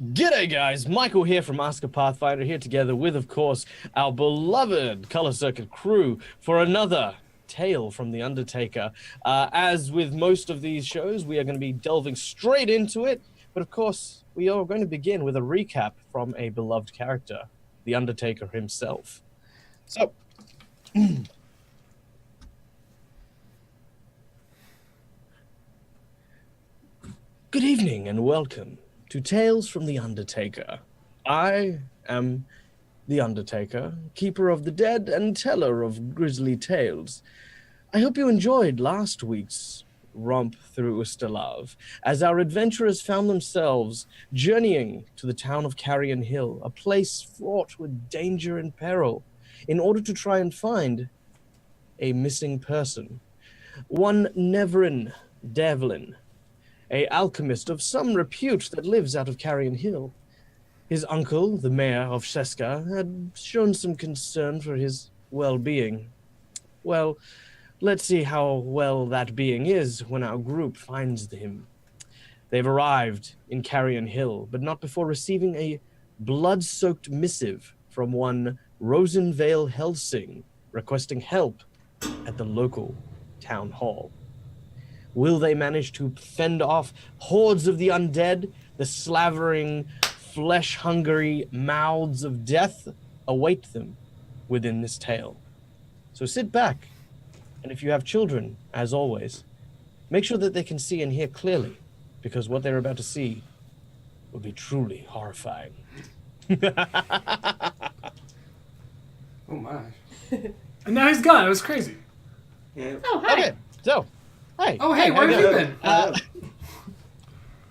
G'day guys, Michael here from Ask A Pathfinder, here together with, of course, our beloved Color Circuit crew for another tale from the Undertaker. As with most of these shows, we are going to be delving straight into it, but of course, we are going to begin with a recap from a beloved character, the Undertaker himself. So, good evening and welcome to Tales from the Undertaker. I am the Undertaker, keeper of the dead and teller of grisly tales. I hope you enjoyed last week's romp through Ustalav, as our adventurers found themselves journeying to the town of Carrion Hill, a place fraught with danger and peril, in order to try and find a missing person. One Neverin Devlin, a alchemist of some repute that lives out of Carrion Hill. His uncle, the mayor of Sheska, had shown some concern for his well-being. Well, let's see how well that being is when our group finds him. They've arrived in Carrion Hill, but not before receiving a blood-soaked missive from one Rosenvale Helsing requesting help at the local town hall. Will they manage to fend off hordes of the undead? The slavering, flesh-hungry mouths of death await them within this tale. So sit back, and if you have children, as always, make sure that they can see and hear clearly, because what they're about to see will be truly horrifying. Oh my. And now he's gone. It was crazy. Yeah. Oh, hi. Okay, so, hey. Oh, hey, where have you been?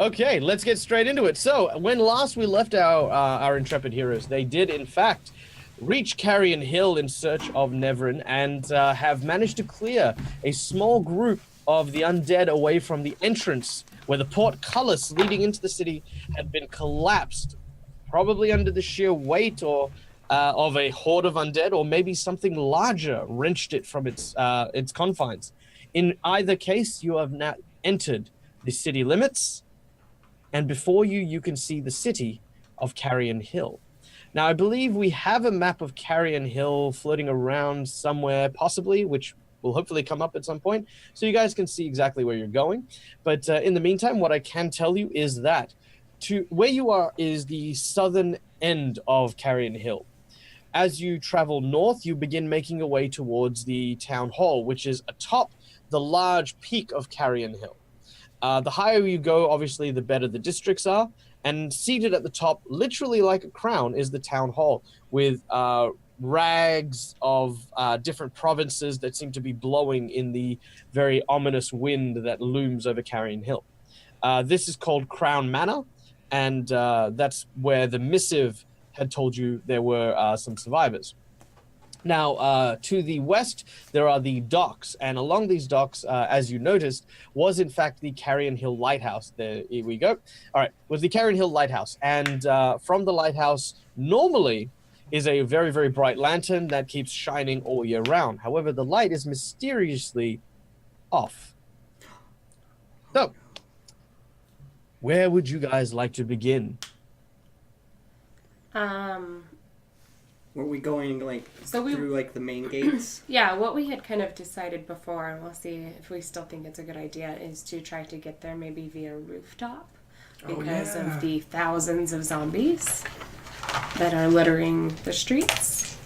Okay, let's get straight into it. So, when last we left our intrepid heroes, they did, in fact, reach Carrion Hill in search of Neverin and have managed to clear a small group of the undead away from the entrance where the portcullis leading into the city had been collapsed, probably under the sheer weight or of a horde of undead, or maybe something larger wrenched it from its confines. In either case, you have now entered the city limits, and before you, you can see the city of Carrion Hill. Now, I believe we have a map of Carrion Hill floating around somewhere, possibly, which will hopefully come up at some point, so you guys can see exactly where you're going. But in the meantime, what I can tell you is that to where you are is the southern end of Carrion Hill. As you travel north, you begin making your way towards the town hall, which is atop the large peak of Carrion Hill. The higher you go, obviously, the better the districts are. And seated at the top, literally like a crown, is the town hall with rags of different provinces that seem to be blowing in the very ominous wind that looms over Carrion Hill. This is called Crown Manor, and that's where the missive had told you there were some survivors. Now, to the west, there are the docks, and along these docks, as you noticed, was in fact the Carrion Hill Lighthouse. There, here we go. All right, was the Carrion Hill Lighthouse, and from the lighthouse, normally is a very, very bright lantern that keeps shining all year round. However, the light is mysteriously off. So, where would you guys like to begin? Were we going through the main gates? Yeah, what we had kind of decided before, and we'll see if we still think it's a good idea, is to try to get there maybe via rooftop because of the thousands of zombies that are littering the streets.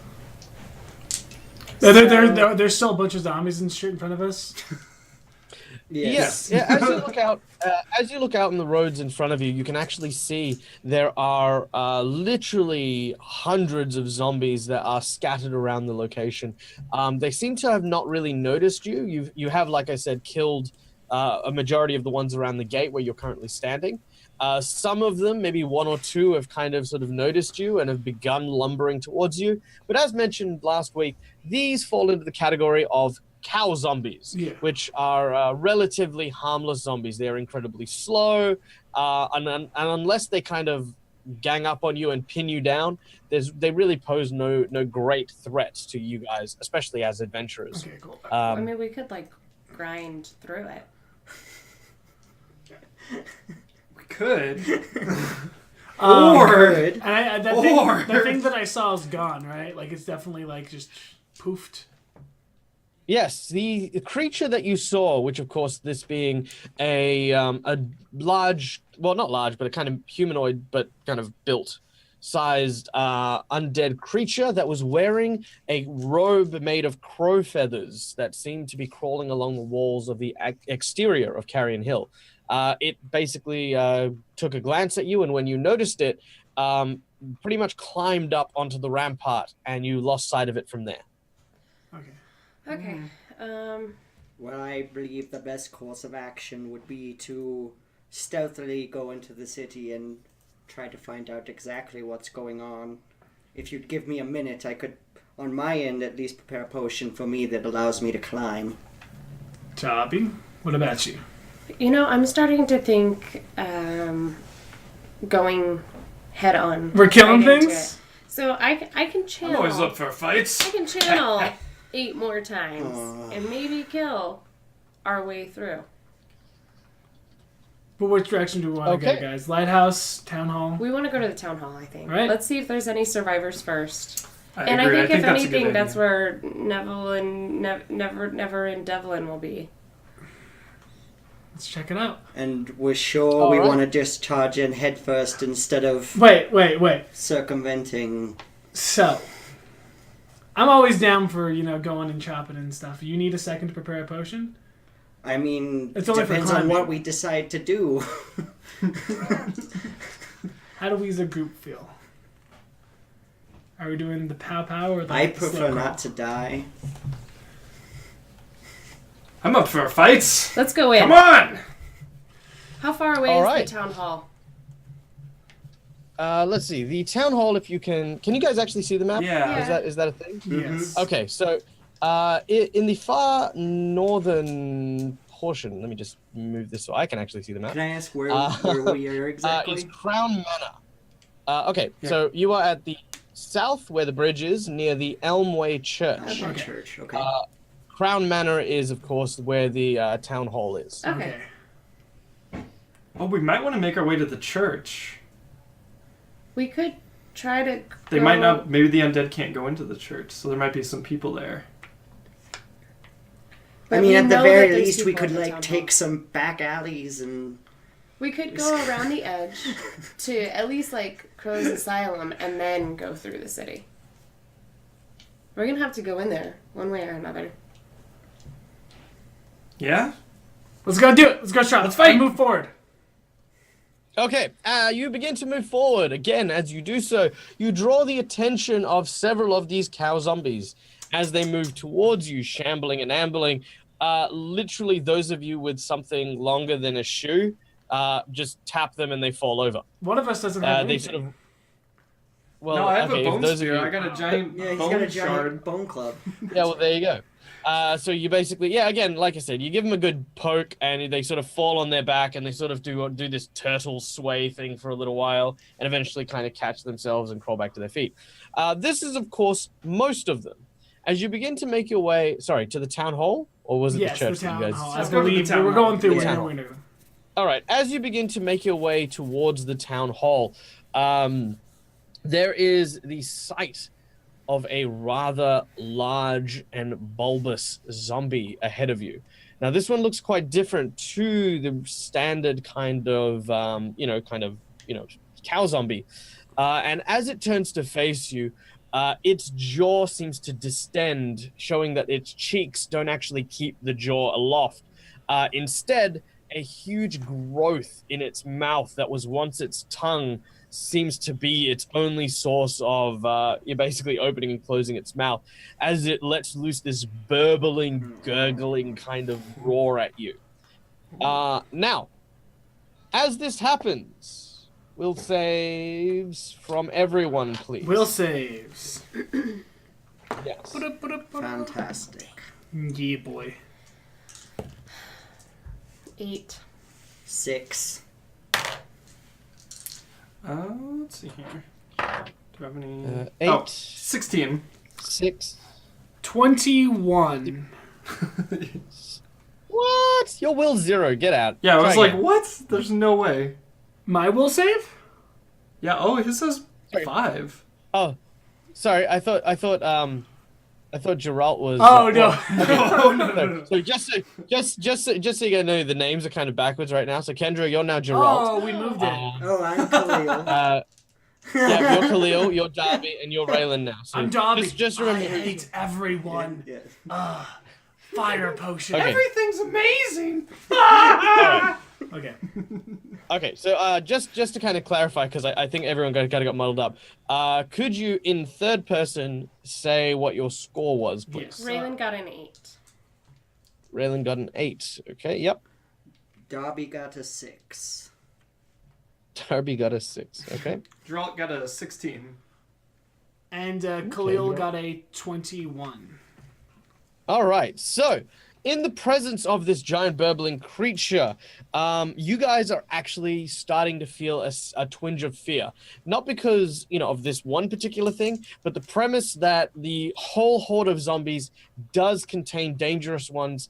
There's still a bunch of zombies in the street in front of us. Yes. Yeah. As you look out in the roads in front of you, you can actually see there are literally hundreds of zombies that are scattered around the location. They seem to have not really noticed you. You have, like I said, killed a majority of the ones around the gate where you're currently standing. Some of them, maybe one or two, have kind of sort of noticed you and have begun lumbering towards you. But as mentioned last week, these fall into the category of cow zombies, which are relatively harmless zombies. They're incredibly slow, and unless they kind of gang up on you and pin you down, they really pose no great threat to you guys, especially as adventurers. Okay, cool. I mean, we could grind through it. We could. Good. And the thing that I saw is gone, right? Like it's definitely like just poofed. Yes, the creature that you saw, which of course this being a large, well not large, but a kind of humanoid, but kind of built, sized undead creature that was wearing a robe made of crow feathers that seemed to be crawling along the walls of the exterior of Carrion Hill. It basically took a glance at you, and when you noticed it, pretty much climbed up onto the rampart, and you lost sight of it from there. Okay. Well, I believe the best course of action would be to stealthily go into the city and try to find out exactly what's going on. If you'd give me a minute, I could, on my end, at least prepare a potion for me that allows me to climb. Toppy, what about you? You know, I'm starting to think going head on. We're killing right into things? it. So I can channel. I'm always up for fights. I can channel 8 more times and maybe kill our way through. But which direction do we want to go, guys? Lighthouse, town hall? We want to go to the town hall, I think. Right. Let's see if there's any survivors first. I And agree. I think if that's a good anything, that's idea. where Neville and Never and Devlin will be. Let's check it out. And we're sure All we right. want to just charge in head first instead of Wait. circumventing. So, I'm always down for, going and chopping and stuff. You need a second to prepare a potion? I mean, It's only for depends on climbing. what we decide to do. How do we as a group feel? Are we doing the pow or the I slow prefer crawl? not to die. I'm up for fights. Let's go in. Come on! How far away All is right. the town hall? Let's see. The town hall, if you can you guys actually see the map? Yeah. Is that a thing? Yes. Okay, so in the far northern portion, let me just move this so I can actually see the map. Can I ask where we are exactly? It's Crown Manor. Okay, so you are at the south where the bridge is, near the Elmway Church. Okay. Church. Okay. Crown Manor is, of course, where the town hall is. Okay. Oh, we might want to make our way to the church. We could try to. They might not. Maybe the undead can't go into the church, so there might be some people there. I mean, at the very least, we could take some back alleys and. We could go around the edge to at least Crow's Asylum and then go through the city. We're gonna have to go in there one way or another. Yeah. Let's go do it. Let's go shop. Let's fight. Move forward. Okay, you begin to move forward. Again, as you do so, you draw the attention of several of these cow zombies as they move towards you, shambling and ambling. Literally, those of you with something longer than a shoe, just tap them and they fall over. One of us doesn't have They anything. sort of. Well, No, I have okay, a if bone those of spear. you, I got a giant Yeah, he's bone got a shard. giant bone club. Yeah, well, there you go. So you basically, again, like I said, you give them a good poke, and they sort of fall on their back, and they sort of do this turtle sway thing for a little while, and eventually kind of catch themselves and crawl back to their feet. This is, of course, most of them. As you begin to make your way, to the town hall, or was it Yes, the church the that town you guys? hall. I Let's go to the believe town we're hall. going through The town where we knew. All right. As you begin to make your way towards the town hall, there is the sight of a rather large and bulbous zombie ahead of you. Now, this one looks quite different to the standard kind of cow zombie. And as it turns to face you, its jaw seems to distend, showing that its cheeks don't actually keep the jaw aloft. Instead, a huge growth in its mouth that was once its tongue seems to be its only source of you're basically opening and closing its mouth as it lets loose this burbling, gurgling kind of roar at you. Now, as this happens, will saves from everyone, please. Will saves. Yes. Fantastic. Yeah, boy. 8. 6. Let's see here. Do I have any? 8, Oh, 16. 6. 21. What? Your will 0. Get out. Yeah, I Try was like, again. what? There's no way. My will save? Yeah. Oh, his says Sorry. 5. Oh, sorry. I thought Geralt was. Oh no. Oh no. So just so you know, the names are kind of backwards right now. So Kendra, you're now Geralt. Oh, we moved it. Oh, I'm Khalil. Yeah, you're Khalil, you're Darby, and you're Raylan now. So I'm Dobby. Just remember. I hate everyone. Yeah. Fire potion. Okay. Everything's amazing. Okay. Okay, so just to kind of clarify, because I think everyone got muddled up. Could you, in third person, say what your score was, please? Yes. Raylan got an 8. Raylan got an 8. Okay, yep. Dobby got a 6. Darby got a 6. Okay. Geralt got a 16. And Khalil yeah. got a 21. All right. So, in the presence of this giant burbling creature, you guys are actually starting to feel a twinge of fear. Not because, of this one particular thing, but the premise that the whole horde of zombies does contain dangerous ones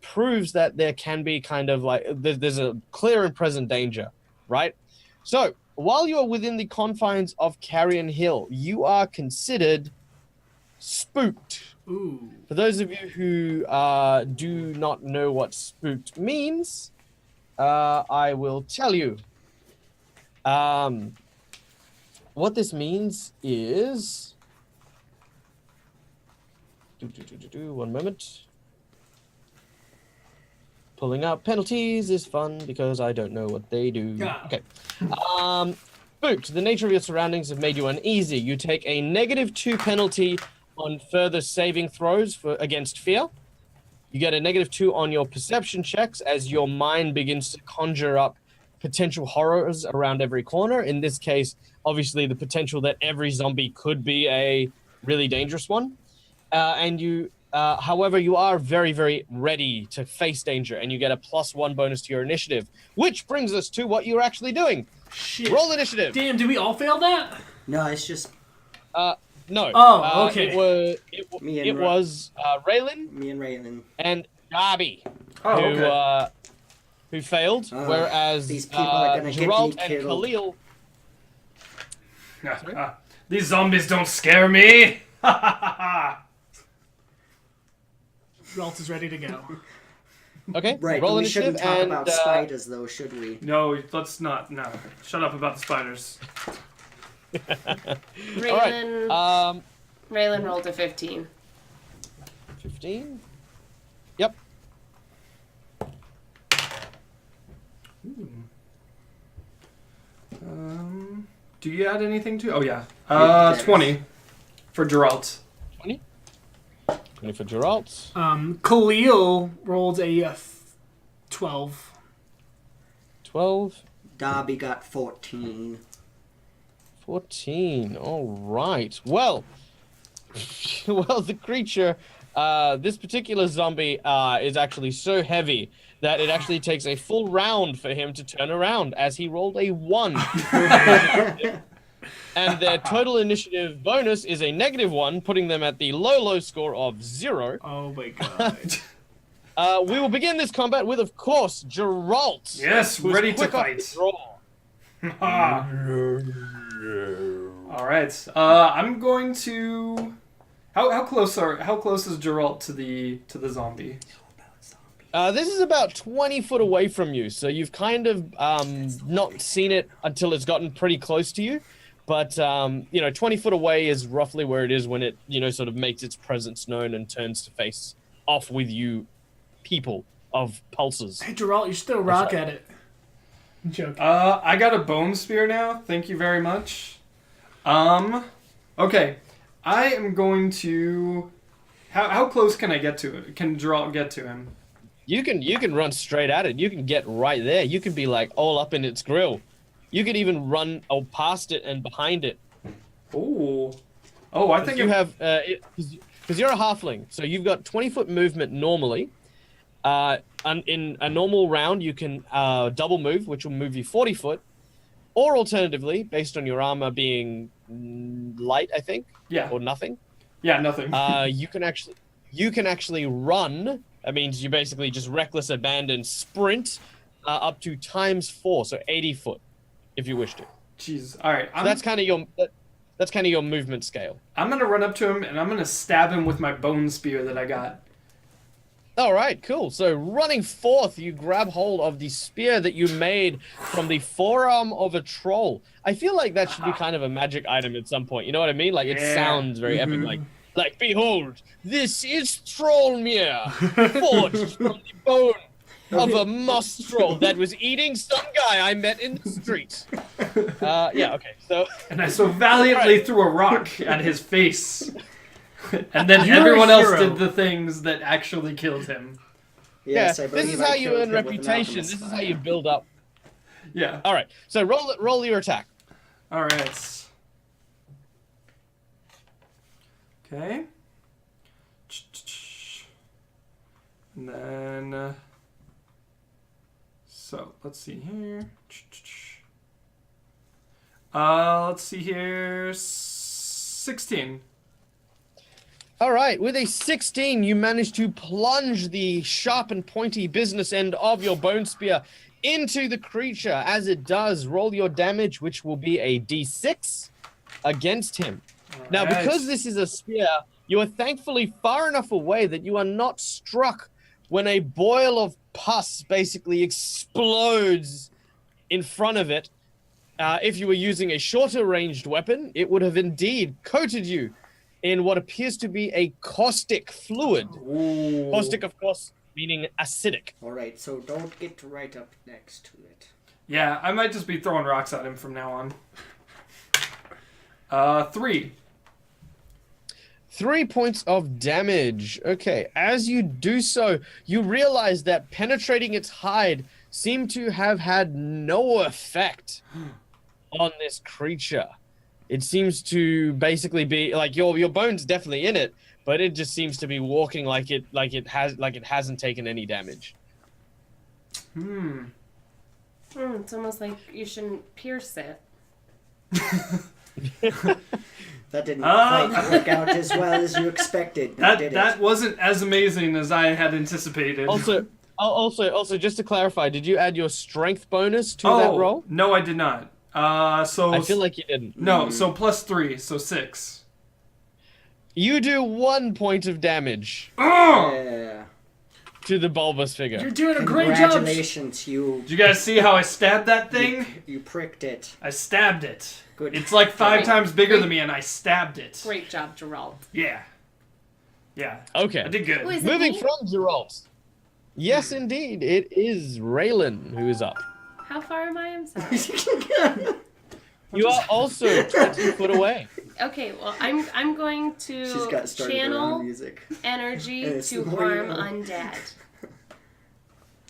proves that there can be kind of like, there's a clear and present danger, right? So, while you are within the confines of Carrion Hill, you are considered spooked. Ooh. For those of you who do not know what spooked means, I will tell you. What this means is... One moment. Pulling out penalties is fun because I don't know what they do. Yeah. Okay. Spooked. The nature of your surroundings have made you uneasy. You take a -2 penalty on further saving throws against fear. You get a -2 on your perception checks as your mind begins to conjure up potential horrors around every corner. In this case, obviously the potential that every zombie could be a really dangerous one. However, you are very, very ready to face danger, and you get a +1 bonus to your initiative, which brings us to what you're actually doing. Shit. Roll initiative. Damn, did we all fail that? No, it's just No. Oh, okay. It was Raylan me and Raylan. and Darby Oh, okay. who failed, whereas these people are gonna get me Geralt and killed. Khalil. These zombies don't scare me. Geralt is ready to go. Okay, Right, roll but we initiative shouldn't talk and about spiders, though, should we? No, let's not. No, shut up about the spiders. Raylan, all right. Raylan rolled a 15. 15. Yep. Do you add anything to? Oh yeah. Yes. 20 for Geralt. 20. 20 for Geralt. Khalil rolled a 12. 12. Dobby got 14. 14. All right. Well, the creature, this particular zombie is actually so heavy that it actually takes a full round for him to turn around as he rolled a 1. And their total initiative bonus is a -1, putting them at the low score of 0. Oh my god. We will begin this combat with, of course, Geralt. Yes, who's ready to quick off fight. the draw. All right. I'm going to. How close is Geralt to the zombie? This is about 20 foot away from you, so you've kind of not seen it until it's gotten pretty close to you. But 20 foot away is roughly where it is when it sort of makes its presence known and turns to face off with you, people of pulses. Hey, Geralt, you should throw a rock at it. I'm joking. I got a bone spear now. Thank you very much. Okay. I am going to. How close can I get to it? Can Geralt get to him? You can run straight at it. You can get right there. You can be like all up in its grill. You could even run past it and behind it. Oh, I think You have because you're a halfling, so you've got 20-foot movement normally. In a normal round, you can double move, which will move you 40 foot, or alternatively, based on your armor being light, I think, or nothing. Yeah, nothing. You can actually run. That means you basically just reckless abandon sprint up to ×4, so 80 foot, if you wish to. Jeez. All right. So that's kind of your movement scale. I'm gonna run up to him and I'm gonna stab him with my bone spear that I got. All right, cool. So running forth, you grab hold of the spear that you made from the forearm of a troll. I feel like that should be kind of a magic item at some point. You know what I mean? Like it sounds very epic. Like behold, this is Trollmere, forged from the bone of a moss troll that was eating some guy I met in the street. Yeah, okay. So And I so valiantly threw a rock at his face. And then You're everyone a else hero. did the things that actually killed him. Yes, yeah, I believe this is I how you killed earn him with an reputation. alchemist This is how fire. you build up. Yeah. All right. So roll your attack. All right. Okay. And then... so, let's see here. Let's see here. 16. All right, with a 16, you manage to plunge the sharp and pointy business end of your bone spear into the creature. As it does, roll your damage, which will be a d6 against him. Now, Alright. because this is a spear, you are thankfully far enough away that you are not struck when a boil of pus basically explodes in front of it. If you were using a shorter ranged weapon, it would have indeed coated you in what appears to be a caustic fluid. Ooh. Caustic, of course, meaning acidic. Alright, so don't get right up next to it. Yeah, I might just be throwing rocks at him from now on. 3. 3 points of damage. Okay, as you do so, you realize that penetrating its hide seemed to have had no effect on this creature. It seems to basically be like your bone's definitely in it, but it just seems to be walking like it hasn't taken any damage. It's almost like you shouldn't pierce it. That didn't quite work out as well as you expected, did it? That wasn't as amazing as I had anticipated. Also, just to clarify, did you add your strength bonus to that roll? No, I did not. So I feel like you didn't. no. So +3, so 6. You do 1 point of damage Oh! Yeah. to the bulbous figure. You're doing a great job. Congratulations, you Did you guys see how I stabbed that thing? you pricked it. I stabbed it. Good. It's like 5 Great. times bigger Great. than me, and I stabbed it. Great job, Gerald. Yeah. Yeah. Okay. I did good. Who is it? Moving Me? from Geralt. Yes, indeed. It is Raylan who is up. How far am I? I'm sorry. You are also 20 foot away. Okay, well, I'm going She's to got started her own channel music. energy It's to more harm you know. undead.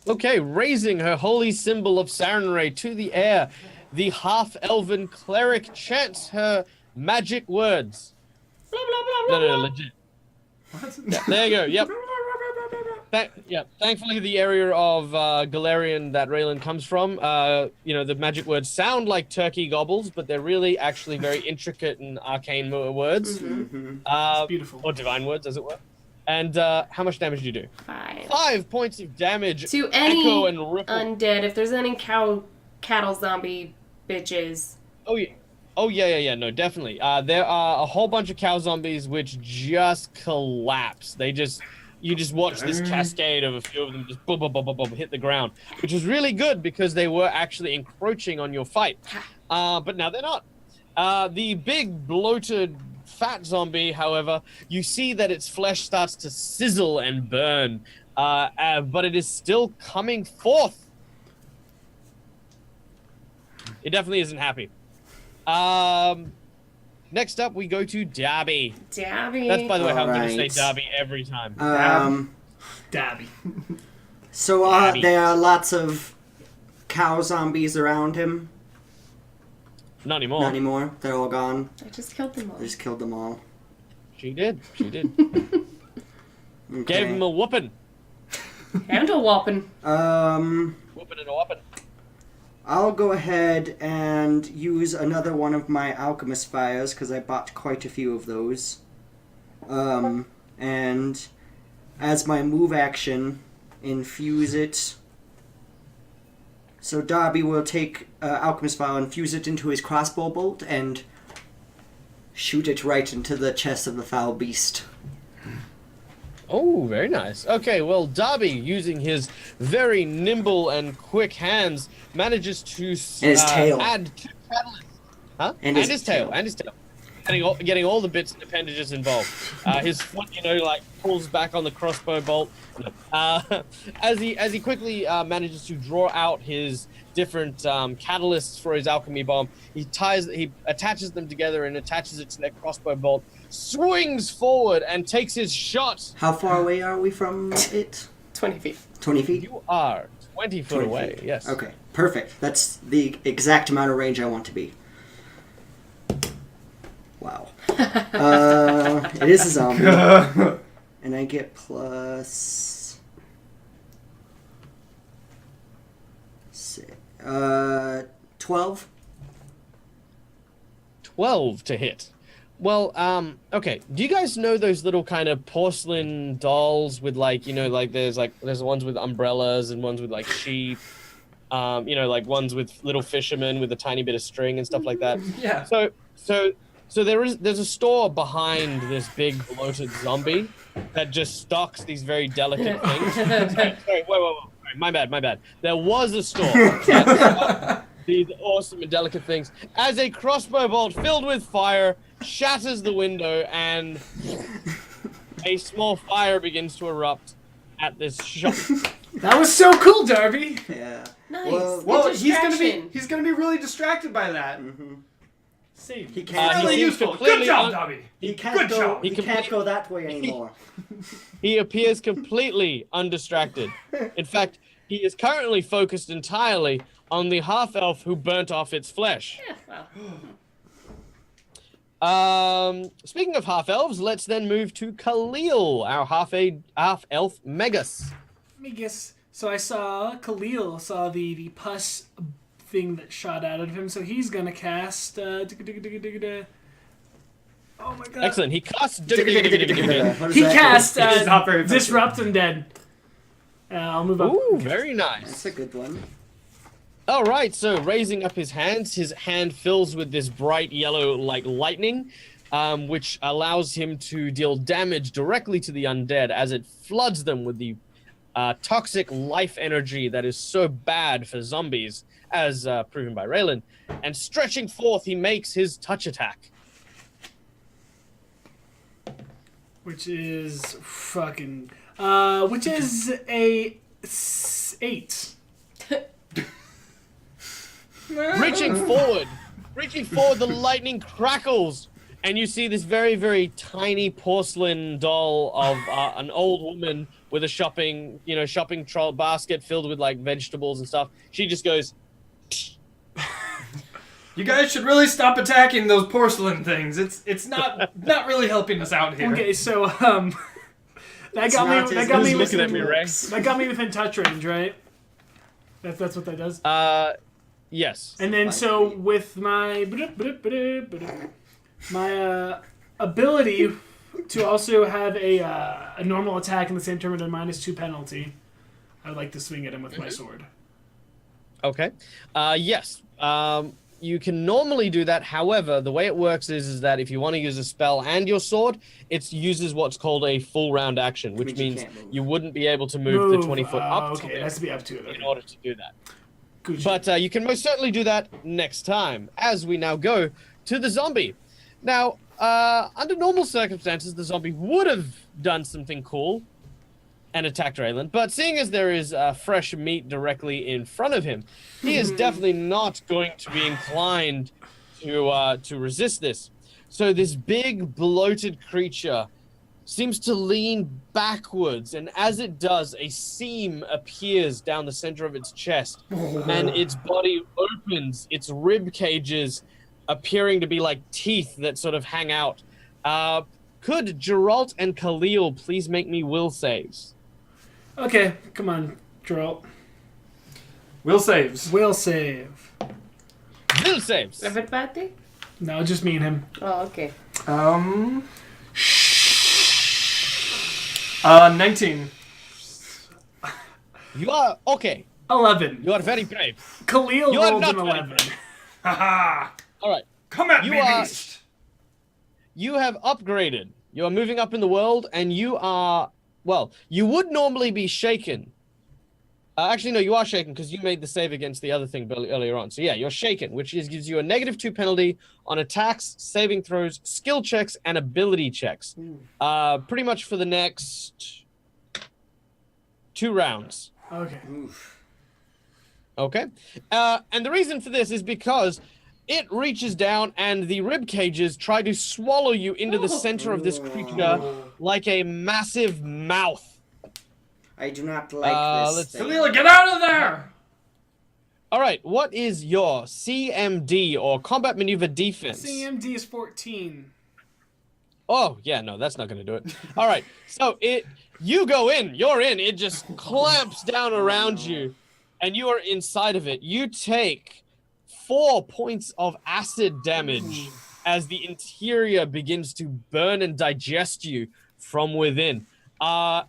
Okay, raising her holy symbol of Sarenrae to the air, the half-elven cleric chants her magic words. Blah, blah, blah, blah, No, blah. legit. Yeah, there you go. Yep. Thankfully, the area of Galarian that Raylan comes from, the magic words sound like turkey gobbles, but they're really actually very intricate and arcane words. It's beautiful. Or divine words, as it were. And how much damage do you do? 5. 5 points of damage. To any Echo and ripple. undead, if there's any cattle zombie bitches. Oh yeah. No, definitely. There are a whole bunch of cow zombies which just collapse. You just watch this cascade of a few of them just boom, boom, boom, boom, boom, hit the ground, which was really good because they were actually encroaching on your fight. But now they're not. The big bloated fat zombie, however, you see that its flesh starts to sizzle and burn, but it is still coming forth. It definitely isn't happy. Next up, we go to Darby. Dabby. That's, by the way, how I'm going to Alright. say Darby every time. Dabby. So Dabby. there are lots of cow zombies around him. Not anymore. Not anymore. They're all gone. I just killed them all. I just killed them all. She did. Okay. Gave him a whooping. And a whopping. Whooping and a whopping. I'll go ahead and use another one of my alchemist fires because I bought quite a few of those. And as my move action, infuse it So Darby will take Alchemist Vial and fuse it into his crossbow bolt and shoot it right into the chest of the foul beast. Oh, very nice. Okay, well, Darby, using his very nimble and quick hands, manages to tail. add 2 catalysts. Huh? And his tail. And his tail. Getting all the bits and appendages involved. His foot, pulls back on the crossbow bolt. As he quickly manages to draw out his different catalysts for his alchemy bomb, he attaches them together and attaches it to that crossbow bolt, swings forward and takes his shot. How far away are we from it? 20 feet. 20 feet? You are 20 foot away, feet. yes. Okay, perfect. That's the exact amount of range I want to be. Wow. It is a zombie. And I get plus... 12? 12 to hit. Well, okay. Do you guys know those little kind of porcelain dolls with there's ones with umbrellas and ones with like sheep, ones with little fishermen with a tiny bit of string and stuff like that? Yeah. So there's a store behind this big bloated zombie that just stocks these very delicate things. Sorry, wait. My bad. There was a store that stocked these awesome and delicate things. As a crossbow bolt filled with fire shatters the window and a small fire begins to erupt at this shop. That was so cool, Darby. Yeah. Nice. Well, Good he's gonna be really distracted by that. Mm-hmm. Same. He can't, Really he seems useful. Good completely job, Dobby. he can't Good go. job. He can't go that way anymore. He appears completely undistracted. In fact, he is currently focused entirely on the half-elf who burnt off its flesh. Yeah, well. Speaking of half-elves, let's then move to Khalil, our half-elf Megas. Megas. So I saw Khalil saw the pus thing that shot out of him, so he's gonna cast. Oh my god! Excellent. He casts. What does He that cast do? It's not very effective. Disrupt Undead. I'll move up. Ooh, very nice. That's a good one. All right, so raising up his hands, his hand fills with this bright yellow like lightning, which allows him to deal damage directly to the undead as it floods them with the toxic life energy that is so bad for zombies, as proven by Raylan. And stretching forth, he makes his touch attack. Which is fucking. Which is a 8. Reaching forward, the lightning crackles, and you see this very, very tiny porcelain doll of an old woman with a shopping troll basket filled with like vegetables and stuff. She just goes. You guys should really stop attacking those porcelain things. It's not really helping us out here. Okay, so that got me within touch range, right? That's what that does. Yes. And then so with my ability to also have a normal attack in the same turn with a -2 penalty, I would like to swing at him with my sword. Okay. Yes. You can normally do that. However, the way it works is that if you want to use a spell and your sword, it uses what's called a full round action, which means you wouldn't be able to move the 20 foot up okay, it has to be up to it. in order to do that. Good. But you can most certainly do that next time, as we now go to the zombie. Now, under normal circumstances, the zombie would have done something cool and attacked Raylan, but seeing as there is fresh meat directly in front of him, he is definitely not going to be inclined to resist this. So this big, bloated creature seems to lean backwards, and as it does, a seam appears down the center of its chest, and its body opens, its rib cages appearing to be like teeth that sort of hang out. Could Geralt and Khalil please make me will saves? Okay, come on, Geralt. Will saves. Will save. Will saves. Everybody? No, just me and him. Oh, okay. 19. You are okay. 11. You are very brave. Khalil You are rolled not an very 11. Haha! All right. Come at You me, are- beast! You have upgraded. You are moving up in the world, and you are, well, you would normally be shaken. Actually, no, you are shaken because you made the save against the other thing earlier on. So yeah, you're shaken, which gives you a -2 penalty on attacks, saving throws, skill checks, and ability checks. Pretty much for the next 2 rounds. Okay. Oof. Okay. And the reason for this is because it reaches down and the rib cages try to swallow you into the center of this creature like a massive mouth. I do not like this let's- thing. Khalil, get out of there! All right, what is your CMD or combat maneuver defense? CMD is 14. Oh, yeah, no, that's not going to do it. All right, so you go in, you're in, it just clamps down around you, and you are inside of it. You take 4 points of acid damage as the interior begins to burn and digest you from within.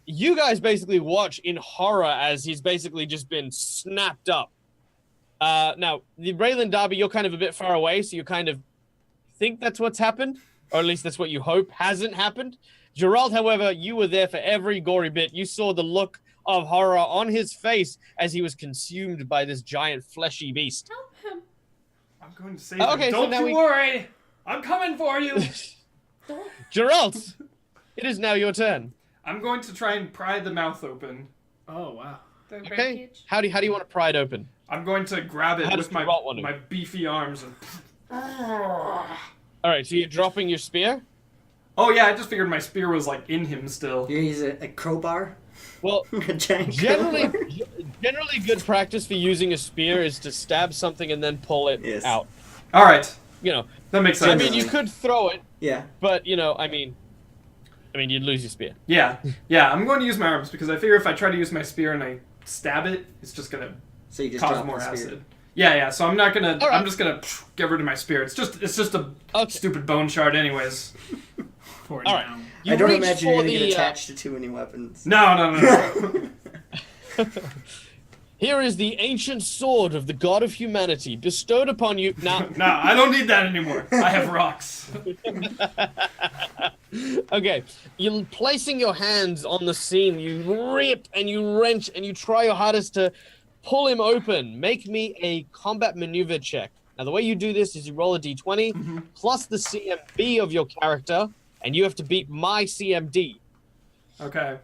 You guys basically watch in horror as he's basically just been snapped up. Now, the Raylan Darby, you're kind of a bit far away, so you kind of think that's what's happened, or at least that's what you hope hasn't happened. Gerald, however, you were there for every gory bit. You saw the look of horror on his face as he was consumed by this giant fleshy beast. Help him. I'm going to save you. Okay, so Don't now you we- worry! I'm coming for you! Gerald, it is now your turn. I'm going to try and pry the mouth open. Oh, wow. The Okay, breakage. how do you want to pry it open? I'm going to grab it How does with my Geralt want to? my beefy arms and... All right, so you're dropping your spear? Oh yeah, I just figured my spear was like in him still. You use a crowbar? Well, A giant generally crowbar? good practice for using a spear is to stab something and then pull it Yes. out. All right, You know, that makes I sense. mean, you could throw it, Yeah. but you know, I mean, you'd lose your spear. Yeah, I'm going to use my arms because I figure if I try to use my spear and I stab it, it's just gonna So you just cause drop more the spear. acid. Yeah. So I'm not gonna. All right. I'm just gonna get rid of my spear. It's just a Okay. stupid bone shard, anyways. For All now. right. You I don't reach imagine for you're gonna get the, attached to too many weapons. No. Here is the ancient sword of the god of humanity bestowed upon you. Now, No, I don't need that anymore. I have rocks. okay, you're placing your hands on the seam. You rip and you wrench and you try your hardest to pull him open. Make me a combat maneuver check. Now, the way you do this is you roll a d20 plus the CMB of your character, and you have to beat my CMD. Okay.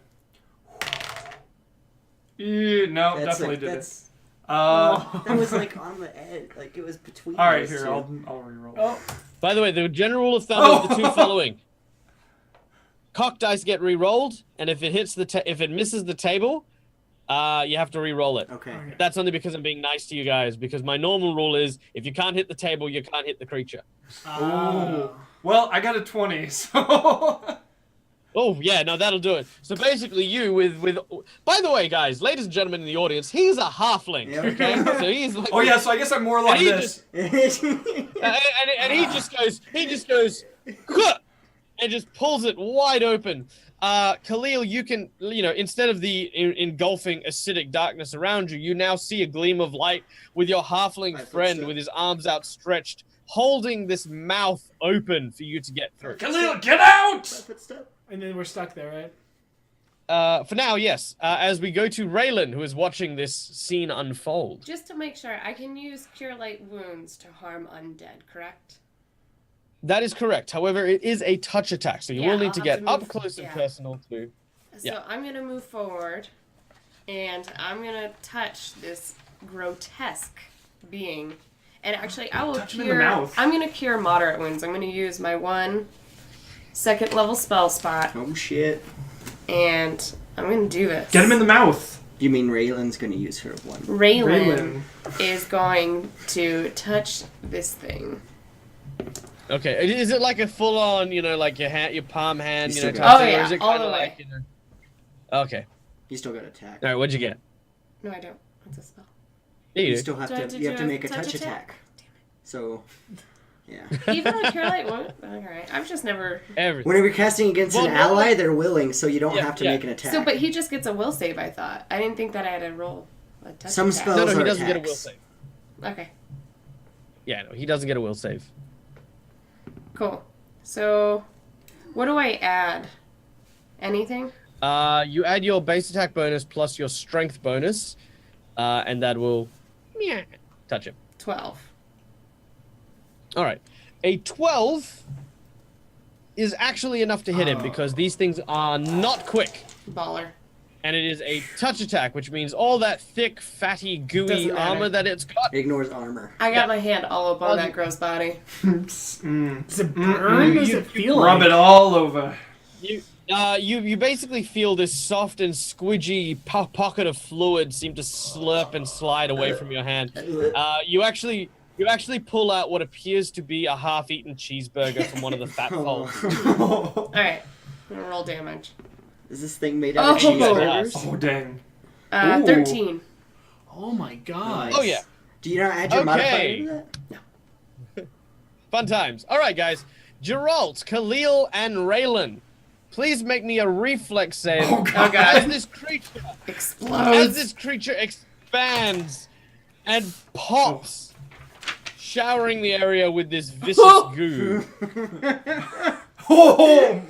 No, That's definitely like, did that's, it. that was like on the edge, like it was between. All right, those here two. I'll reroll. Oh, By the way, the general rule of thumb is the two following: cock dice get re-rolled, and if it hits if it misses the table, you have to re-roll it. Okay. Okay. That's only because I'm being nice to you guys. Because my normal rule is if you can't hit the table, you can't hit the creature. Ooh. Well, I got a 20, so. Oh yeah, no, that'll do it. So basically, you with. By the way, guys, ladies and gentlemen in the audience, he's a halfling. Yep. Okay, so he's like. Oh yeah, so I guess I'm more like he this. and he just goes, "Huh," and just pulls it wide open. Khalil, you can, instead of the engulfing acidic darkness around you, you now see a gleam of light with your halfling friend with his arms outstretched, holding this mouth open for you to get through. Khalil, get out! Footstep. and then we're stuck there, right? For now, yes. As we go to Raylan, who is watching this scene unfold. Just to make sure, I can use Cure Light Wounds to harm undead, correct? That is correct. However, it is a touch attack, so you Yeah, will need I'll to have get to up move- close and yeah. personal to. So Yeah. I'm going to move forward, and I'm going to touch this grotesque being. And actually, I will Touch him in cure... the mouth. I'm going to cure moderate wounds. I'm going to use my 1 second level spell spot, Oh shit. and I'm going to do this. Get him in the mouth. You mean Raylan's gonna use her one? Raylan is going to touch this thing. Okay, is it like a full-on, like your hand, your palm hand, You still touch got it, it. or Oh, is yeah, it all kind the of way. like, Okay. You still got attack. All right, what'd you get? No, I don't. What's a spell? Yeah, you You do. still have Do I have to. to You have do to a make a touch touch attack? attack. So, yeah. Even a Cure Light Wound? Alright. I've just never... Everything. Whenever you're casting against Well, an no, ally, they're willing, so you don't Yeah, have to yeah. make an attack. So, but he just gets a will save, I thought. I didn't think that I had to roll A touch Some attack. spells- No, Those he are doesn't get a will attacks. save. Okay, Yeah, no, he doesn't get a will save. cool. So, what do I add? Anything? You add your base attack bonus plus your strength bonus, and that will touch him. 12. All right. A 12 is actually enough to hit him because these things are not quick. Baller. And it is a touch attack, which means all that thick, fatty, gooey Doesn't matter. armor that it's got. Ignores armor. I got my hand all up on that gross body. Does it burn? Does it feel Rub like? it all over. You basically feel this soft and squidgy pocket of fluid seem to slurp and slide away from your hand. You actually pull out what appears to be a half-eaten cheeseburger from one of the fat folds. Alright, I'm gonna roll damage. Is this thing made out of Oh. cheeseburgers? Oh, dang. 13. Oh my god. Oh yeah, Do you not add your modifier Okay. to that? fun times. All right, guys. Geralt, Khalil, and Raylan, please make me a reflex save. Oh, God. As this Explodes. creature expands and pops, showering the area with this vicious goo. Oh!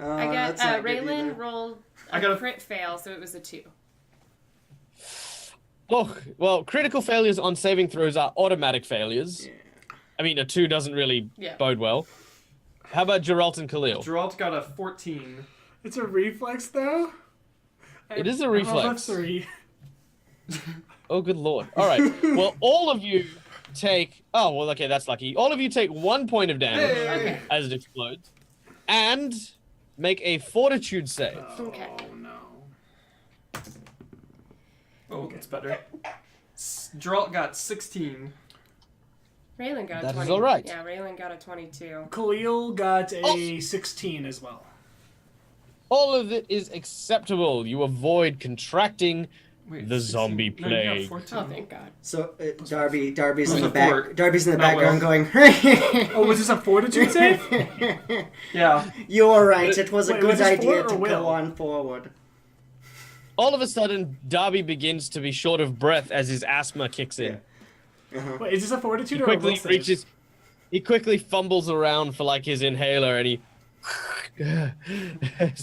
I got that's not good Raylan either. rolled I a got a- crit fail, so it was a 2. Look, well, critical failures on saving throws are automatic failures. I mean, a 2 doesn't really Yeah. bode well. How about Geralt and Khalil? Geralt got a 14. It's a reflex though? It is a I rolled reflex. 3. Oh, good lord. All right. Well, all of you take... Oh, well, okay, that's lucky. All of you take 1 point of damage Okay. as it explodes. And make a fortitude save. Okay. Oh no. Oh, that's better. Geralt got 16. Raylan got a That is 20. all right. Yeah, Raylan got a 22. Khalil got a Oh. 16 as well. All of it is acceptable. You avoid contracting Wait, the 16? zombie No, you got plague. 14. Oh, thank God. So Darby's in Those the are back. four. Darby's in the Not background well. going. Oh, was this a fortitude save? Yeah. You're right. It was a Wait, good was this idea for to or will? go on forward. All of a sudden, Darby begins to be short of breath as his asthma kicks in. Wait, is this a fortitude He or a will quickly save? reaches... He quickly fumbles around for, like, his inhaler, and he...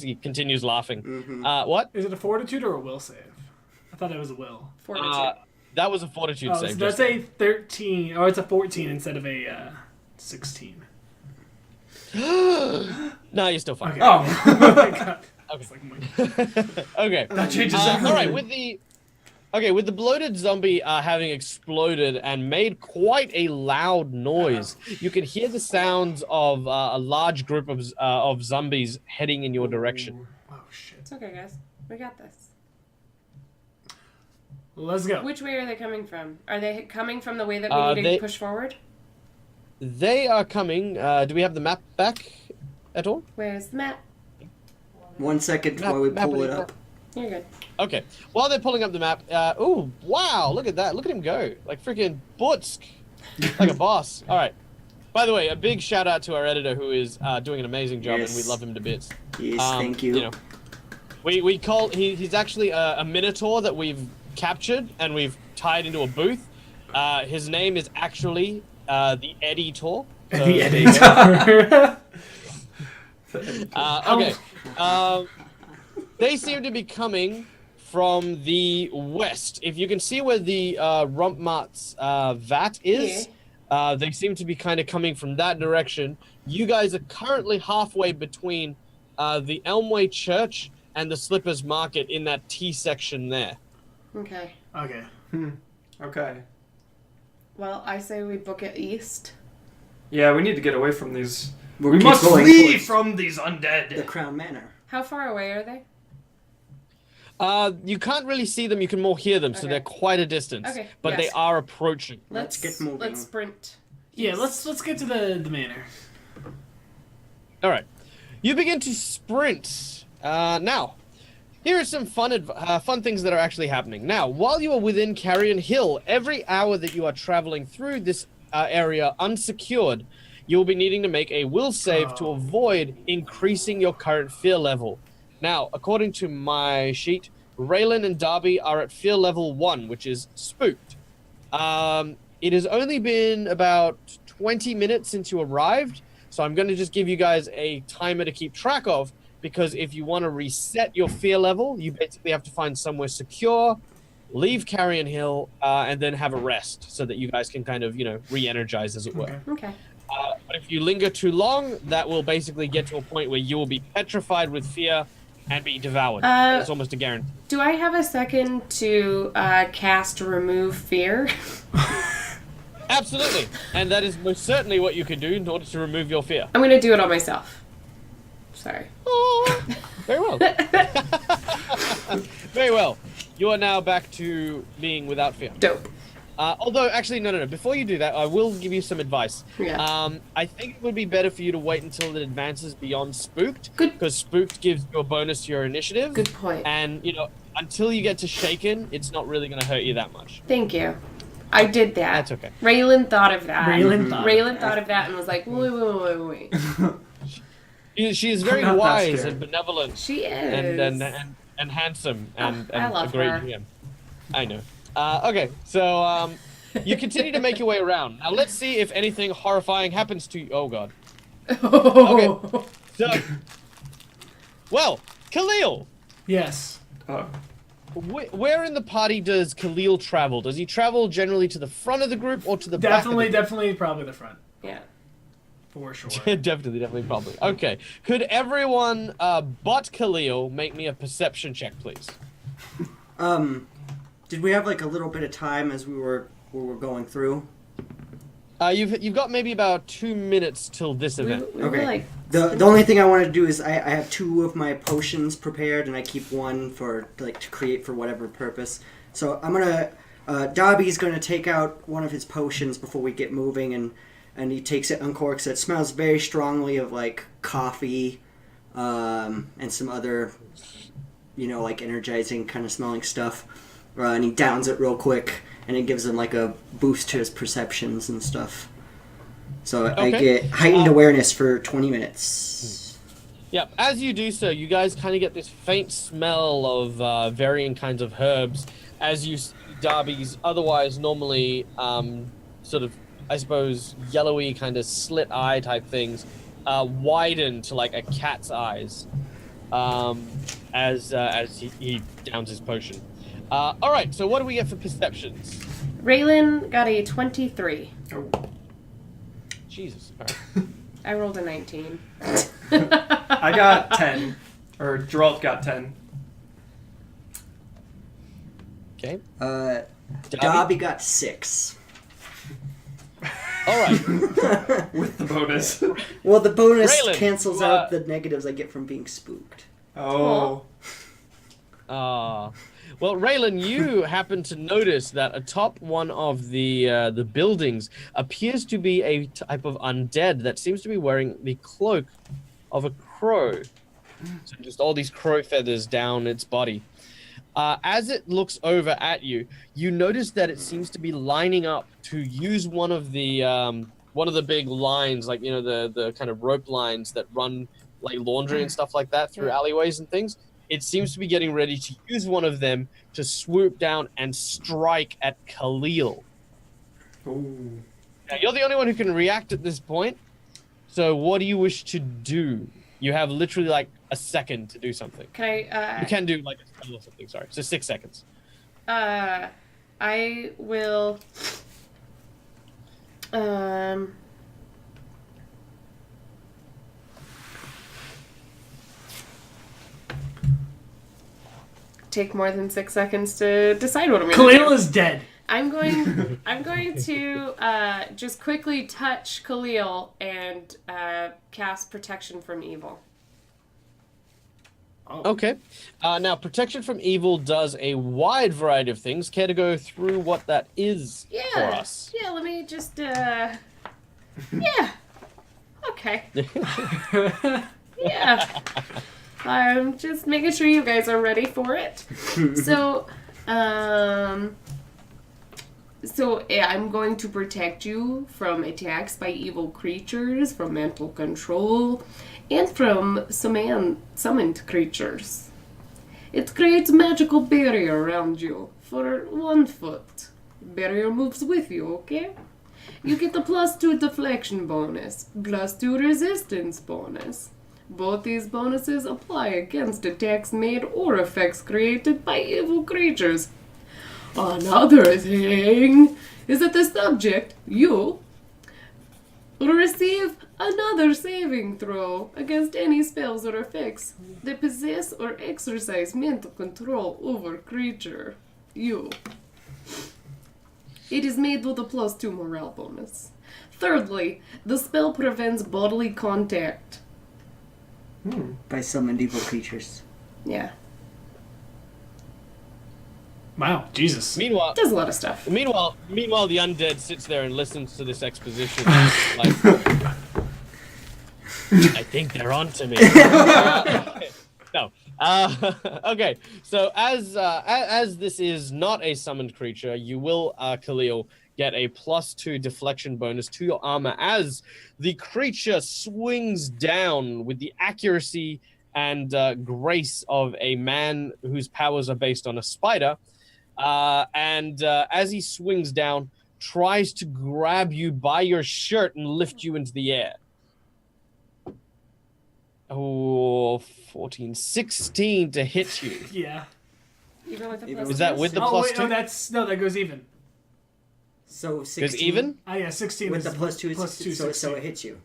he continues laughing. What? Is it a fortitude or a will save? I thought it was a will. Fortitude. That was a fortitude Oh, save. so just that's a 13. Oh, it's a 14 instead of a 16. No, you're still fine. Okay. Oh. Oh my god. Okay. It's like, oh my God. Okay. That changes All everything. right, with the bloated zombie having exploded and made quite a loud noise, you can hear the sounds of a large group of zombies heading in your direction. Oh shit. It's okay, guys. We got this. Let's go. Which way are they coming from? Are they coming from the way that we need they- to push forward? They are coming. Do we have the map back at all? Where's the map? 1 second Map- while we map pull it it up. You're good. Okay. While they're pulling up the map, oh wow, look at that! Look at him go, like freaking Butsk, like a boss. All right. By the way, a big shout out to our editor who is doing an amazing job, and we Yes. love him to bits. Yes, thank you. You know, we call he's actually a minotaur that we've captured and we've tied into a booth. His name is actually the Editor. So, The there you go. editor. Okay. They seem to be coming from the west. If you can see where the Rumpmart's vat is, they seem to be kind of coming from that direction. You guys are currently halfway between the Elmway Church and the Slippers Market in that T section there. Okay. Okay. Okay. Well, I say we book it east. Yeah, we need to get away from these. We'll We keep must going flee towards from these the undead. Crown Manor. How far away are they? You can't really see them, you can more hear them, so Okay. they're quite a distance. Okay, But yes. they are approaching. Let's get moving. Let's sprint. Yeah, let's get to the manor. All right. You begin to sprint. Now, here are some fun things that are actually happening. Now, while you are within Carrion Hill, every hour that you are traveling through this area unsecured, you will be needing to make a will save to avoid increasing your current fear level. Now, according to my sheet, Raylan and Darby are at fear level 1, which is spooked. It has only been about 20 minutes since you arrived, so I'm going to just give you guys a timer to keep track of, because if you want to reset your fear level, you basically have to find somewhere secure, leave Carrion Hill, and then have a rest so that you guys can kind of, re-energize, as it were. Okay. But if you linger too long, that will basically get to a point where you will be petrified with fear and be devoured. It's almost a guarantee. Do I have a second to cast Remove Fear? Absolutely. And that is most certainly what you can do in order to remove your fear. I'm going to do it on myself. Sorry. Oh, very well. Very well. You are now back to being without fear. Dope. Although, actually, no. Before you do that, I will give you some advice. Yeah. I think it would be better for you to wait until it advances beyond Spooked. Good. Because Spooked gives you a bonus to your initiative. Good point. And, until you get to Shaken, it's not really going to hurt you that much. Thank you. I did that. That's okay. Raylan thought of that. Raylan thought of that and was like, wait. She is very Not that wise scared. and benevolent. She is. And handsome and I love a great her. GM. I know. Okay, so you continue to make your way around. Now let's see if anything horrifying happens to you. Oh god. Okay. So, well, Khalil, Yes. where in the party does Khalil travel? Does he travel generally to the front of the group or to the back? Definitely, probably the front. Yeah. For sure. Definitely, probably. Okay. Could everyone but Khalil make me a perception check, please? Did we have like a little bit of time as we were going through? You've got maybe about 2 minutes till this event. We were Okay. like, The only thing I want to do is I have 2 of my potions prepared, and I keep one for to create for whatever purpose. So I'm gonna Dobby's gonna take out one of his potions before we get moving, and he takes it, uncorks it. It smells very strongly of like coffee, and some other, like energizing kind of smelling stuff. And he downs it real quick, and it gives him like a boost to his perceptions and stuff. So I get heightened awareness for 20 minutes. Yep. As you do so, you guys kind of get this faint smell of varying kinds of herbs as you see Darby's otherwise normally sort of, I suppose, yellowy kind of slit eye type things widen to like a cat's eyes as he downs his potion. All right. So what do we get for perceptions? Raylan got a 23. Oh. Jesus. All right. I rolled a 19. I got 10. Or Geralt got 10. Okay. Dobby got 6. All right. With the bonus. Well, the bonus Raylan, cancels out the negatives I get from being spooked. Oh. Well, Raylan, you happen to notice that atop one of the buildings appears to be a type of undead that seems to be wearing the cloak of a crow. So just all these crow feathers down its body. As it looks over at you, you notice that it seems to be lining up to use one of the big lines, like the kind of rope lines that run like laundry and stuff like that through alleyways and things. It seems to be getting ready to use one of them to swoop down and strike at Khalil. Ooh. Now, you're the only one who can react at this point. So what do you wish to do? You have literally like a second to do something. Can I, You can do like a spell or something, sorry. So 6 seconds. I will, take more than 6 seconds to decide what I'm going to do. Khalil is dead. I'm going to just quickly touch Khalil and cast Protection from Evil. Okay. Now, protection from evil does a wide variety of things. Care to go through what that is for us? Yeah, let me just, okay. Yeah. I'm just making sure you guys are ready for it. So I'm going to protect you from attacks by evil creatures, from mental control, and from summoned creatures. It creates magical barrier around you for 1 foot. Barrier moves with you, okay? You get a +2 deflection bonus, +2 resistance bonus. Both these bonuses apply against attacks made or effects created by evil creatures. Another thing is that the subject, you, will receive another saving throw against any spells or effects that possess or exercise mental control over creature. You. It is made with a +2 morale bonus. Thirdly, the spell prevents bodily contact. By summoned evil creatures. Yeah. Wow, Jesus. Meanwhile, Does a lot of stuff. Meanwhile, the undead sits there and listens to this exposition. Like, I think they're on to me. No. Okay. So as this is not a summoned creature, you will, Khalil, get a +2 deflection bonus to your armor as the creature swings down with the accuracy and grace of a man whose powers are based on a spider. And as he swings down, tries to grab you by your shirt and lift you into the air. Oh, 14, 16 to hit you. Yeah. Even with the Even +2? Is that with the Oh, wait, +2? no, that goes even. So 16. Goes even? Ah, yeah, 16 With is the +2, +2, so 16. it hits you.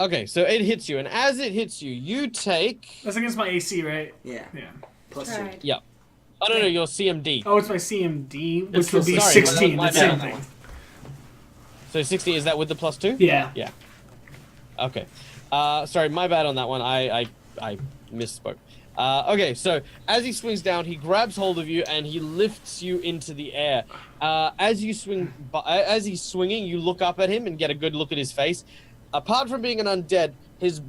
Okay, so it hits you, and as it hits you, you take... That's against my AC, right? Yeah. Yeah. +2. Tried. Yeah. Oh, no, your CMD. Oh, it's my CMD, which It's would be sorry, 16. my The same bad. thing. So 16, is that with the +2? Yeah. Yeah. Okay. Sorry, my bad on that one. I misspoke. Okay, so as he swings down, he grabs hold of you and he lifts you into the air. As he's swinging, you look up at him and get a good look at his face. Apart from being an undead, his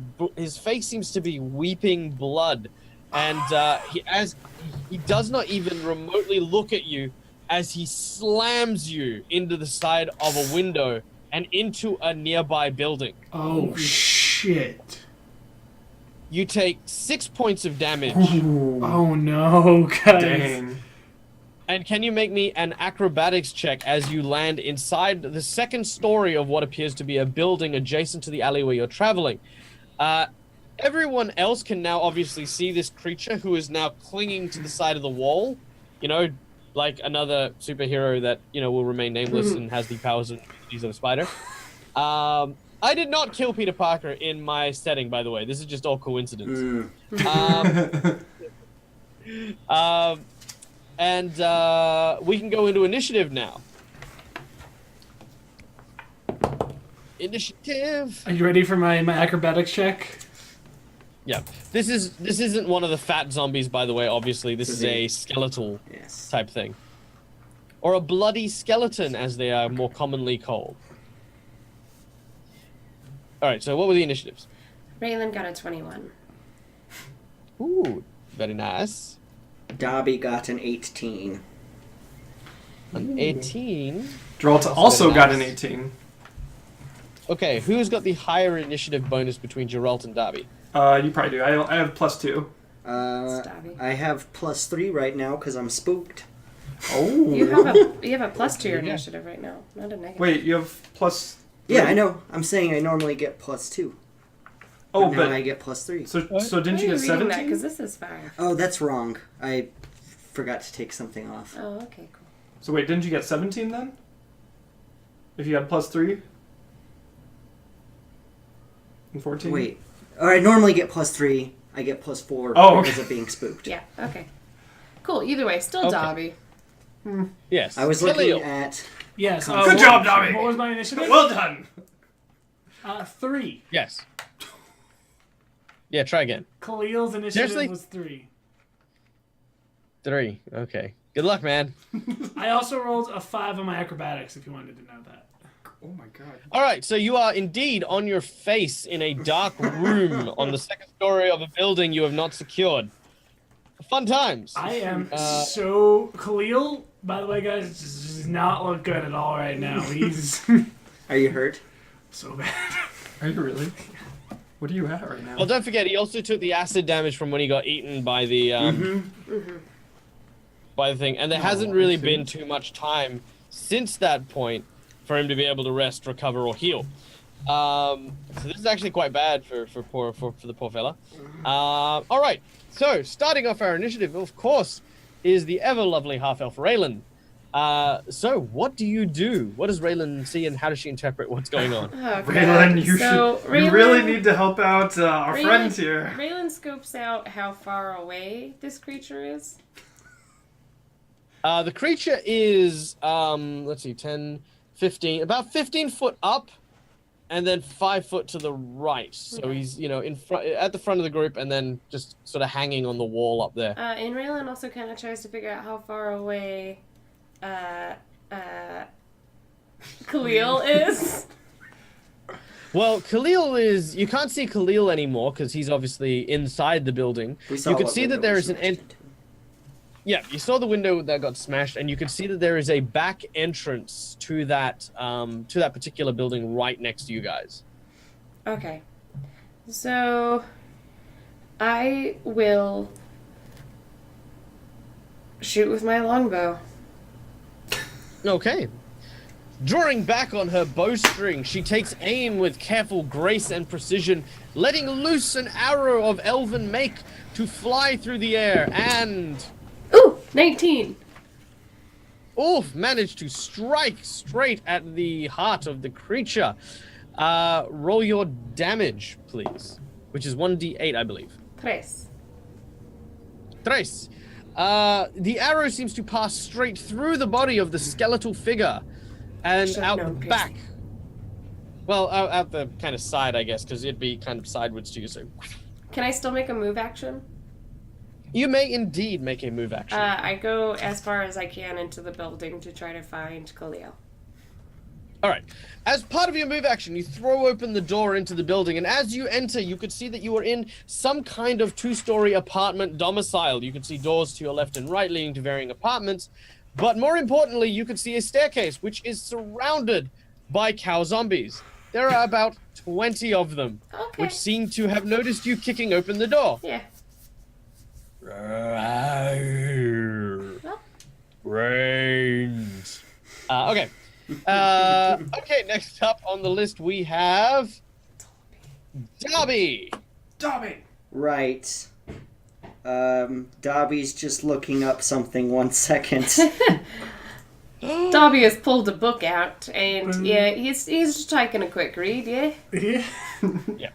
face seems to be weeping blood, and he does not even remotely look at you as he slams you into the side of a window and into a nearby building. Oh, shit. You take 6 points of damage. Oh, no, guys. Dang. And can you make me an acrobatics check as you land inside the second story of what appears to be a building adjacent to the alley where you're traveling? Everyone else can now obviously see this creature who is now clinging to the side of the wall. You know, like another superhero that, you know, will remain nameless and has the powers and abilities of a spider. I did not kill Peter Parker in my setting, by the way. This is just all coincidence. And we can go into initiative now. Initiative. Are you ready for my acrobatics check? Yeah. This isn't one of the fat zombies, by the way. Obviously, this is a skeletal Yes. type thing, or a bloody skeleton, as they are more commonly called. All right. So, what were the initiatives? Raylan got a 21. Ooh, very nice. Dobby got an 18. An 18. Geralta also got an nice. 18. Okay, who's got the higher initiative bonus between Geralt and Darby? You probably do. I have +2. Dobby. I have +3 right now because I'm spooked. Oh. You have a +2 to your initiative right now, not a negative. Wait, you have +3? Yeah, I know. I'm saying I normally get +2. Oh, now but I get +3. so didn't you get 17? Because this is 5. Oh, that's wrong. I forgot to take something off. Oh, okay, cool. So wait, didn't you get 17 then? If you had +3? And 14? Wait. Or I normally get +3. I get +4 Oh, because okay. of being spooked. Yeah, okay. Cool, either way, still Okay. Dobby. Yes. I was looking at... Yes. Good job, Dobby. What was my initiative? Well done. 3. Yes. Yeah, try again. Khalil's initiative Seriously? was 3. 3. Okay. Good luck, man. I also rolled a 5 on my acrobatics, if you wanted to know that. Oh my god. All right, so you are indeed on your face in a dark room on the second story of a building you have not secured. Fun times. I am so... Khalil, by the way, guys, does not look good at all right now. He's Are you hurt? so bad. Are you really? What are you at right now? Well, don't forget, he also took the acid damage from when he got eaten by the by the thing, and there hasn't really been too much time since that point for him to be able to rest, recover, or heal. So this is actually quite bad for the poor fella. All right, so starting off our initiative, of course, is the ever lovely half elf Raylan. So what do you do? What does Raylan see, and how does she interpret what's going on? Oh, Raylan, you Raylan, really need to help out our friends here. Raylan scopes out how far away this creature is. The creature is, let's see, 10, 15, about 15 foot up, and then 5 foot to the right. So he's, in front, at the front of the group, and then just sort of hanging on the wall up there. And Raylan also kind of tries to figure out how far away, Khalil is. Well, Khalil is, you can't see Khalil anymore because he's obviously inside the building. You can see that there is Yeah, you saw the window that got smashed, and you can see that there is a back entrance to that particular building right next to you guys. Okay. So I will shoot with my longbow. Okay. Drawing back on her bowstring, she takes aim with careful grace and precision, letting loose an arrow of elven make to fly through the air, and... Ooh, 19. Oof, managed to strike straight at the heart of the creature. Roll your damage, please, which is 1d8, I believe. Tres. The arrow seems to pass straight through the body of the skeletal figure and out the back. Well, out the kind of side, I guess, because it'd be kind of sideways to you. So, can I still make a move action? You may indeed make a move action. I go as far as I can into the building to try to find Khalil. All right. As part of your move action, you throw open the door into the building, and as you enter, you could see that you are in some kind of two-story apartment domicile. You could see doors to your left and right leading to varying apartments, but more importantly, you could see a staircase, which is surrounded by cow zombies. There are about 20 of them, which seem to have noticed you kicking open the door. Yeah. Brains. Okay. Okay, next up on the list we have Dobby. Right. Dobby's just looking up something 1 second. Dobby has pulled a book out, and yeah, he's just taking a quick read, yeah? Yeah.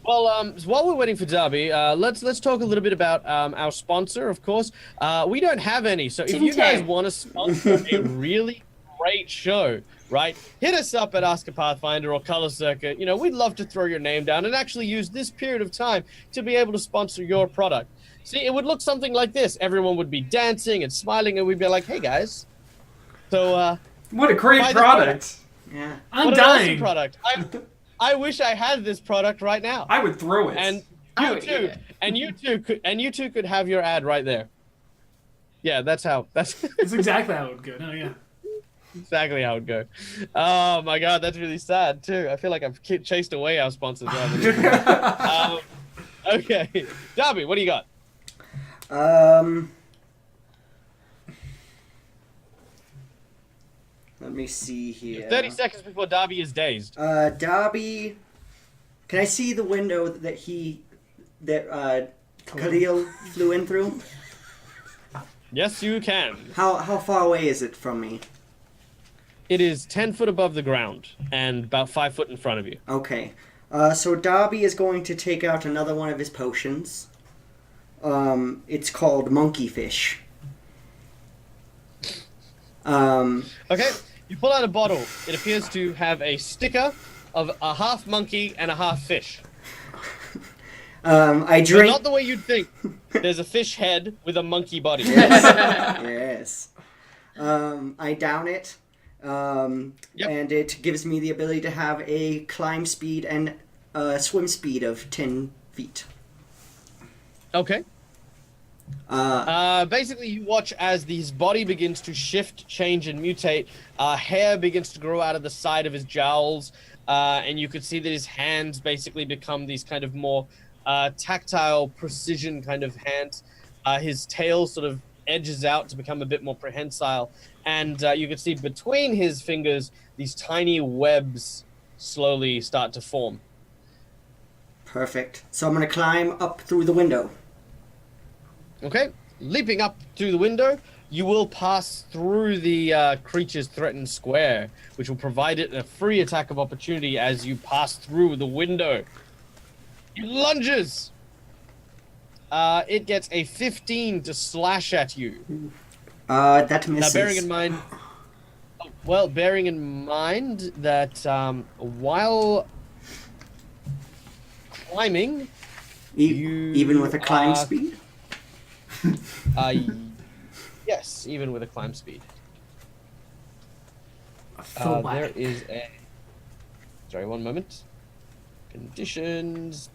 Well, so while we're waiting for Dobby, let's talk a little bit about our sponsor, of course. We don't have any, so if you guys want to sponsor a really great show, right, hit us up at Ask A Pathfinder or Color Circuit. We'd love to throw your name down and actually use this period of time to be able to sponsor your product. See, it would look something like this. Everyone would be dancing and smiling, and we'd be like, hey, guys. So, what a great product. Yeah. I'm what dying. An awesome product. I wish I had this product right now. I would throw it. And you two could have your ad right there. Yeah, that's That's exactly how it would go. No, yeah. exactly how it would go. Oh my god, that's really sad too. I feel like I've chased away our sponsors. Okay, Darby, what do you got? Let me see here. 30 seconds before Darby is dazed. Darby, can I see the window that Khalil flew in through? Yes, you can. How far away is it from me? It is 10 foot above the ground and about 5 foot in front of you. Okay. So Darby is going to take out another one of his potions. It's called Monkey Fish. Okay, you pull out a bottle. It appears to have a sticker of a half monkey and a half fish. I drink... But not the way you'd think. There's a fish head with a monkey body. Yes. I down it. And it gives me the ability to have a climb speed and a swim speed of 10 feet. Okay. Basically, you watch as his body begins to shift, change, and mutate. Hair begins to grow out of the side of his jowls. and you could see that his hands basically become these kind of more tactile, precision kind of hands. His tail sort of edges out to become a bit more prehensile, and you can see between his fingers these tiny webs slowly start to form. Perfect. So I'm going to climb up through the window. Okay, leaping up through the window, you will pass through the creature's threatened square, which will provide it a free attack of opportunity as you pass through the window. It lunges. It gets a 15 to slash at you. That misses. Now, bearing in mind that while climbing, Even with a climb speed? Yes, even with a climb speed. There is a... Sorry, one moment. Conditions.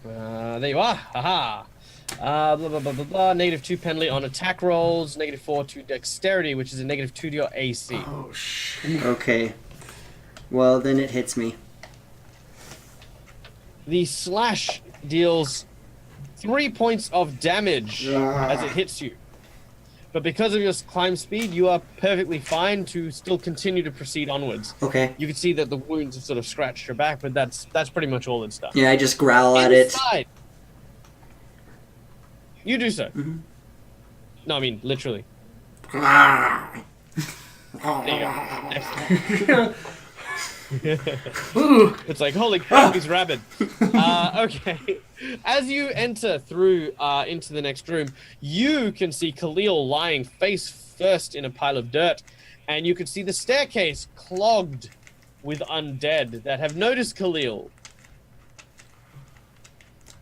There you are. Haha. Blah, blah, blah, blah, blah. -2 penalty on attack rolls. -4 to dexterity, which is a -2 to your AC. Oh, shit. Okay. Well, then it hits me. The slash deals 3 points of damage as it hits you. But because of your climb speed, you are perfectly fine to still continue to proceed onwards. Okay. You can see that the wounds have sort of scratched your back, but that's pretty much all it's done. Yeah, I just growl at it. Inside. You do so. No, I mean, literally. There you go. Excellent. It's like, holy crap, he's rabid. Okay. As you enter through into the next room, you can see Khalil lying face first in a pile of dirt, and you can see the staircase clogged with undead that have noticed Khalil.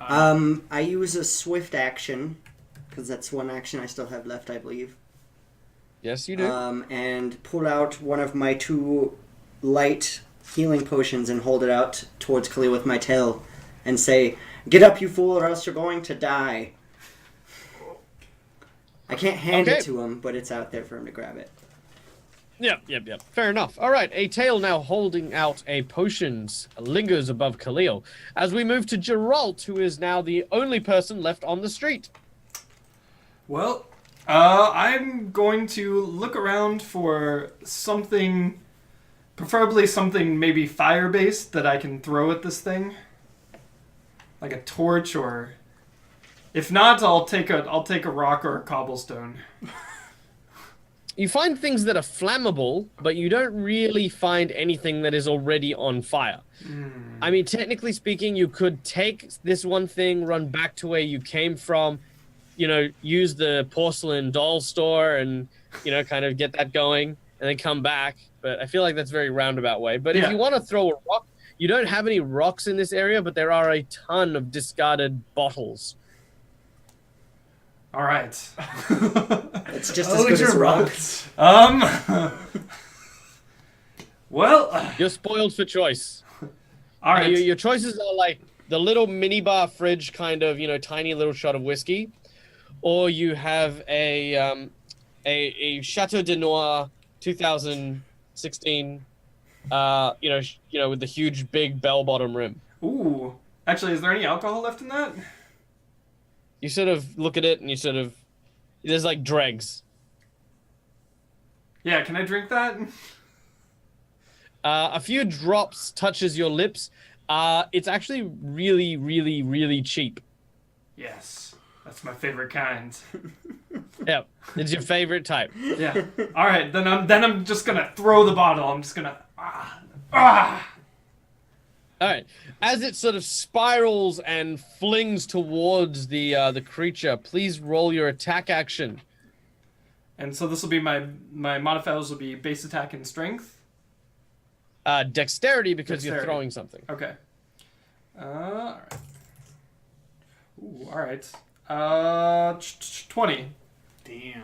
I use a swift action, because that's one action I still have left, I believe. Yes, you do. And pull out one of my 2 light healing potions and hold it out towards Khalil with my tail and say, "Get up, you fool, or else you're going to die." I can't hand it to him, but it's out there for him to grab it. Yep. Fair enough. All right, a tail now holding out a potions lingers above Khalil. As we move to Geralt, who is now the only person left on the street. Well, I'm going to look around for something, preferably something maybe fire-based that I can throw at this thing, like a torch, or if not, I'll take a rock or a cobblestone. You find things that are flammable, but you don't really find anything that is already on fire. I mean, technically speaking, you could take this one thing, run back to where you came from, use the porcelain doll store and, kind of get that going and then come back. But I feel like that's a very roundabout way. But if you want to throw a rock, you don't have any rocks in this area, but there are a ton of discarded bottles. All right. It's just as good as rocks. Well, You're spoiled for choice. all right. Your choices are like the little minibar fridge kind of, tiny little shot of whiskey, or you have a Chateau de Noir 2016, with the huge big bell-bottom rim. Ooh. Actually, is there any alcohol left in that? You sort of look at it and there's like dregs. Yeah, can I drink that? A few drops touches your lips. It's actually really, really, really cheap. Yes. That's my favorite kind. Yeah, it's your favorite type. Yeah. All right, then I'm just gonna throw the bottle. I'm just gonna. All right. As it sort of spirals and flings towards the creature, please roll your attack action. And so this will be my modifiers will be base attack and strength. Dexterity because you're Dexterity. throwing something. Okay. All right. Ooh, all right. 20. Damn.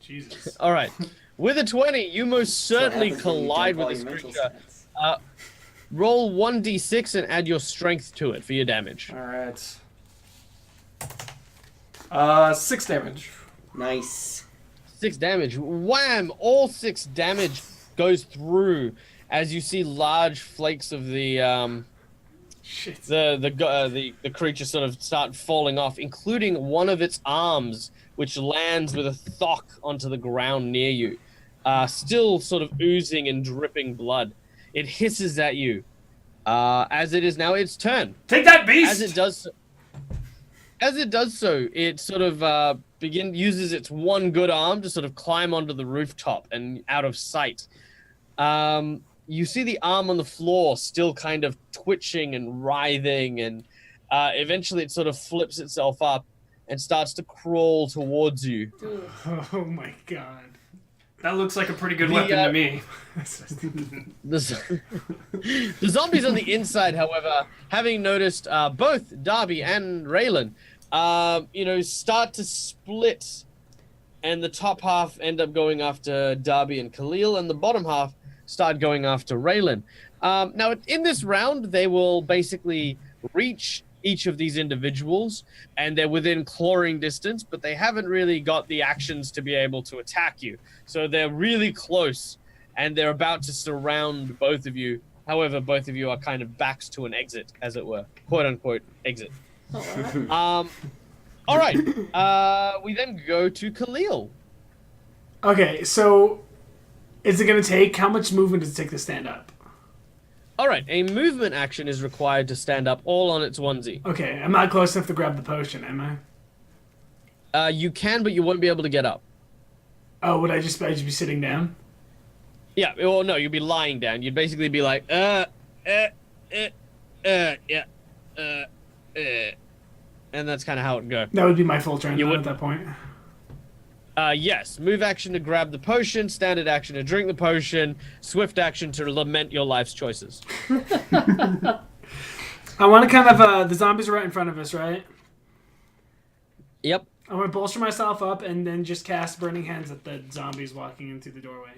Jesus. All right. With a 20, you most certainly What happens when you collide dump with all this your creature. mental stats? Roll 1d6 and add your strength to it for your damage. All right. 6 damage. Nice. 6 damage. Wham! All 6 damage goes through as you see large flakes of the Shit. the creature sort of start falling off, including one of its arms, which lands with a thock onto the ground near you, still sort of oozing and dripping blood. It hisses at you. As it is now its turn. Take that, beast! As it does so, it sort of uses its one good arm to sort of climb onto the rooftop and out of sight. You see the arm on the floor still kind of twitching and writhing, and eventually it sort of flips itself up and starts to crawl towards you. Oh my god. That looks like a pretty good weapon to me. The zombies on the inside, however, having noticed both Darby and Raylan, start to split, and the top half end up going after Darby and Khalil, and the bottom half start going after Raylan. Now, in this round, they will basically reach each of these individuals, and they're within clawing distance, but they haven't really got the actions to be able to attack you. So they're really close, and they're about to surround both of you. However, both of you are kind of backs to an exit, as it were. Quote-unquote exit. All right. We then go to Khalil. Okay, so is it going to take, how much movement does it take to stand up? All right, a movement action is required to stand up all on its onesie. Okay, I'm not close enough to grab the potion, am I? You can, but you won't be able to get up. Oh, would I just be sitting down? Yeah, well, no, you'd be lying down. You'd basically be like, yeah, and that's kind of how it would go. That would be my full turn You at that point. Yes, move action to grab the potion, standard action to drink the potion, swift action to lament your life's choices. I want to kind of, the zombies are right in front of us, right? Yep. I want to bolster myself up and then just cast Burning Hands at the zombies walking in through the doorway.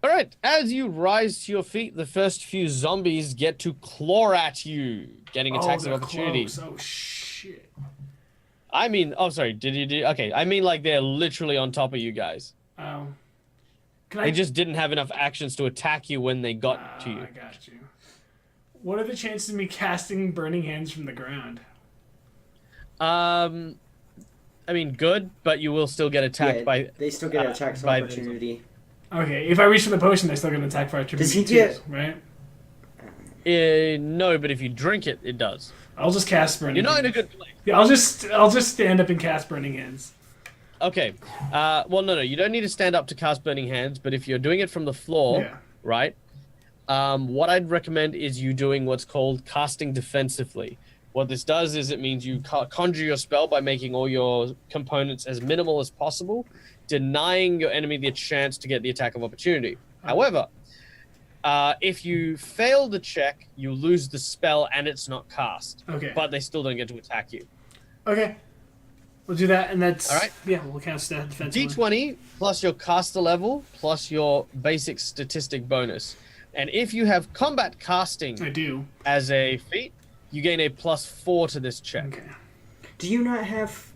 All right, as you rise to your feet, the first few zombies get to claw at you, getting attacks of opportunity. Close. Oh, shit. I mean, oh, sorry, did you do? Okay, I mean like they're literally on top of you guys. Oh. They just didn't have enough actions to attack you when they got to you. I got you. What are the chances of me casting Burning Hands from the ground? I mean, good, but you will still get attacked by. They still get attacks of opportunity. Okay, if I reach for the potion, they're still going to attack for opportunity. Does he get... right? No, but if you drink it, it does. I'll just cast Burning You're not Hands. in a good place. Yeah, I'll just stand up and cast Burning Hands. Okay. Well, no, you don't need to stand up to cast Burning Hands, but if you're doing it from the floor, right? What I'd recommend is you doing what's called casting defensively. What this does is it means you conjure your spell by making all your components as minimal as possible, denying your enemy the chance to get the attack of opportunity. However, if you fail the check, you lose the spell and it's not cast. Okay. But they still don't get to attack you. Okay. We'll do that, and that's... All right. Yeah, we'll cast that defensively. D20 plus your caster level plus your basic statistic bonus. And if you have combat casting I do. as a feat, you gain a +4 to this check. Okay. Do you not have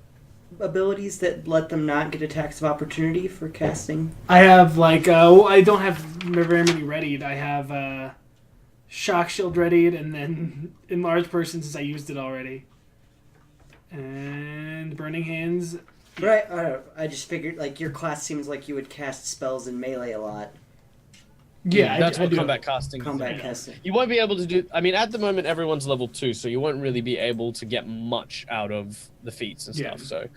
abilities that let them not get attacks of opportunity for casting? I have, like, I don't have very many readied. I have Shock Shield readied, and then Enlarge Person since I used it already. And Burning Hands. Right, I just figured, like, your class seems like you would cast spells in melee a lot. Yeah, that's I what do. combat casting is. Combat casting. You won't be able to do... I mean, at the moment, everyone's level 2, so you won't really be able to get much out of the feats and stuff. So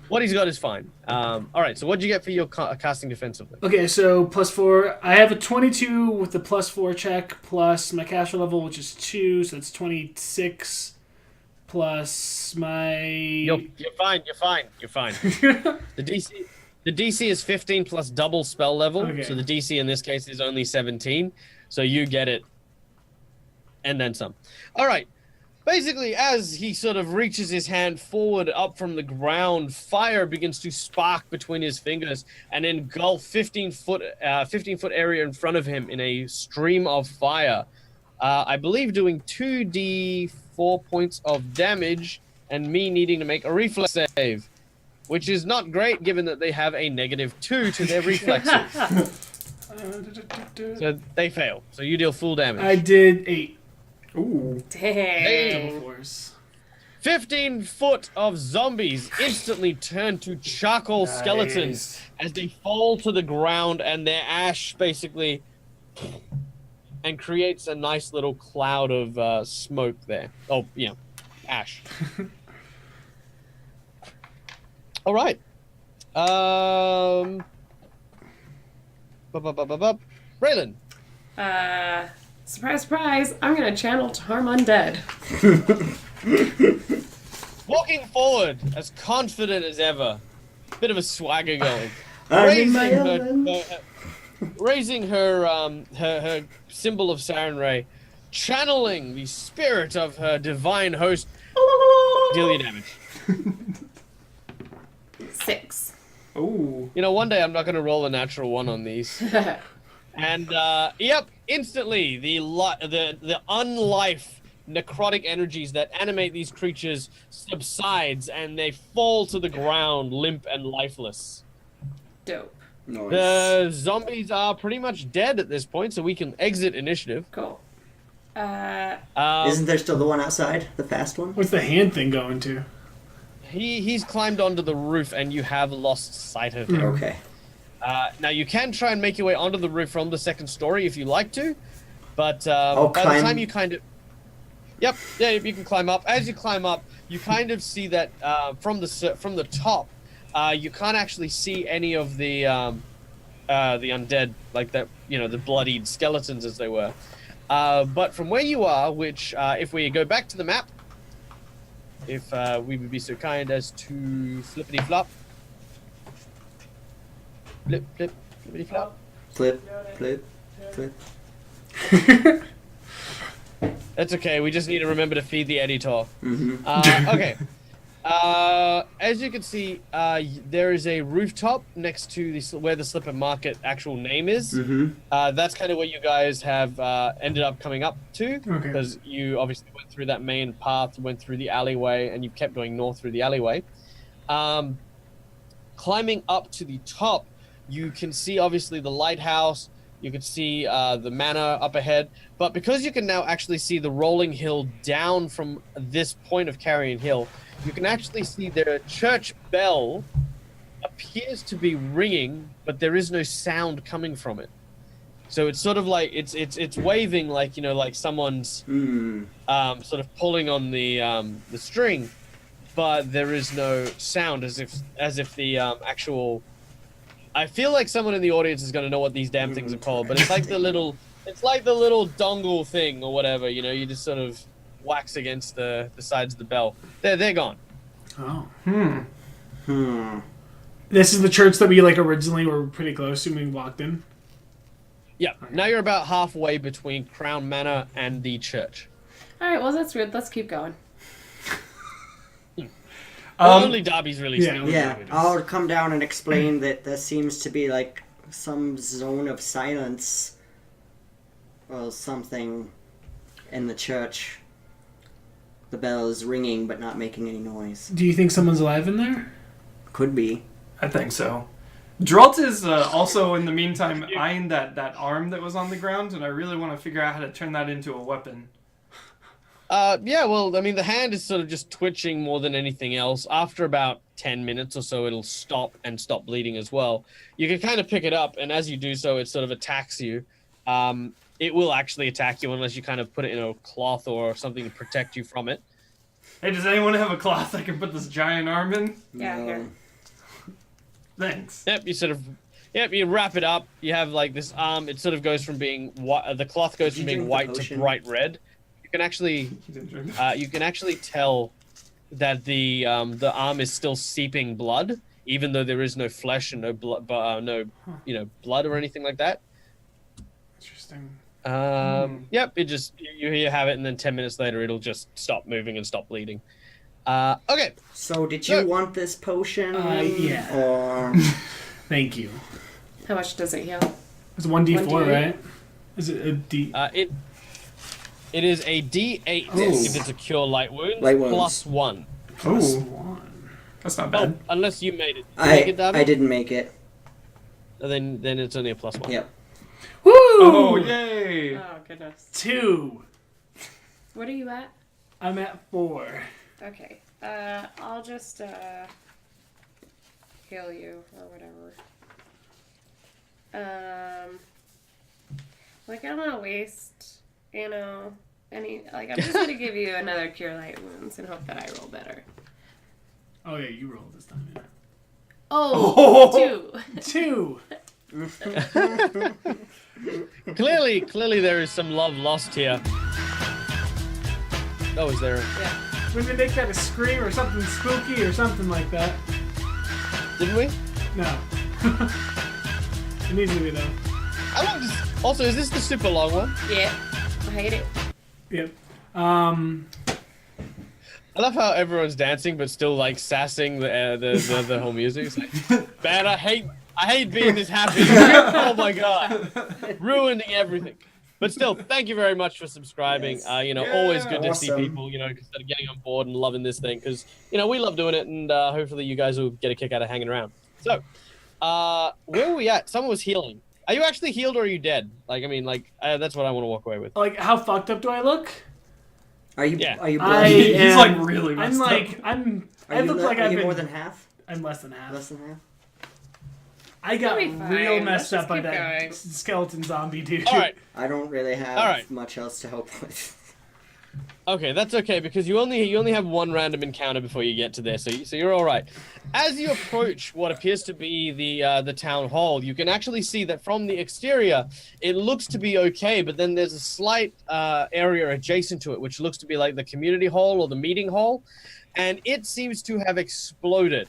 what he's got is fine. All right, so what'd you get for your casting defensively? Okay, so +4. I have a 22 with the +4 check, plus my caster level, which is 2, so that's 26, plus my... You're fine. The DC is 15 plus double spell level, so the DC in this case is only 17, so you get it, and then some. All right. Basically, as he sort of reaches his hand forward up from the ground, fire begins to spark between his fingers and engulf 15-foot area in front of him in a stream of fire. I believe doing 2d4 points of damage and me needing to make a reflex save. which is not great given that they have a -2 to their reflexes. So they fail. So you deal full damage. I did 8. Ooh. Dang. Double force. 15 foot of zombies instantly turn to charcoal skeletons as they fall to the ground, and their ash basically and creates a nice little cloud of smoke there. Oh, yeah, ash. All right. Braylon. Surprise, surprise! I'm gonna channel to harm undead. Walking forward, as confident as ever. Bit of a swagger going. I'm in my element. Raising her symbol of Siren Ray, channeling the spirit of her divine host. Deal your damage. 6. Ooh. You know, one day I'm not going to roll a natural 1 on these. And yep, instantly the unlife necrotic energies that animate these creatures subsides, and they fall to the ground limp and lifeless. Dope. Nice. The zombies are pretty much dead at this point, so we can exit initiative. Cool. Isn't there still the one outside, the fast one? What's the hand thing going to? He's climbed onto the roof, and you have lost sight of him. Okay. Now you can try and make your way onto the roof from the second story if you like to, but I'll by climb. the time you kind of, yeah, you can climb up. As you climb up, you kind of see that from the top, you can't actually see any of the undead, like that, the bloodied skeletons as they were. But from where you are, which if we go back to the map, if we would be so kind as to flippity flop. Flip, flip, flippity flop. Flip, flip, flip. That's okay. We just need to remember to feed the editor. Mm-hmm. Okay. As you can see, there is a rooftop next to where the Slipper Market actual name is. Mm-hmm. That's kind of where you guys have ended up coming up to, Okay. because you obviously went through that main path, went through the alleyway, and you kept going north through the alleyway. Climbing up to the top, you can see obviously the lighthouse. You can see the manor up ahead, but because you can now actually see the rolling hill down from this point of Carrion Hill, you can actually see the church bell appears to be ringing, but there is no sound coming from it. So it's sort of like it's waving, like like someone's sort of pulling on the string, but there is no sound, as if the actual. I feel like someone in the audience is going to know what these damn things are called, but it's like the little dongle thing or whatever, you just sort of wax against the sides of the bell. They're gone. Oh. This is the church that we originally were pretty close to when we walked in. Yeah. Now you're about halfway between Crown Manor and the church. All right. Well, that's weird. Let's keep going. Only Darby's really seen what Yeah, it is. I'll come down and explain that there seems to be some zone of silence or something in the church. The bell is ringing but not making any noise. Do you think someone's alive in there? Could be. I think so. Dralt is also, in the meantime, eyeing that arm that was on the ground, and I really want to figure out how to turn that into a weapon. Yeah, well, I mean, the hand is sort of just twitching more than anything else. After about 10 minutes or so, it'll stop bleeding as well. You can kind of pick it up, and as you do so, it sort of attacks you. It will actually attack you unless you kind of put it in a cloth or something to protect you from it. Hey, does anyone have a cloth I can put this giant arm in? Yeah, No. here. Thanks. Yep, you wrap it up. You have this arm. It sort of goes from being the cloth goes from being white to bright red. You can actually tell that the arm is still seeping blood, even though there is no flesh and no blood, blood or anything like that. Interesting. Yep, it just you have it, and then 10 minutes later it'll just stop moving and stop bleeding. Okay. So did you want this potion? Yeah. Or Thank you. How much does it heal? It's 1d4, 1d8? right? Is it a d? It is a D8 Oh. if it's a cure light wound Light wounds. plus 1. Plus Ooh. 1. That's not Oh, bad. unless you made it. Did you make it, Darby? I didn't make it. Then it's only a +1. Yep. Woo! Oh, yay! Oh goodness. 2. What are you at? I'm at 4. Okay. I'll just heal you or whatever. Like I don't want to waste, any. Like I'm just gonna give you another cure light wounds and hope that I roll better. Oh yeah, you rolled this time. Yeah. Oh, 2. 2. Clearly there is some love lost here. Oh, is there? Yeah. When they make that a scream or something spooky or something like that. Didn't we? No. It needs to be though. How long does... Also, is this the super long one? Yeah. I hate it. Yep. I love how everyone's dancing but still like sassing the whole music. It's like, man, I hate being this happy. Oh my god, ruining everything. But still, thank you very much for subscribing. Yes. Always good to see Awesome. people, instead of getting on board and loving this thing, because we love doing it, and hopefully you guys will get a kick out of hanging around. So, where were we at? Someone was healing. Are you actually healed or are you dead? That's what I want to walk away with. Like, how fucked up do I look? Are you? Yeah. Are you? I He's am- like really messed I'm up. like I look like are I've you been more than half? I'm less than half. Less than half. I got You'll be fine. real Let's messed just up by keep that going. skeleton zombie dude. All right. I don't really have All right. much else to help with. Okay, that's okay because you only have one random encounter before you get to there, so you're all right. As you approach what appears to be the town hall, you can actually see that from the exterior it looks to be okay, but then there's a slight area adjacent to it which looks to be like the community hall or the meeting hall, and it seems to have exploded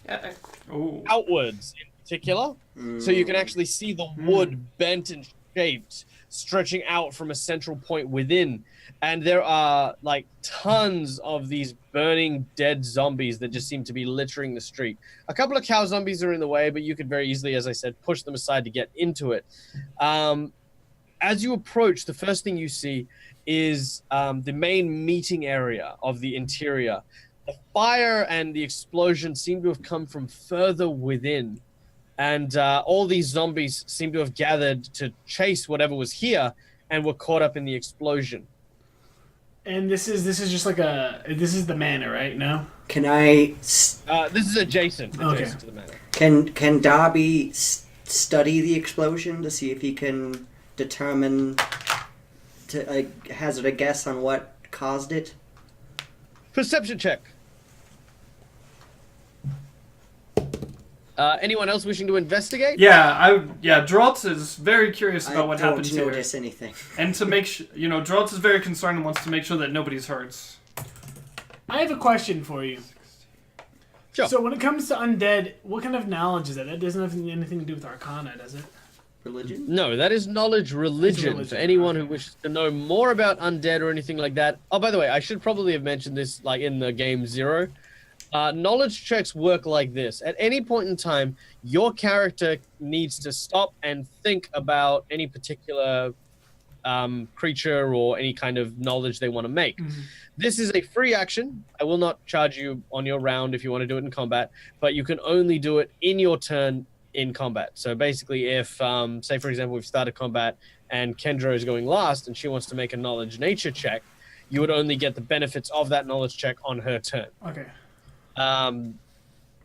Oh. outwards in particular. So you can actually see the wood bent and shaped, stretching out from a central point within. And there are like tons of these burning dead zombies that just seem to be littering the street. A couple of cow zombies are in the way, but you could very easily, as I said, push them aside to get into it. As you approach, the first thing you see is the main meeting area of the interior. The fire and the explosion seem to have come from further within. And all these zombies seem to have gathered to chase whatever was here and were caught up in the explosion. And this is just like this is the manor, right? No. Can I? This is adjacent Okay. to the manor. Can Darby study the explosion to see if he can determine to hazard a guess on what caused it? Perception check. Anyone else wishing to investigate? Yeah, Droltz is very curious about what I happened don't here. notice anything. And to make sure, Droltz is very concerned and wants to make sure that nobody's hurt. I have a question for you. Sure. So when it comes to undead, what kind of knowledge is that? That doesn't have anything to do with Arcana, does it? Religion? No, that is knowledge religion. religion, For anyone who okay. wishes to know more about undead or anything like that. Oh, by the way, I should probably have mentioned this like in the game 0. Knowledge checks work like this. At any point in time, your character needs to stop and think about any particular creature or any kind of knowledge they want to make. Mm-hmm. This is a free action. I will not charge you on your round if you want to do it in combat, but you can only do it in your turn in combat. So basically, if, say for example, we've started combat and Kendra is going last and she wants to make a knowledge nature check, you would only get the benefits of that knowledge check on her turn. Okay.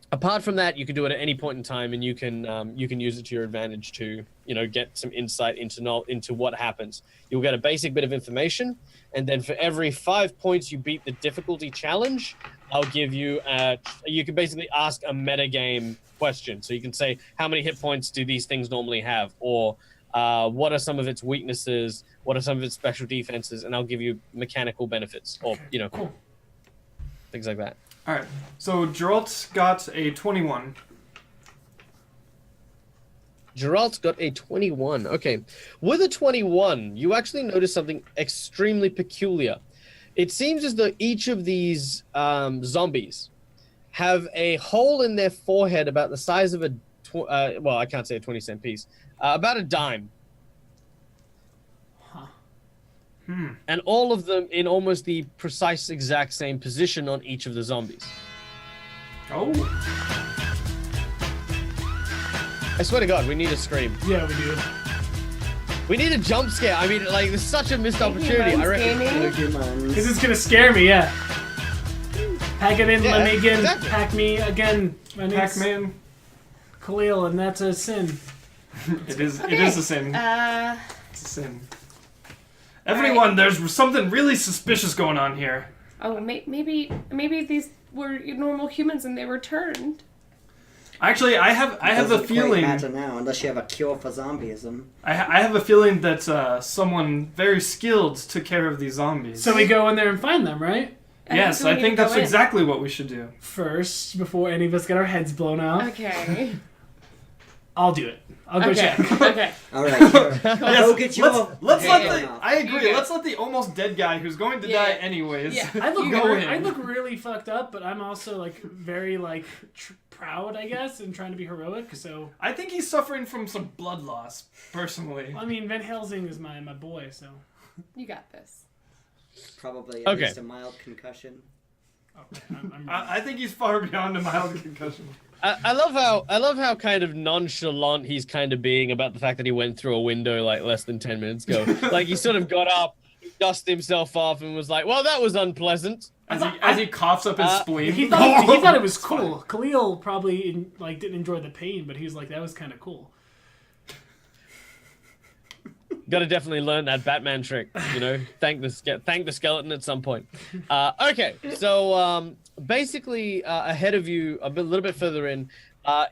Apart from that, you can do it at any point in time, and you can use it to your advantage to get some insight into what happens. You'll get a basic bit of information, and then for every 5 points you beat the difficulty challenge, I'll give you you can basically ask a metagame question. So you can say, how many hit points do these things normally have, or what are some of its weaknesses, what are some of its special defenses, and I'll give you mechanical benefits, or Cool. things like that. All right. So Droltz got a 21. Geralt's got a 21. Okay. With a 21, you actually notice something extremely peculiar. It seems as though each of these zombies have a hole in their forehead about the size of I can't say a 20-cent piece, about a dime. And all of them in almost the precise exact same position on each of the zombies. Oh. I swear to God, we need a scream. Yeah, we do. We need a jump scare. I mean, like, there's such a missed Thank you, opportunity. I Mons reckon. Gaming. Pokemons. This is gonna scare me, yeah. Pack it in, Yeah, let me again. exactly. Pack me again. My name's Pac-Man. Khalil, and that's a sin. It is. It Okay. is a sin. Uh, It's a sin. Everyone, there's something really suspicious going on here. oh, maybe these were normal humans and they were turned. Actually, I have a Doesn't quite feeling. matter now, unless you have a cure for zombieism. I have a feeling that someone very skilled took care of these zombies. So we go in there and find them, right? Yes, so we I need think to go that's in. exactly what we should do. First, before any of us get our heads blown off. Okay. I'll do it. I'll go Okay. check. Okay. All right, sure. Yes, Go get your let's head let blown the. off. I agree. Yeah. Let's let the almost dead guy who's going to Yeah. die anyways. Yeah. I look, You go really, in. I look really fucked up, but I'm also like very like proud, I guess, and trying to be heroic. So I think he's suffering from some blood loss, personally. I mean, Van Helsing is my boy, so You got this. Probably at Okay. least a mild concussion. okay, I'm I think he's far beyond a mild concussion. I love how kind of nonchalant he's kind of being about the fact that he went through a window like less than 10 minutes ago. Like he sort of got up, dusted himself off, and was like, "Well, that was unpleasant." As he coughs up his spleen. he thought it was cool. Khalil probably like didn't enjoy the pain, but he was like, that was kind of cool. Got to definitely learn that Batman trick, you know. Thank the skeleton at some point. Okay, so basically ahead of you, a little bit further in,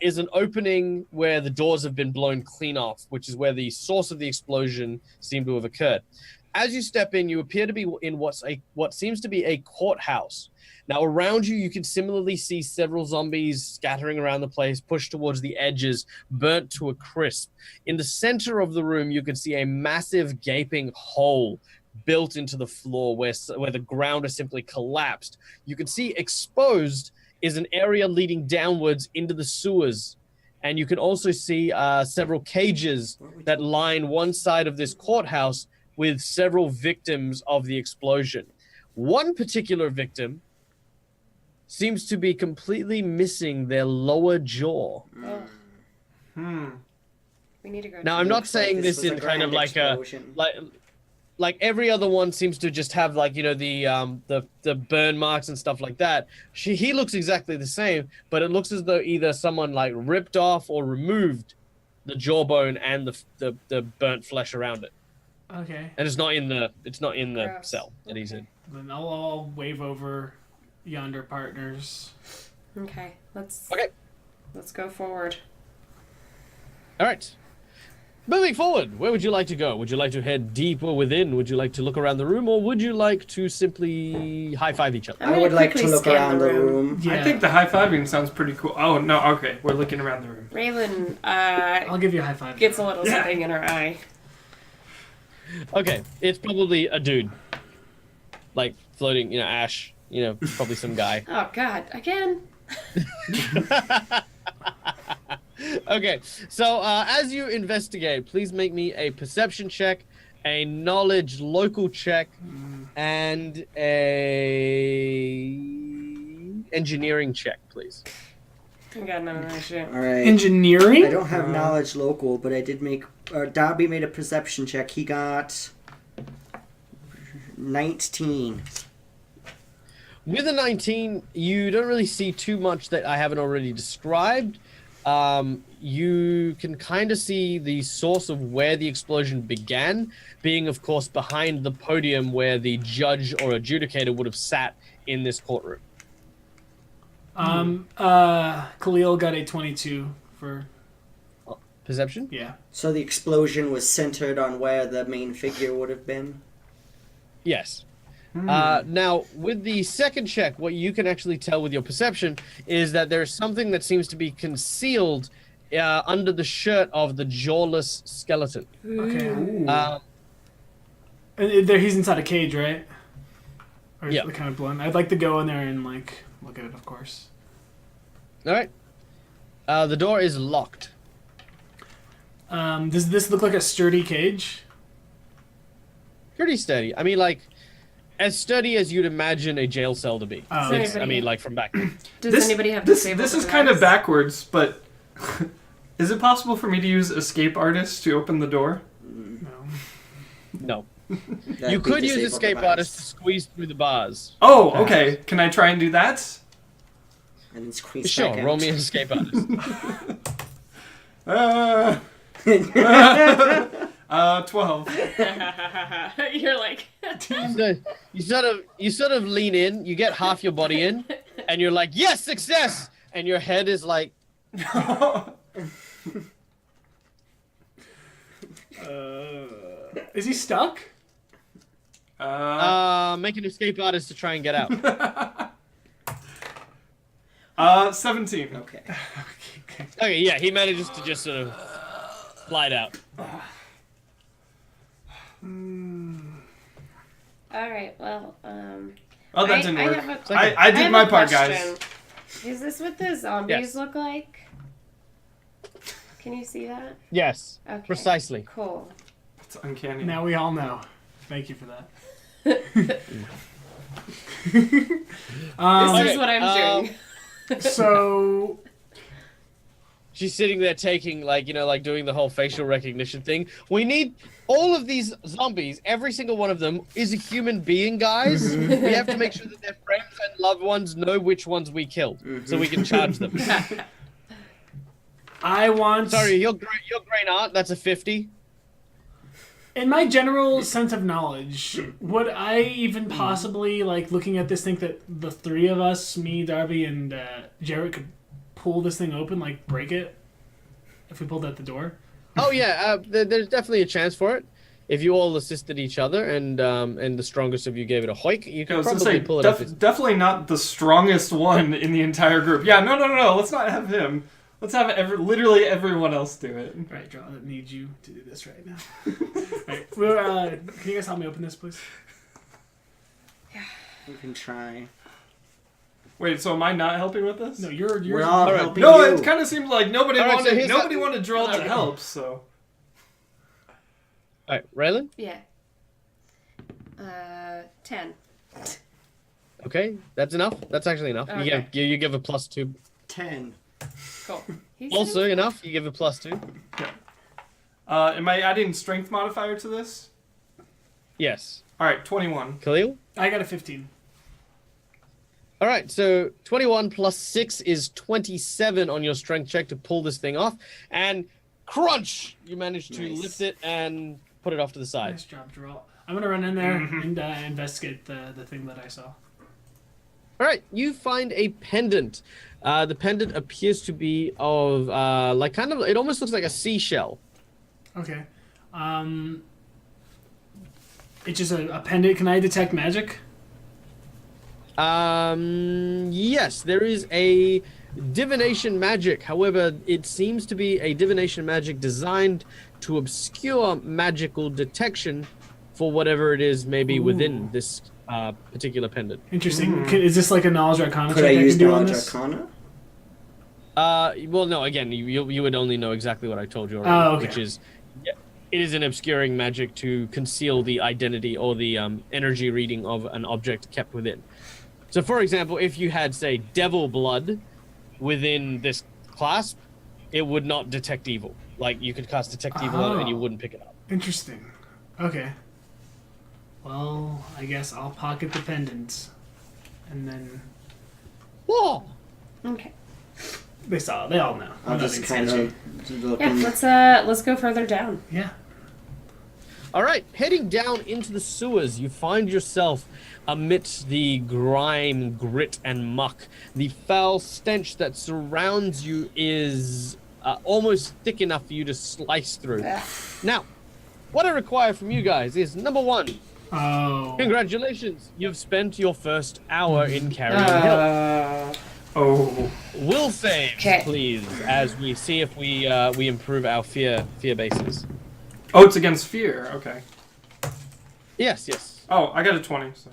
is an opening where the doors have been blown clean off, which is where the source of the explosion seemed to have occurred. As you step in, you appear to be in what seems to be a courthouse. Now, around you, you can similarly see several zombies scattering around the place, pushed towards the edges, burnt to a crisp. In the center of the room, you can see a massive gaping hole built into the floor where the ground is simply collapsed. You can see exposed is an area leading downwards into the sewers. And you can also see several cages that line one side of this courthouse with several victims of the explosion. One particular victim seems to be completely missing their lower jaw. Oh. We need to go. Now, I'm not saying This this was in a kind of grand like a explosion. like every other one seems to just have like, you know, the burn marks and stuff like that. He looks exactly the same, but it looks as though either someone like ripped off or removed the jawbone and the burnt flesh around it. Okay, And it's not in the Gross. cell that he's in. then I'll wave over yonder partners. Okay. Let's go forward. All right. Moving forward, where would you like to go? Would you like to head deeper within? Would you like to look around the room, or would you like to simply high-five each other? I'm I gonna would like to quickly look scan around the the room. room. Yeah, I think the high-fiving sounds pretty cool. Oh, no, okay. We're looking around the room. Raylan I'll give you a high five. gets a little Yeah. something in her eye. Okay, it's probably a dude. Like floating, you know, ash, you know, probably some guy. Oh God! Again. Okay, so as you investigate, please make me a perception check, a knowledge local check, and a engineering check, please. I got none of that shit. All right. Engineering. I don't have knowledge local, but I did make. Darby made a perception check. He got 19. With a 19, you don't really see too much that I haven't already described. You can kind of see the source of where the explosion began, being, of course, behind the podium where the judge or adjudicator would have sat in this courtroom. Khalil got a 22 for Perception? yeah. So the explosion was centered on where the main figure would have been. Yes. Now, with the second check, what you can actually tell with your perception is that there's something that seems to be concealed under the shirt of the jawless skeleton. Okay. Uh, And there, he's inside a cage, right? Or is Yeah. it kind of blunt? I'd like to go in there and like look at it, of course. all right. The door is locked. Does this look like a sturdy cage? Pretty steady. I mean, like, as sturdy as you'd imagine a jail cell to be. Oh, It's- okay. I mean, like from back then. Does anybody have this disabled is kind of device? backwards, but is it possible for me to use escape artist to open the door? No. No. That'd You be could use disabled escape device. artist to squeeze through the bars. Oh, okay. Can I try and do that? And then squeeze Sure, back roll out. me an escape artist. 12. You're like, So you sort of lean in, you get half your body in, and you're like, yes, success! And your head is like, Is he stuck? make an escape artist to try and get out. 17. Okay. Okay, yeah, he manages to just sort of slide out. all right, well, Oh, that didn't work. have a- I did have my a part, question. guys. Is this what the zombies Yes. look like? Can you see that? Yes, Okay. precisely. Cool. It's uncanny. Now we all know. Thank you for that. This Okay, is what I'm doing. So She's sitting there taking, like, doing the whole facial recognition thing. We need all of these zombies, every single one of them is a human being, guys. We have to make sure that their friends and loved ones know which ones we killed, so we can charge them. I want. Sorry, your grain art, that's a 50. In my general sense of knowledge, would I even possibly, like, looking at this, think that the three of us, me, Darby, and Jarrett, could pull this thing open, like, break it? If we pulled out the door? Oh yeah, there's definitely a chance for it. If you all assisted each other and the strongest of you gave it a hoik, you I could was gonna probably say, pull it up. definitely not the strongest one in the entire group. Yeah, no. Let's not have him. Let's have literally everyone else do it. Right, Draw, I need you to do this right now. Right, well, can you guys help me open this, please? You can try. Wait, so am I not helping with this? No, you're. We're all Alright. helping No, you. it kind of seems like nobody Alright, so wanted here's nobody how- wanted Drell to Okay. help. So All right, Raylan. Yeah. 10. Okay, that's enough. That's actually enough. Okay. You give a +2. 10. Cool. He's Also enough. You give a +2. am I adding strength modifier to this? Yes. All right, 21. Khalil. I got a 15. All right, so 21 plus 6 is 27 on your strength check to pull this thing off, and crunch! You manage to Nice. lift it and put it off to the side. Nice job, Draw. I'm gonna run in there and investigate the thing that I saw. All right, you find a pendant. The pendant appears to be of it almost looks like a seashell. Okay. It's just a pendant. Can I detect magic? Yes, there is a divination magic. However, it seems to be a divination magic designed to obscure magical detection for whatever it is maybe within this particular pendant. Interesting. Is this like a knowledge arcana Could check I I use can do on knowledge this? arcana? Well, no, again, you would only know exactly what I told you already, Oh, okay. which is it is an obscuring magic to conceal the identity or the energy reading of an object kept within. So, for example, if you had, say, devil blood within this clasp, it would not detect evil. Like, you could cast detect evil on it and you Oh. wouldn't pick it up. Interesting. Okay. Well, I guess I'll pocket the pendant, and then Whoa! Okay. they all know. I'll I'm just not kind insane. of look Yeah, and let's go further down. Yeah. All right, heading down into the sewers, you find yourself amidst the grime, grit, and muck. The foul stench that surrounds you is almost thick enough for you to slice through. Now, what I require from you guys is, number one, Oh. congratulations, you've spent your first hour in Carrion Hill. Oh, Will saves, Okay. please, as we see if we improve our fear bases. oh, it's against fear. Okay. Yes, yes. Oh, I got a 20. So.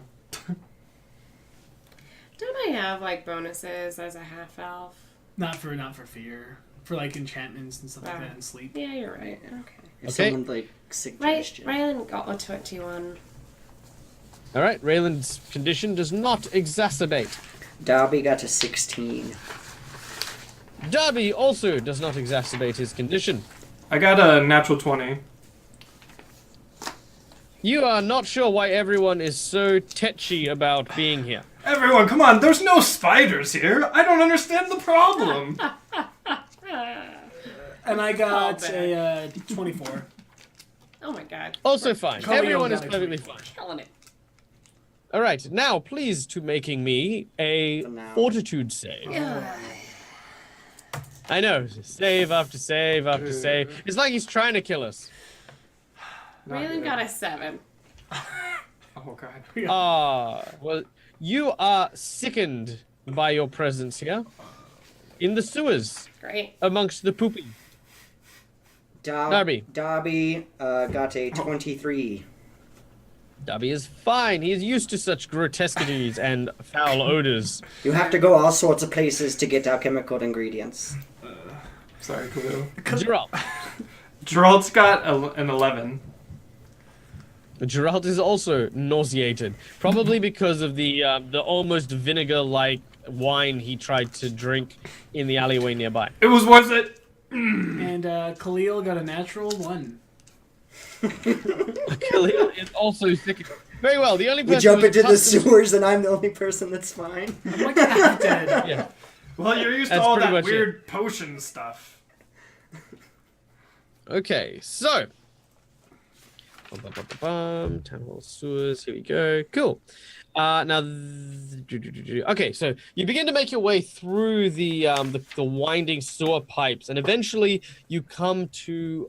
Don't I have like bonuses as a half elf? Not for fear. For like enchantments and stuff like that and sleep. Yeah, you're right. Okay. if Okay. someone like suggestion. Rylan got a 21. All right, Raylan's condition does not exacerbate. Darby got a 16. Darby also does not exacerbate his condition. I got a natural 20. You are not sure why everyone is so tetchy about being here. Everyone, come on, there's no spiders here. I don't understand the problem. And I got Call a 24. Oh my god. Also fine. Call me Everyone is O'Donnell. perfectly fine. Killing it. All right, now please to making me a Now. fortitude save. Yeah. I know, save after save after save. It's like he's trying to kill us. Not Raylan good. got a 7. Oh god. Well, you are sickened by your presence here. In the sewers, Great. amongst the poopy. Darby. Darby got a 23. Darby is fine. He is used to such grotesquities and foul odors. You have to go all sorts of places to get alchemical ingredients. Sorry, Khalil. Geralt. Gerald's got an 11. Geralt is also nauseated, probably because of the almost vinegar-like wine he tried to drink in the alleyway nearby. It was worth it. And Khalil got a natural 1. Khalil is also sick. Very well. The only person We jump who's into the accustomed- sewers and I'm the only person that's fine. I'm like half dead. Yeah. Well, you're used to That's all pretty that much weird potion stuff. Okay, so. Town hall sewers. Here we go. Cool. Okay, so you begin to make your way through the winding sewer pipes, and eventually you come to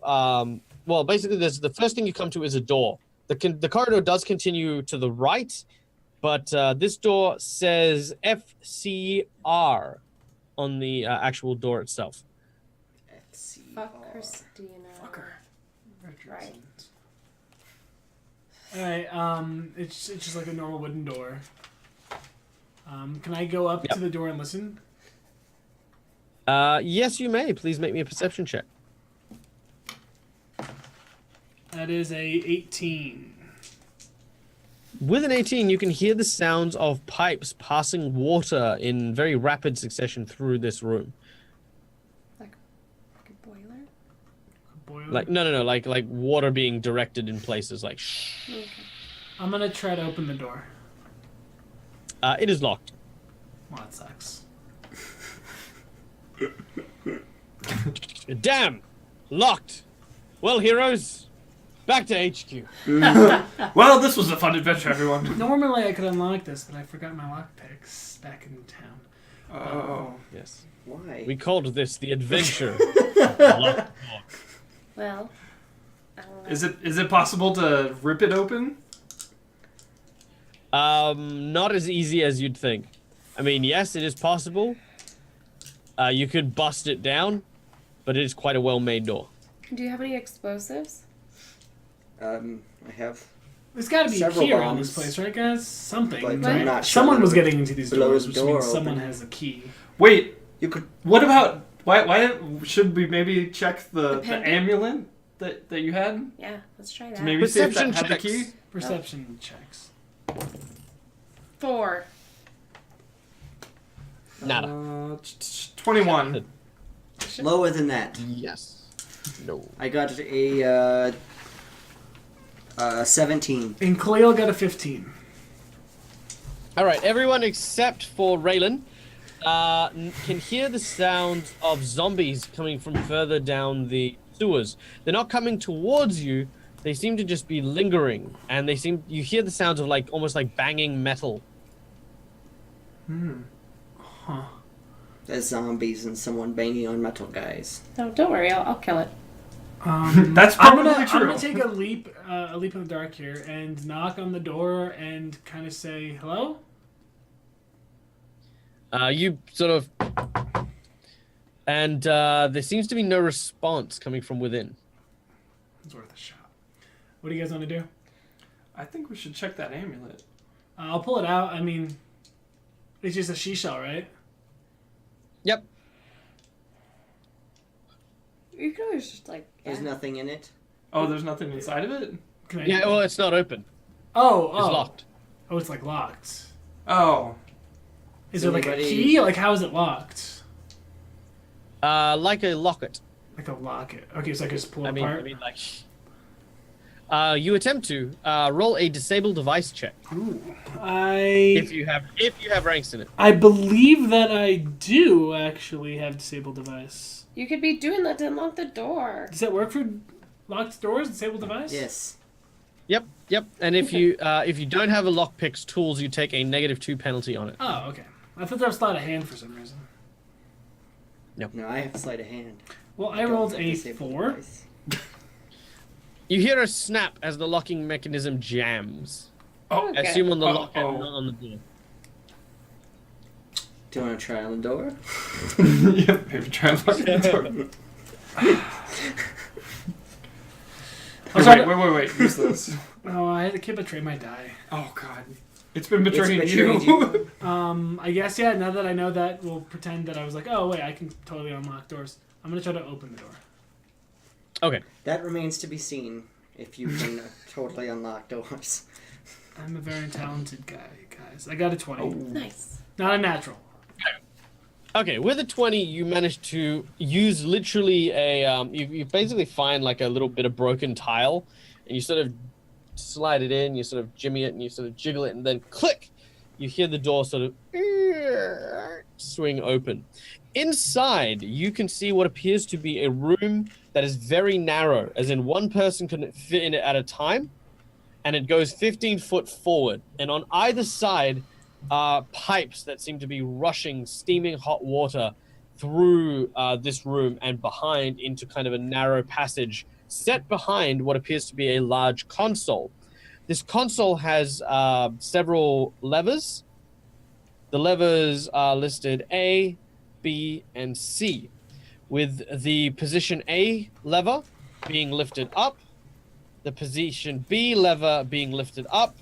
well, basically, there's the first thing you come to is a door. The corridor does continue to the right, but this door says FCR on the actual door itself. Fuck Christina. Fuck her. Right. Alright, it's just like a normal wooden door. Can I go up to the door and listen? Yes, you may. Please make me a perception check. That is a 18. With an 18, you can hear the sounds of pipes passing water in very rapid succession through this room. Like a boiler? Boiler. Like no, like water being directed in places like shh. Okay. I'm gonna try to open the door. It is locked. Well, that sucks. Damn! Locked! Well, heroes, back to HQ. Well, this was a fun adventure, everyone. Normally I could unlock this, but I forgot my lockpicks back in town. Oh. Yes. Why? We called this the adventure. Locked door. Well, I don't know. Is it possible to rip it open? Not as easy as you'd think. I mean, yes, it is possible. You could bust it down, but it is quite a well-made door. Do you have any explosives? I have There's gotta be a Several key around this bombs. place, right guys? Something. But right? I'm not sure Someone that was would getting into these blow doors, the which door means someone open. has a key. Wait, You could. what about why should we maybe check the pendant? amulet that you had? Yeah, let's try that. To maybe see if that Perception had the checks. key? Perception checks. 4. Nada. 21. Lower than that. Yes. No. I got a 17. And Khalil got a 15. All right, everyone except for Raylan can hear the sounds of zombies coming from further down the sewers. They're not coming towards you. They seem to just be lingering, and you hear the sounds of like almost like banging metal. Huh. There's zombies and someone banging on metal guys. No, don't worry. I'll kill it. That's I'm probably gonna, true. I'm gonna take a leap in the dark here and knock on the door and kind of say hello. You sort of, and there seems to be no response coming from within. It's worth a shot. What do you guys want to do? I think we should check that amulet. I'll pull it out. I mean, it's just a she-shell, right? Yep. You could always just like. There's yeah. nothing in it. Oh, there's nothing inside of it? Can I? Yeah. Well, it's not open. Oh, It's locked. Oh, it's like locked. Oh. Is So there like a anybody- key? Like how is it locked? Like a locket. Like a locket. Okay, so I can just pull it I mean, apart. you attempt to roll a disable device check Ooh. if you have ranks in it. I believe that I do actually have disabled device. You could be doing that to unlock the door. Does that work for locked doors? Disabled device? Yes. Yep. And if you don't have a lockpicks tools, you take a -2 penalty on it. Oh, okay. I thought that was sleight of hand for some reason. No, I have sleight of hand. Well, I don't rolled have a disabled 4. device. You hear a snap as the locking mechanism jams. Oh. Okay. Assume on the lock and oh. not on the door. Do you want to try on the door? Yep, maybe try and lock the door. Wait. Use this. Oh, I can't betray my die. Oh, God. It's been betraying betrayed you. I guess, yeah, now that I know that, we'll pretend that I was like, oh, wait, I can totally unlock doors. I'm going to try to open the door. Okay. That remains to be seen if you can totally unlock doors. I'm a very talented guy, guys. I got a 20. Nice. Not a natural. Okay, with a 20, you manage to use literally a you basically find like a little bit of broken tile, and you sort of slide it in, you sort of jimmy it, and you sort of jiggle it, and then click, you hear the door sort of swing open. Inside, you can see what appears to be a room that is very narrow, as in one person can fit in it at a time, and it goes 15 foot forward, and on either side are pipes that seem to be rushing steaming hot water through this room and behind into kind of a narrow passage set behind what appears to be a large console. This console has several levers. The levers are listed A, B, and C, with the position A lever being lifted up, the position B lever being lifted up,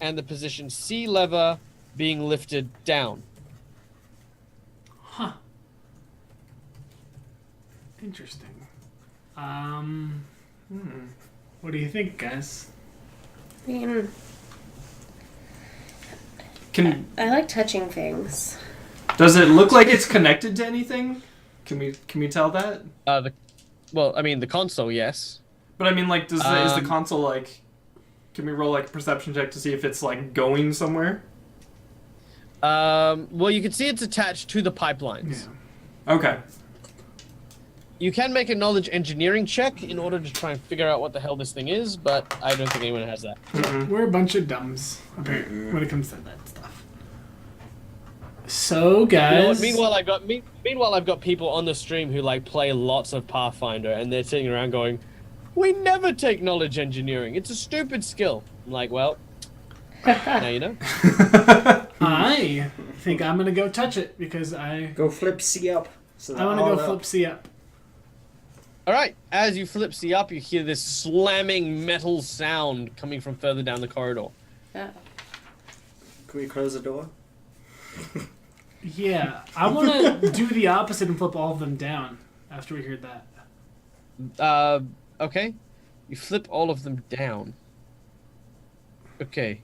and the position C lever being lifted down. Huh. Interesting. What do you think, guys? I mean, Can I like touching things. Does it look like it's connected to anything? Can we tell that? The console, yes. But I mean, like, is the console like? Can we roll like a perception check to see if it's like going somewhere? Well, you can see it's attached to the pipelines. Yeah. Okay. You can make a knowledge engineering check in order to try and figure out what the hell this thing is, but I don't think anyone has that. We're a bunch of dumbs, apparently, when it comes to that stuff. So, guys... You know what? Meanwhile, I've got people on the stream who like play lots of Pathfinder, and they're sitting around going, "We never take knowledge engineering. It's a stupid skill." I'm like, well, now you know. I think I'm gonna go touch it because I Go flip C up. So I want to go flip C up. All right. As you flip C up, you hear this slamming metal sound coming from further down the corridor. Oh. Can we close the door? Yeah, I want to do the opposite and flip all of them down after we heard that. Okay. You flip all of them down. Okay.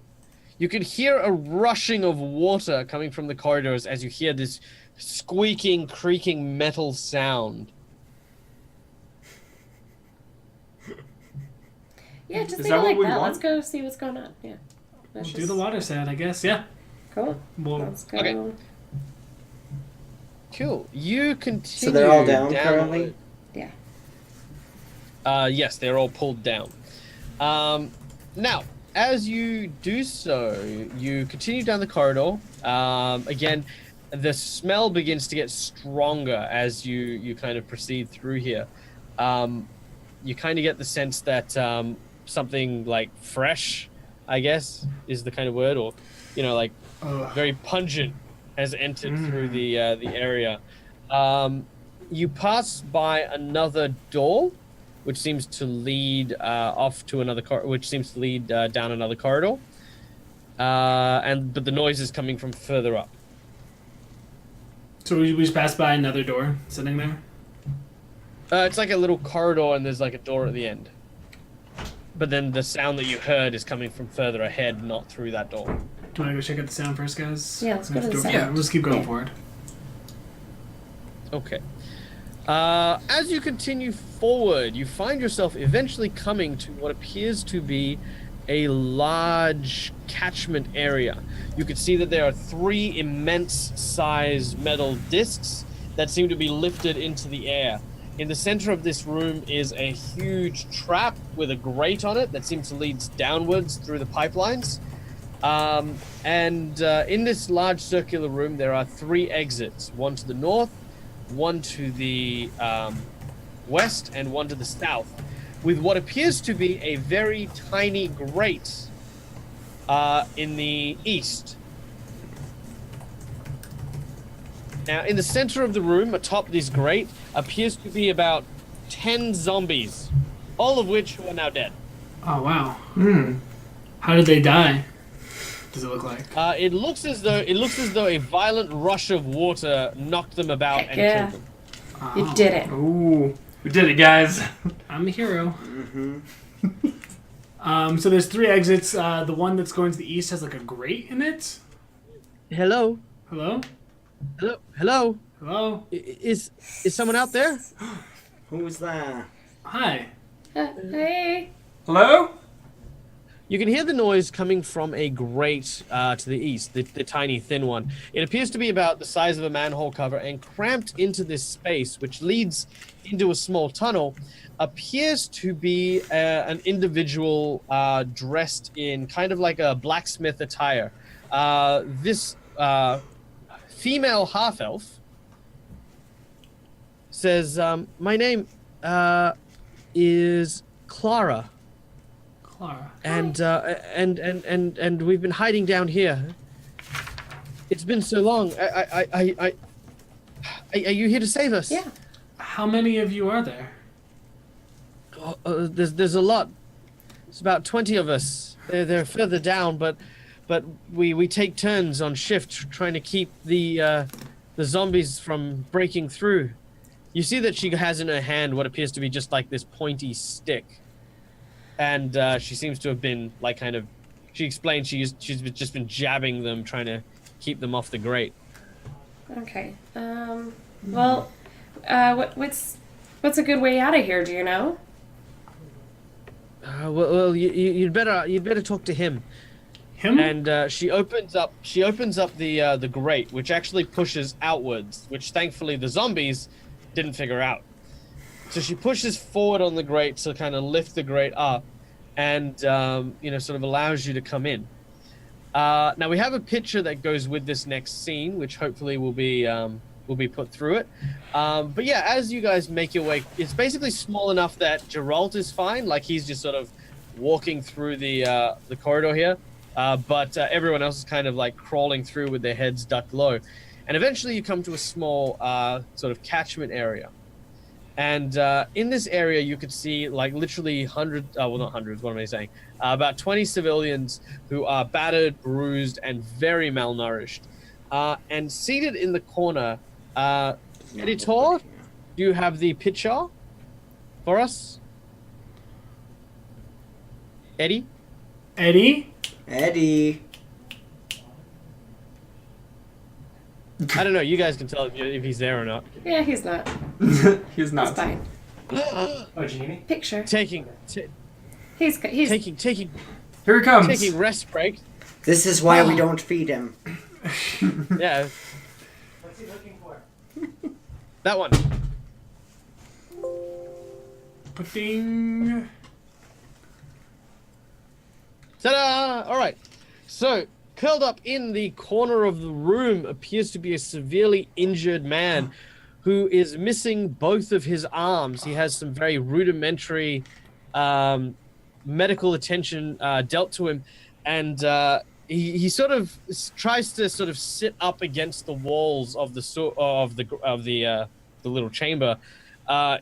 You can hear a rushing of water coming from the corridors as you hear this squeaking, creaking metal sound. Yeah, just Is leave that it what like we that. want? Let's go see what's going on. Yeah. We'll Let's do the water sound, I guess. Yeah. Cool. Well, Let's go. Okay. Cool. You continue. So they're all down downward. currently? Yeah. Yes, they're all pulled down. Now, as you do so, you continue down the corridor. Again, the smell begins to get stronger as you kind of proceed through here. You kind of get the sense that something like fresh, I guess, is the kind of word, or like very pungent has entered through the area. You pass by another door, which seems to lead off to another which seems to lead down another corridor. But the noise is coming from further up. so we just passed by another door sitting there? It's like a little corridor, and there's like a door at the end. But then the sound that you heard is coming from further ahead, not through that door. Do you want to go check out the sound first, guys? Yeah, let's go to the sound. Yeah, we'll just keep going forward. Okay. As you continue forward, you find yourself eventually coming to what appears to be a large catchment area. You can see that there are 3 immense-sized metal discs that seem to be lifted into the air. In the center of this room is a huge trap with a grate on it that seems to lead downwards through the pipelines. In this large circular room, there are 3 exits, one to the north, one to the west, and one to the south, with what appears to be a very tiny grate in the east. Now, in the center of the room, atop this grate, appears to be about 10 zombies, all of which are now dead. Oh, wow. How did they die? Does it look like? It looks as though a violent rush of water knocked them about and Yeah. killed them. You did it. Ooh, we did it, guys. I'm a hero. So there's 3 exits. The one that's going to the east has like a grate in it. Hello? Hello? Hello? Hello? Hello? Is someone out there? Who's that? Hi. Hey. Hello? You can hear the noise coming from a grate to the east, the tiny thin one. It appears to be about the size of a manhole cover, and cramped into this space, which leads into a small tunnel, appears to be an individual dressed in kind of like a blacksmith attire. This female half-elf says, my name is Clara. Clara. And we've been hiding down here. It's been so long. Are you here to save us? Yeah. How many of you are there? There's a lot. It's about 20 of us. They're further down, but we take turns on shift trying to keep the zombies from breaking through. You see that she has in her hand what appears to be just like this pointy stick. And she seems to have been like kind of. She explained she's just been jabbing them, trying to keep them off the grate. Okay. Well, what's a good way out of here? Do you know? Well, you'd better talk to him. Him? And she opens up the grate, which actually pushes outwards, which thankfully the zombies didn't figure out. So she pushes forward on the grate to kind of lift the grate up, and sort of allows you to come in. Now we have a picture that goes with this next scene, which hopefully will be put through it. But yeah, as you guys make your way, it's basically small enough that Geralt is fine, like he's just sort of walking through the corridor here. But everyone else is kind of like crawling through with their heads ducked low. And eventually you come to a small sort of catchment area. And in this area, you could see like literally not hundreds, what am I saying? About 20 civilians who are battered, bruised, and very malnourished. And seated in the corner, Editor, do you have the picture for us? Eddie? Eddie? Eddie. I don't know. You guys can tell if he's there or not. Yeah, he's not. He's not. It's fine. Oh, Genie? Picture. Taking He's Here he comes. taking rest break. This is why we don't feed him. Yeah, What's he looking for? that one. Ding. Ta-da! All right. So, curled up in the corner of the room appears to be a severely injured man who is missing both of his arms. He has some very rudimentary medical attention dealt to him, and he sort of tries to sort of sit up against the walls of the little chamber.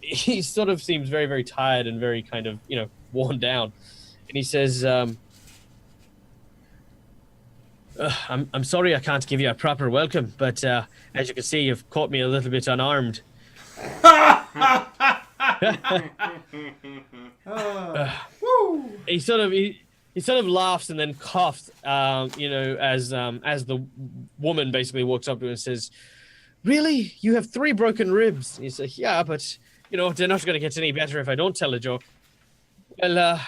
He sort of seems very, very tired and very kind of worn down, and he says, I'm sorry I can't give you a proper welcome, but as you can see, you've caught me a little bit unarmed. He he sort of laughs and then coughs, as the woman basically walks up to him and says, "Really? You have 3 broken ribs?" He says, "Yeah, but, they're not going to get any better if I don't tell a joke." Well,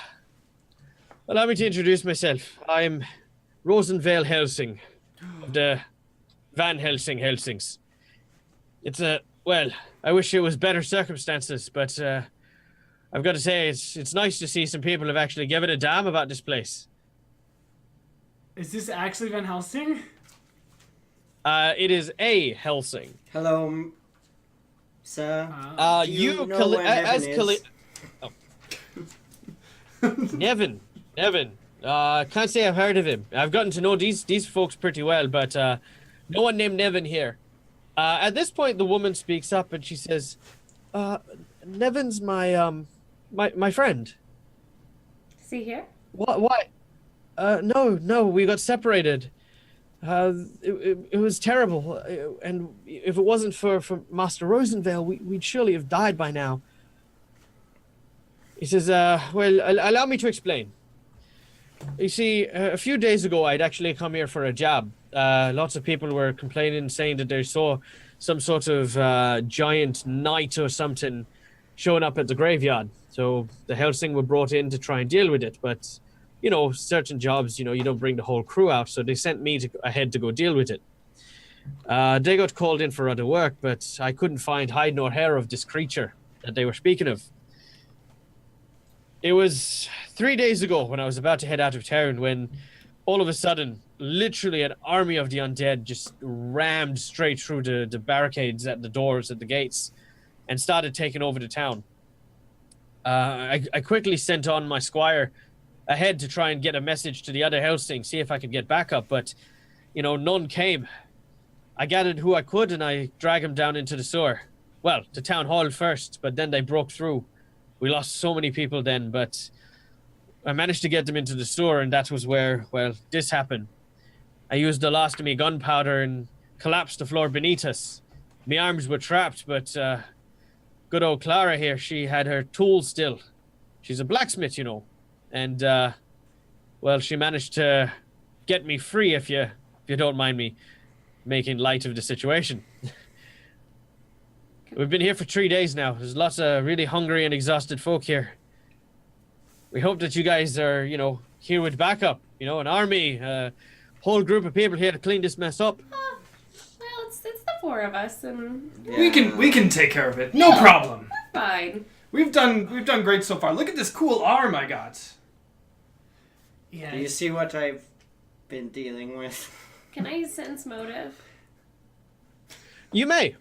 allow me to introduce myself. I'm Rosenvale Helsing, of the Van Helsings. I wish it was better circumstances, but I've got to say, it's nice to see some people have actually given a damn about this place. Is this actually Van Helsing? It is a Helsing. Hello, sir. Do you know where Nevin is? Nevin. Can't say I've heard of him. I've gotten to know these folks pretty well, but no one named Nevin here. At this point, the woman speaks up and she says, "Nevin's my friend." Is he here? What? Why? No, we got separated. It was terrible, and if it wasn't for Master Rosenvale, we'd surely have died by now. He says, allow me to explain. You see, a few days ago, I'd actually come here for a job. Lots of people were complaining, saying that they saw some sort of giant knight or something showing up at the graveyard. So the Helsing were brought in to try and deal with it, but certain jobs, you don't bring the whole crew out, so they sent me ahead to go deal with it. They got called in for other work, but I couldn't find hide nor hair of this creature that they were speaking of. It was 3 days ago when I was about to head out of town when all of a sudden, literally an army of the undead just rammed straight through the barricades at the doors, at the gates, and started taking over the town. I quickly sent on my squire ahead to try and get a message to the other Helsing, see if I could get backup, but, none came. I gathered who I could and I dragged him down into the sewer. Well, the town hall first, but then they broke through. We lost so many people then, but I managed to get them into the sewer, and that was where, this happened. I used the last of me gunpowder and collapsed the floor beneath us. My arms were trapped, but good old Clara here, she had her tools still. She's a blacksmith, and she managed to get me free, if you don't mind me making light of the situation. We've been here for 3 days now. There's lots of really hungry and exhausted folk here. We hope that you guys are, here with backup, an army, a whole group of people here to clean this mess up. Well, it's the 4 of us, and We can take care of it. No problem. fine. We've done great so far. Look at this cool arm I got. Yeah. Do you see what I've been dealing with? Can I sense motive? You may.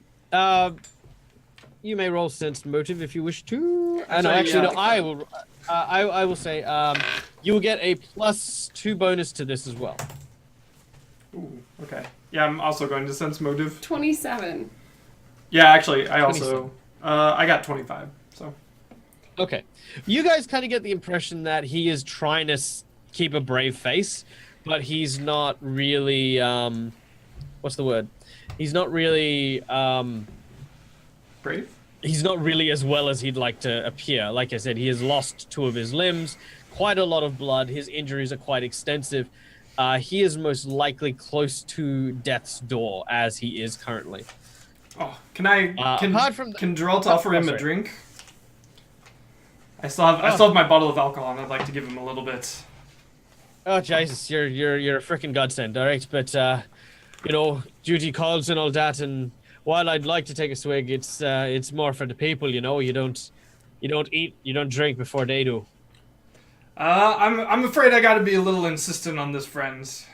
You may roll sense motive if you wish to. No, I will. I will say you will get a +2 bonus to this as well. Ooh, okay. Yeah, I'm also going to sense motive. 27. Yeah, actually, I also I got 25. So. Okay, you guys kind of get the impression that he is trying to keep a brave face, but he's not really. What's the word? He's not really. Brave? He's not really as well as he'd like to appear. Like I said, he has lost 2 of his limbs, quite a lot of blood. His injuries are quite extensive. He is most likely close to death's door as he is currently. Oh, can Geralt offer him a sorry. drink? I still have my bottle of alcohol, and I'd like to give him a little bit. Oh Jesus, you're a freaking godsend, all right? But duty calls and all that, and while I'd like to take a swig, it's more for the people, You don't eat, you don't drink before they do. I'm afraid I got to be a little insistent on this, friends.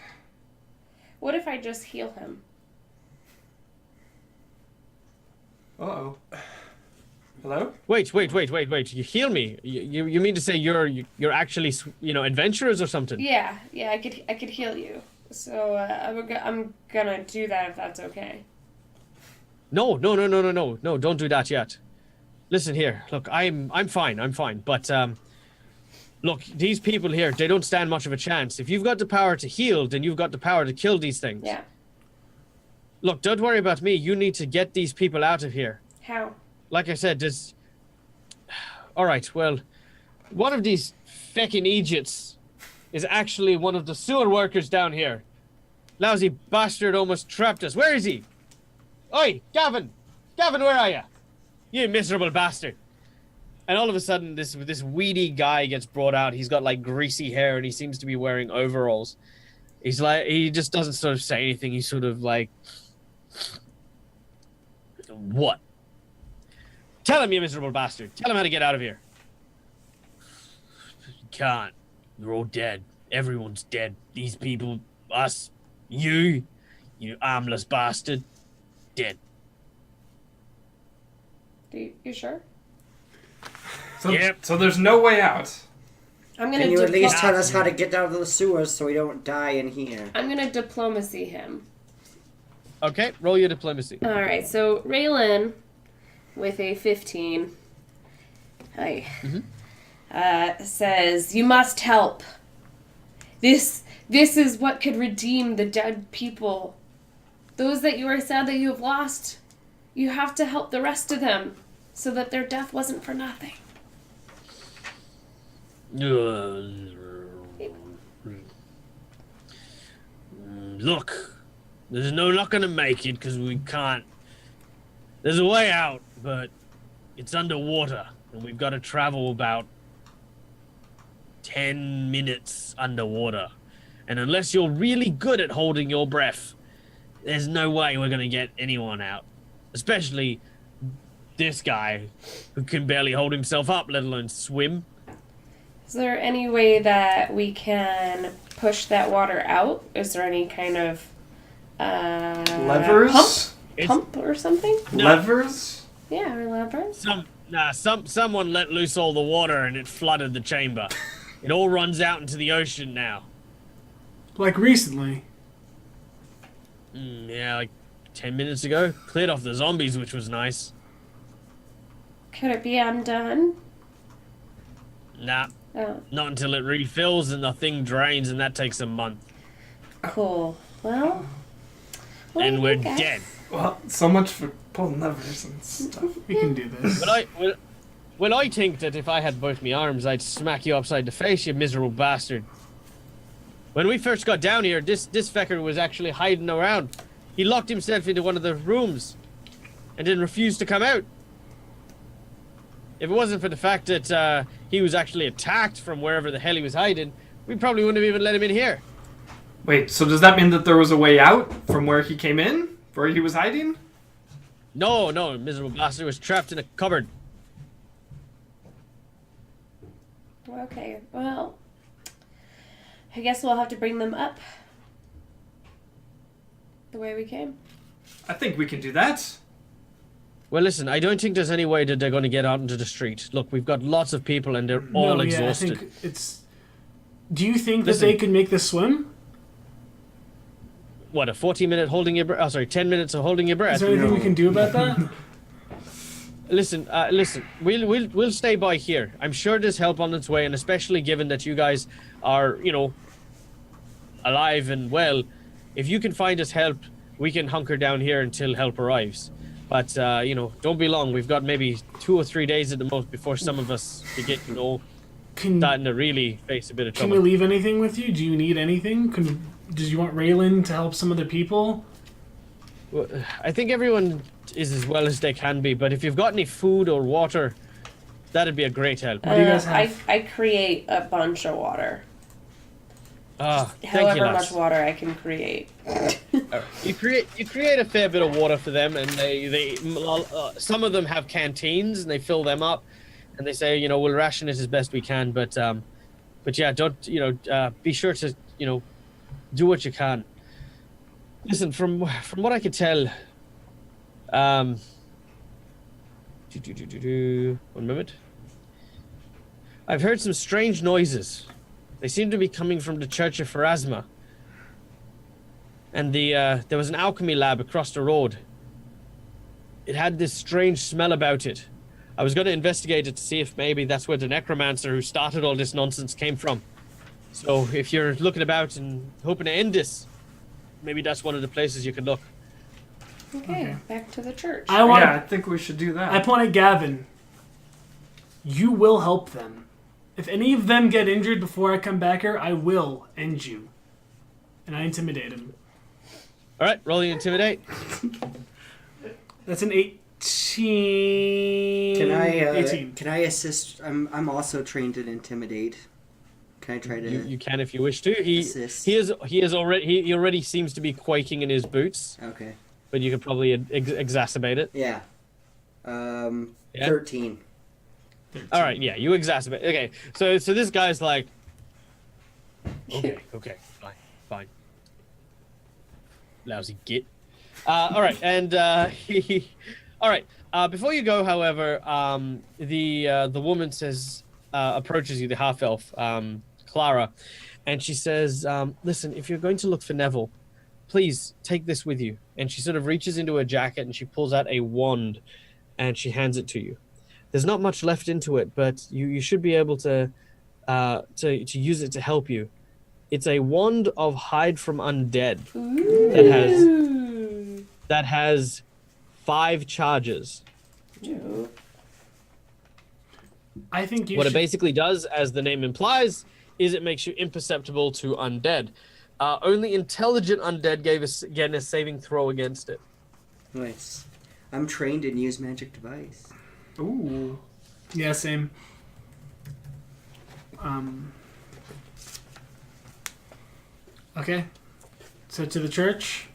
What if I just heal him? Uh-oh. Hello? Wait! You heal me? You mean to say you're actually adventurers or something? Yeah, I could heal you. So I'm gonna do that if that's okay. No, don't do that yet. Listen here, look, I'm fine, but look, these people here, they don't stand much of a chance. If you've got the power to heal, then you've got the power to kill these things. Yeah. Look, don't worry about me. You need to get these people out of here. How? Like I said, all right, well, one of these feckin' idiots is actually one of the sewer workers down here. Lousy bastard almost trapped us. Where is he? Oi, Gavin! Gavin, where are you? You miserable bastard. And all of a sudden, this weedy guy gets brought out. He's got, like, greasy hair, and he seems to be wearing overalls. He's like, he just doesn't sort of say anything. He's sort of like, what? Tell him, you miserable bastard. Tell him how to get out of here. You can't. You're all dead. Everyone's dead. These people, us, you armless bastard, dead. You sure? So, Yep. so there's no way out. I'm gonna. Can you at least tell us how to get out of the sewers so we don't die in here? I'm gonna diplomacy him. Okay, roll your diplomacy. All right. So Raylan, with a 15, says, "You must help. This is what could redeem the dead people. Those that you are sad that you have lost. You have to help the rest of them, so that their death wasn't for nothing." Look, not gonna make it because we can't. There's a way out, but it's underwater, and we've got to travel about 10 minutes underwater. And unless you're really good at holding your breath, there's no way we're gonna get anyone out. Especially this guy who can barely hold himself up, let alone swim. Is there any way that we can push that water out? Is there any kind of Levers? pump or something? No. Levers? Yeah, or levers. Someone let loose all the water and it flooded the chamber. It all runs out into the ocean now. Like recently. Yeah, like 10 minutes ago. Cleared off the zombies, which was nice. Could it be undone? Nah, Oh, not until it refills and the thing drains, and that takes a month. cool. Well, And we're okay. dead. Well, so much for pulling levers and stuff. We can do this. Well, I think that if I had both my arms, I'd smack you upside the face, you miserable bastard. When we first got down here, this fecker was actually hiding around. He locked himself into one of the rooms and then refused to come out. If it wasn't for the fact that he was actually attacked from wherever the hell he was hiding, we probably wouldn't have even let him in here. Wait, so does that mean that there was a way out from where he came in? Where he was hiding? No, miserable bastard was trapped in a cupboard. Okay, well, I guess we'll have to bring them up the way we came. I think we can do that. Well, listen, I don't think there's any way that they're going to get out into the street. Look, we've got lots of people and they're all exhausted. I think it's... Do you think Listen. that they could make this swim? What, a 40-minute holding your breath? Oh, sorry, 10 minutes of holding your breath. Is there anything we can do about that? Listen. We'll stay by here. I'm sure there's help on its way, and especially given that you guys are, alive and well, if you can find us help, we can hunker down here until help arrives. But don't be long. We've got maybe 2 or 3 days at the most before some of us begin, starting to really face a bit of Can trouble. we leave anything with you? Do you need anything? Did you want Raylan to help some other people? Well, I think everyone is as well as they can be, but if you've got any food or water, that'd be a great help. What do you guys have? I create a bunch of water. Thank you, However lass. much water I can create. You create a fair bit of water for them, and they some of them have canteens and they fill them up, and they say we'll ration it as best we can, but yeah, don't be sure to do what you can. Listen, from what I could tell, 1 moment. I've heard some strange noises. They seem to be coming from the Church of Pharasma. And there was an alchemy lab across the road. It had this strange smell about it. I was going to investigate it to see if maybe that's where the necromancer who started all this nonsense came from. So if you're looking about and hoping to end this, maybe that's one of the places you could look. Okay, back to the church. I think we should do that. I point at Gavin. You will help them. If any of them get injured before I come back here, I will end you. And I intimidate him. All right, roll the intimidate. That's an 18. Can I 18. can I assist? I'm also trained in intimidate. Can I try to? You can if you wish to. Assist. He already seems to be quaking in his boots, Okay. but you could probably exacerbate it. Yeah. Yeah? 13. All right, yeah, you exacerbate. Okay, so this guy's like, okay, fine. Lousy git. All right, and all right. Before you go, however, the woman says, approaches you, the half elf, Clara, and she says, "Listen, if you're going to look for Neville, please take this with you." And she sort of reaches into her jacket and she pulls out a wand, and she hands it to you. There's not much left into it, but you should be able to use it to help you. It's a wand of hide from undead that has 5 charges. I think you What should... it basically does, as the name implies, is it makes you imperceptible to undead. Only intelligent undead get a saving throw against it. Nice. I'm trained in use magic device. Ooh. Yeah, same. Okay. So to the church.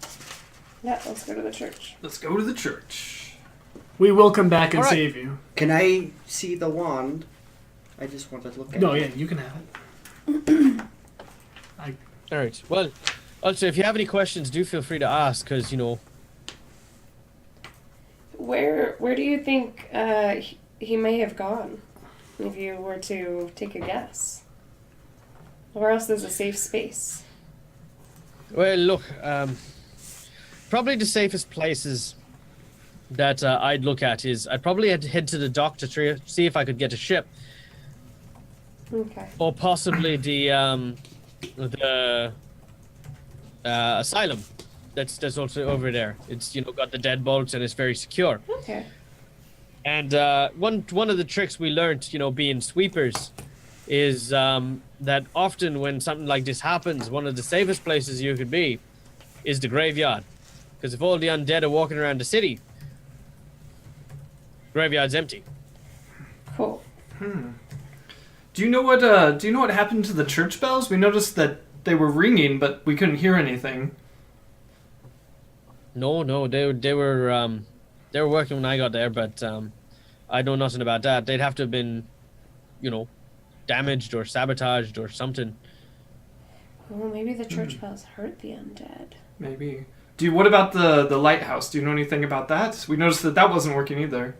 Yeah, let's go to the church. Let's go to the church. We will come back and All right. save you. Can I see the wand? I just want to look at No, it. yeah, you can have it. All right. Well, also, if you have any questions, do feel free to ask, because, you know... Where do you think he may have gone? If you were to take a guess. Where else is a safe space? Well, look, probably the safest places that I'd look at is I'd probably head to the dock to see if I could get a ship, Okay. or possibly the asylum that's also over there. It's got the deadbolts and it's very secure. Okay. And one of the tricks we learned, being sweepers, is that often when something like this happens, one of the safest places you could be is the graveyard. Because if all the undead are walking around the city, graveyard's empty. Cool. Do you know what happened to the church bells? We noticed that they were ringing, but we couldn't hear anything. No, they were working when I got there, but I know nothing about that. They'd have to have been, damaged or sabotaged or something. Well, maybe the church bells hurt the undead. Maybe. What about the lighthouse? Do you know anything about that? We noticed that wasn't working either.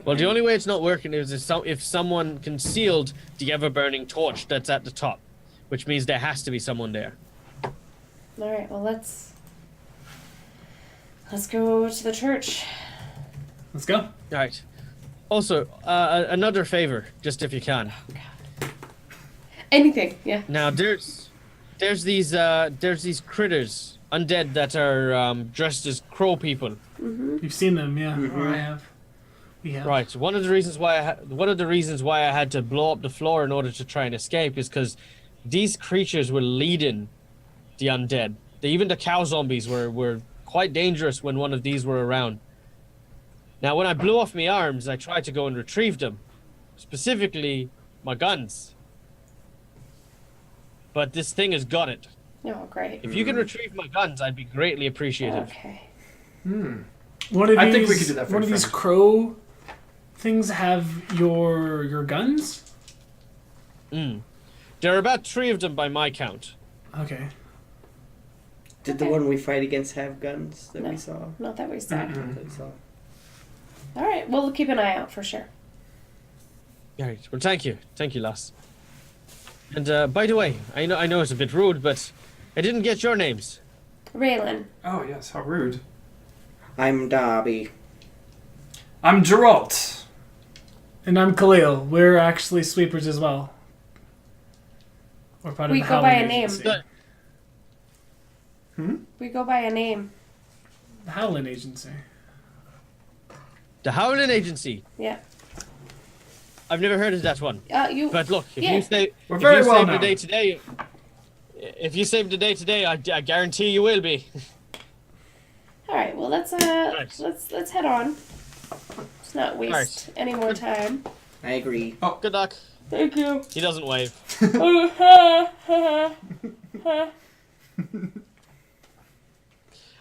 Well, the only way it's not working is if someone concealed the ever-burning torch that's at the top, which means there has to be someone there. All right. Well, let's go to the church. Let's go. All right. Also, another favor, just if you can. Oh God. Anything? Yeah. Now, there's these critters, undead, that are dressed as crow people. You've seen them, yeah. Or I have. We have. Right. One of the reasons why I had to blow up the floor in order to try and escape is because these creatures were leading the undead. Even the cow zombies were quite dangerous when one of these were around. Now, when I blew off my arms, I tried to go and retrieve them, specifically my guns. But this thing has got it. Oh, great. If you can retrieve my guns, I'd be greatly appreciative. Okay. I think we could do that for one a of these friend. crow things have your guns? There are about 3 of them by my count. Okay. Did the Okay. one we fight against have guns that No. we saw? Not that we saw. That we saw. All right. We'll keep an eye out for sure. All right. Well, thank you, lass. And by the way, I know it's a bit rude, but I didn't get your names. Raylan. Oh yes, how rude. I'm Darby. I'm Geralt. And I'm Khalil. We're actually sweepers as well. We're part of We the go by Howling a name. Agency. We go by a name. The Howling Agency. The Howling Agency. Yeah. I've never heard of that one. You. But look, if Yeah. you say We're if very you well save the known. day today, if you save the day today, I guarantee you will be. All right. Well, let's Nice. let's head on. Let's not waste any more time. I agree. Good luck. Thank you. He doesn't wave.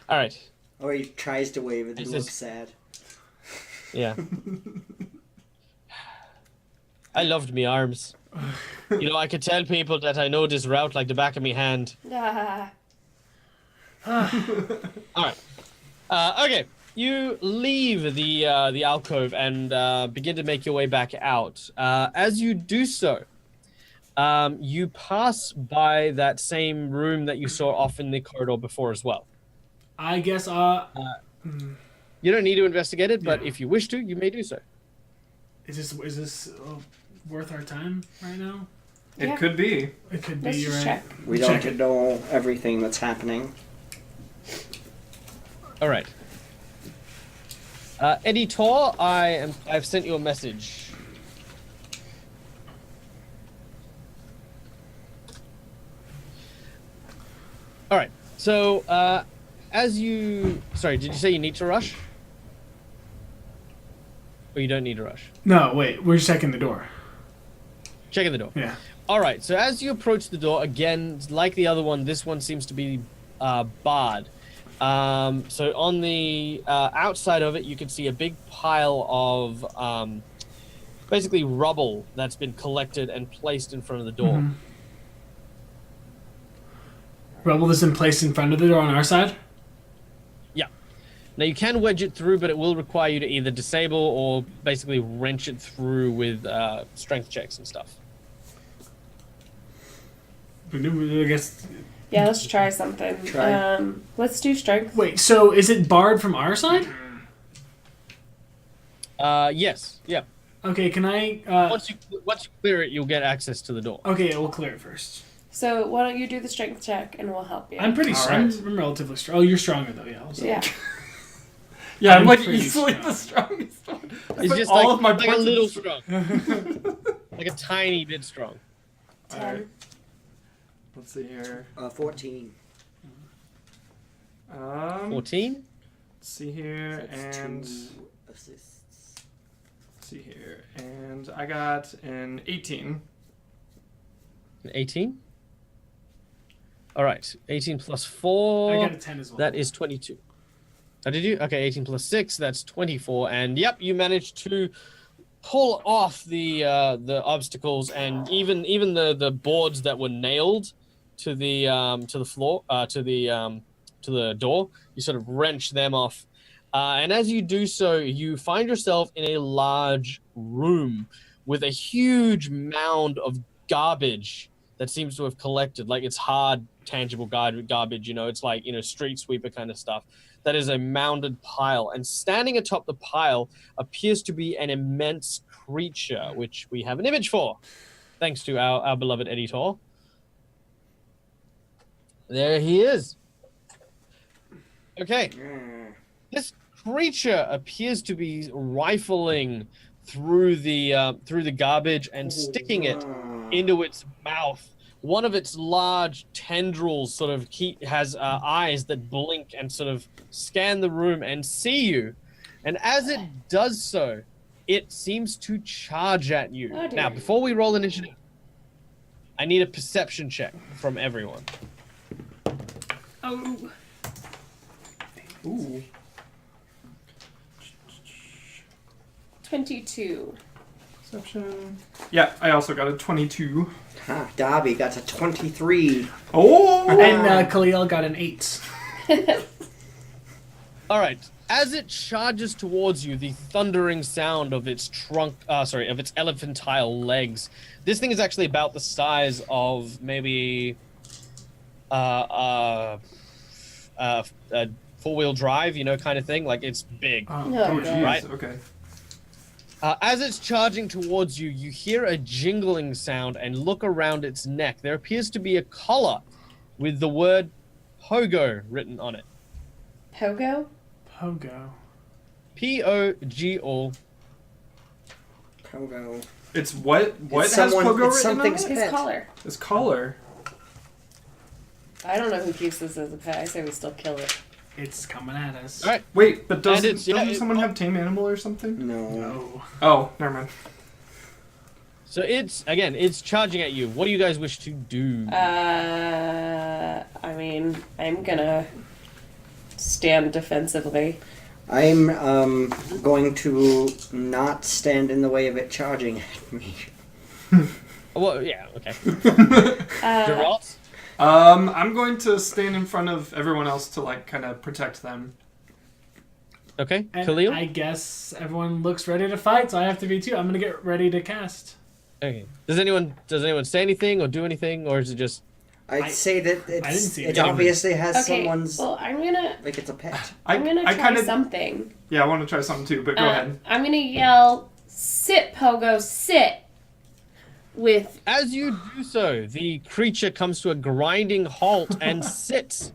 All right. Or he tries to wave and This looks is- sad. Yeah. I loved me arms. You know, I could tell people that I know this route like the back of me hand. Ah. All right. Okay. You leave the alcove and begin to make your way back out. As you do so, you pass by that same room that you saw off in the corridor before as well. I guess. You don't need to investigate it, but Yeah. if you wish to, you may do so. Is this worth our time right now? It Yeah. could be. It could Let's be just right. check. We Check don't it. know everything that's happening. All right. Editor, I've sent you a message. All right. So, sorry, did you say you need to rush? Or you don't need to rush? No, wait. We're checking the door. Checking the door. Yeah. All right. So as you approach the door, again, like the other one, this one seems to be barred. So on the outside of it, you can see a big pile of basically rubble that's been collected and placed in front of the door. Mhm. Rubble is in place in front of the door on our side. Yeah. Now you can wedge it through, but it will require you to either disable or basically wrench it through with strength checks and stuff. I guess. Yeah, let's try something. Try. Let's do strength. Wait. So is it barred from our side? Yes. Yeah. Okay. Can I? Once you clear it, you'll get access to the door. Okay. We'll clear it first. So why don't you do the strength check and we'll help you. I'm pretty All strong. right. I'm relatively strong. Oh, you're stronger though. Yeah. Yeah. Yeah, I'm I'm like pretty easily strong. the strongest one. It's Like just all like, of my like a points of little strength. strong. Like a tiny bit strong. 10. Alright. Let's see here. 14. 14? Let's see here, That's and 2 assists. let's see here, and I got an 18. 18? All right. 18 plus 4. I got a 10 as well. That is 22. Oh, did you? Okay, 18 plus 6, that's 24. And yep, you managed to pull off the obstacles and even the boards that were nailed to the floor, to the door. You sort of wrench them off. And as you do so, you find yourself in a large room with a huge mound of garbage that seems to have collected. Like, it's hard, tangible garbage, it's like, street sweeper kind of stuff. That is a mounded pile. And standing atop the pile appears to be an immense creature, which we have an image for, thanks to our beloved editor. There he is. Okay. This creature appears to be rifling through the garbage and sticking it into its mouth. One of its large tendrils sort of has eyes that blink and sort of scan the room and see you. And as it does so, it seems to charge at you. Oh, dear. Now, before we roll initiative, I need a perception check from everyone. Oh. Ooh. 22. Perception. Yeah, I also got a 22. Huh, Dobby got a 23. Oh! And Khalil got an 8. All right. As it charges towards you, the thundering sound of its of its elephantile legs. This thing is actually about the size of maybe a four-wheel drive, kind of thing. Like, it's big. Oh, Oh, jeez. Right. Okay. As it's charging towards you, you hear a jingling sound and look around its neck. There appears to be a collar with the word Pogo written on it. Pogo? Pogo. Pogo. Pogo. It's what? What It's has someone- Pogo it's written on something's it? His pet. collar. His collar. I don't know who keeps this as a pet. I say we still kill it. It's coming at us. All right. Wait, but doesn't, it's- yeah, doesn't it- someone have tame animal or something? No. No. Oh, never mind. So it's charging at you. What do you guys wish to do? I mean, I'm gonna stand defensively. I'm going to not stand in the way of it charging at me. Well, yeah, okay. Uh, Geralt? I'm going to stand in front of everyone else to like kind of protect them. Okay, And Khalil? I guess everyone looks ready to fight, so I have to be too. I'm gonna get ready to cast. Okay. Does anyone say anything or do anything, or is it just... I'd say that didn't see it it. obviously has okay, someone's... well, I'm gonna Like it's a pet. I'm gonna try kinda- something. Yeah, I want to try something too, but go ahead. I'm gonna yell, "Sit, Pogo, sit!" With As you do so, the creature comes to a grinding halt and sits.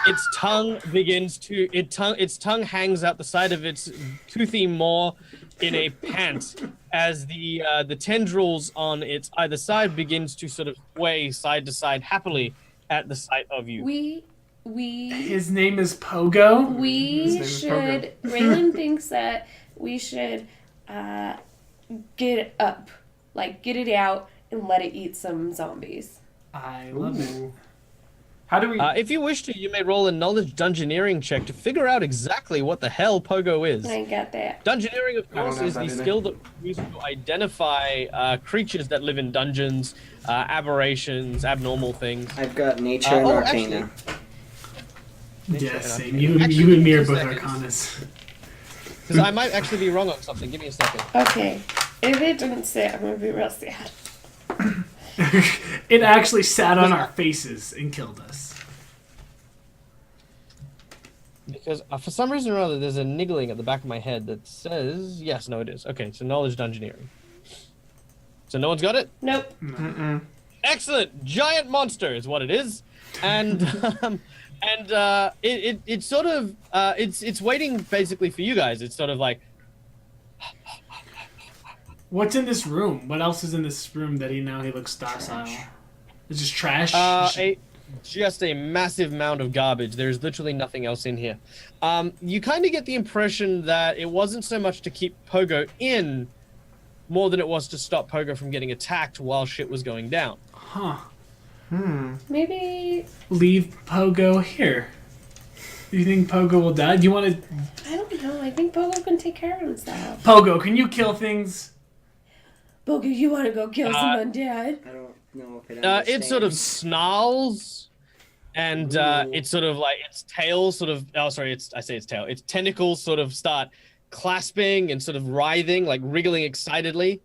Its tongue its tongue hangs out the side of its toothy maw in a pant as the tendrils on its either side begins to sort of sway side to side happily at the sight of you. we His name is Pogo. His we name is should. Raylan thinks that we should get it up, like get it out and let it eat some zombies. I love it. Ooh. How do we? If you wish to, you may roll a knowledge dungeoneering check to figure out exactly what the hell Pogo is. I got that. Dungeoneering, of I don't course, have is that the either. skill that we use to identify creatures that live in dungeons, aberrations, abnormal things. I've got nature and oh, arcana. Yes, Actually, same. You actually, and me are 2 both seconds. arcanas. Because I might actually be wrong on something. Give me a second. Okay, if it didn't sit, I'm gonna be real sad. It actually sat on our faces and killed us. Because for some reason or other, there's a niggling at the back of my head that says, yes, no, it is. Okay, so knowledge dungeoneering. So no one's got it? Nope. Mm-mm. Excellent! Giant monster is what it is. And it's sort of it's waiting basically for you guys. It's sort of like, What's in this room? What else is in this room that he looks docile? It's just trash. just a massive mound of garbage. There's literally nothing else in here. You kind of get the impression that it wasn't so much to keep Pogo in, more than it was to stop Pogo from getting attacked while shit was going down. Huh. Maybe Leave Pogo here. Do you think Pogo will die? Do you want to... I don't know. I think Pogo can take care of himself. Pogo, can you kill things? Pogo, you want to go kill some undead? I don't know if it It sort of understands. snarls, and it's sort of like its tail sort of... Oh, sorry, I say its tail. Its tentacles sort of start clasping and sort of writhing, like wriggling excitedly.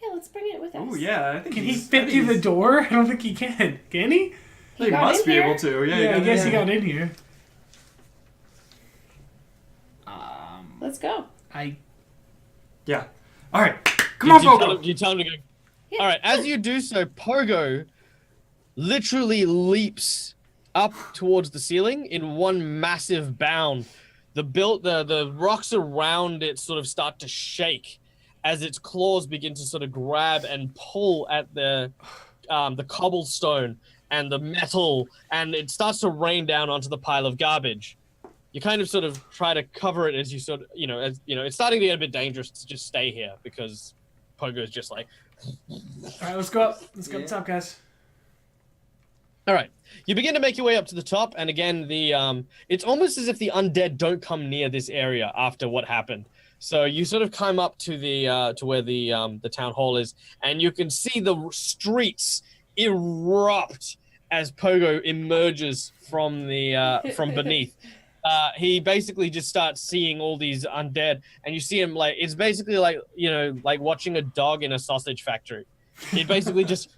Yeah, let's bring it with us. Oh yeah, I think Can he he's- fit I think through the he's- door? I don't think he can. Can he? He got must in be here? able to. Yeah, Yeah, I guess he yeah. got in here. Let's go. Yeah. All right. Come on, Pogo. You tell him to go. Yeah. All right, as you do so, Pogo literally leaps up towards the ceiling in one massive bound. The rocks around it sort of start to shake as its claws begin to sort of grab and pull at the cobblestone and the metal, and it starts to rain down onto the pile of garbage. You kind of sort of try to cover it as you sort of, it's starting to get a bit dangerous to just stay here because Pogo's just like, All right, let's go up. Let's go up Yeah. top, guys. all right. You begin to make your way up to the top, and again, it's almost as if the undead don't come near this area after what happened. So you sort of climb up to the to where the town hall is, and you can see the streets erupt as Pogo emerges from from beneath. He basically just starts seeing all these undead, and you see him like it's basically like like watching a dog in a sausage factory. He basically just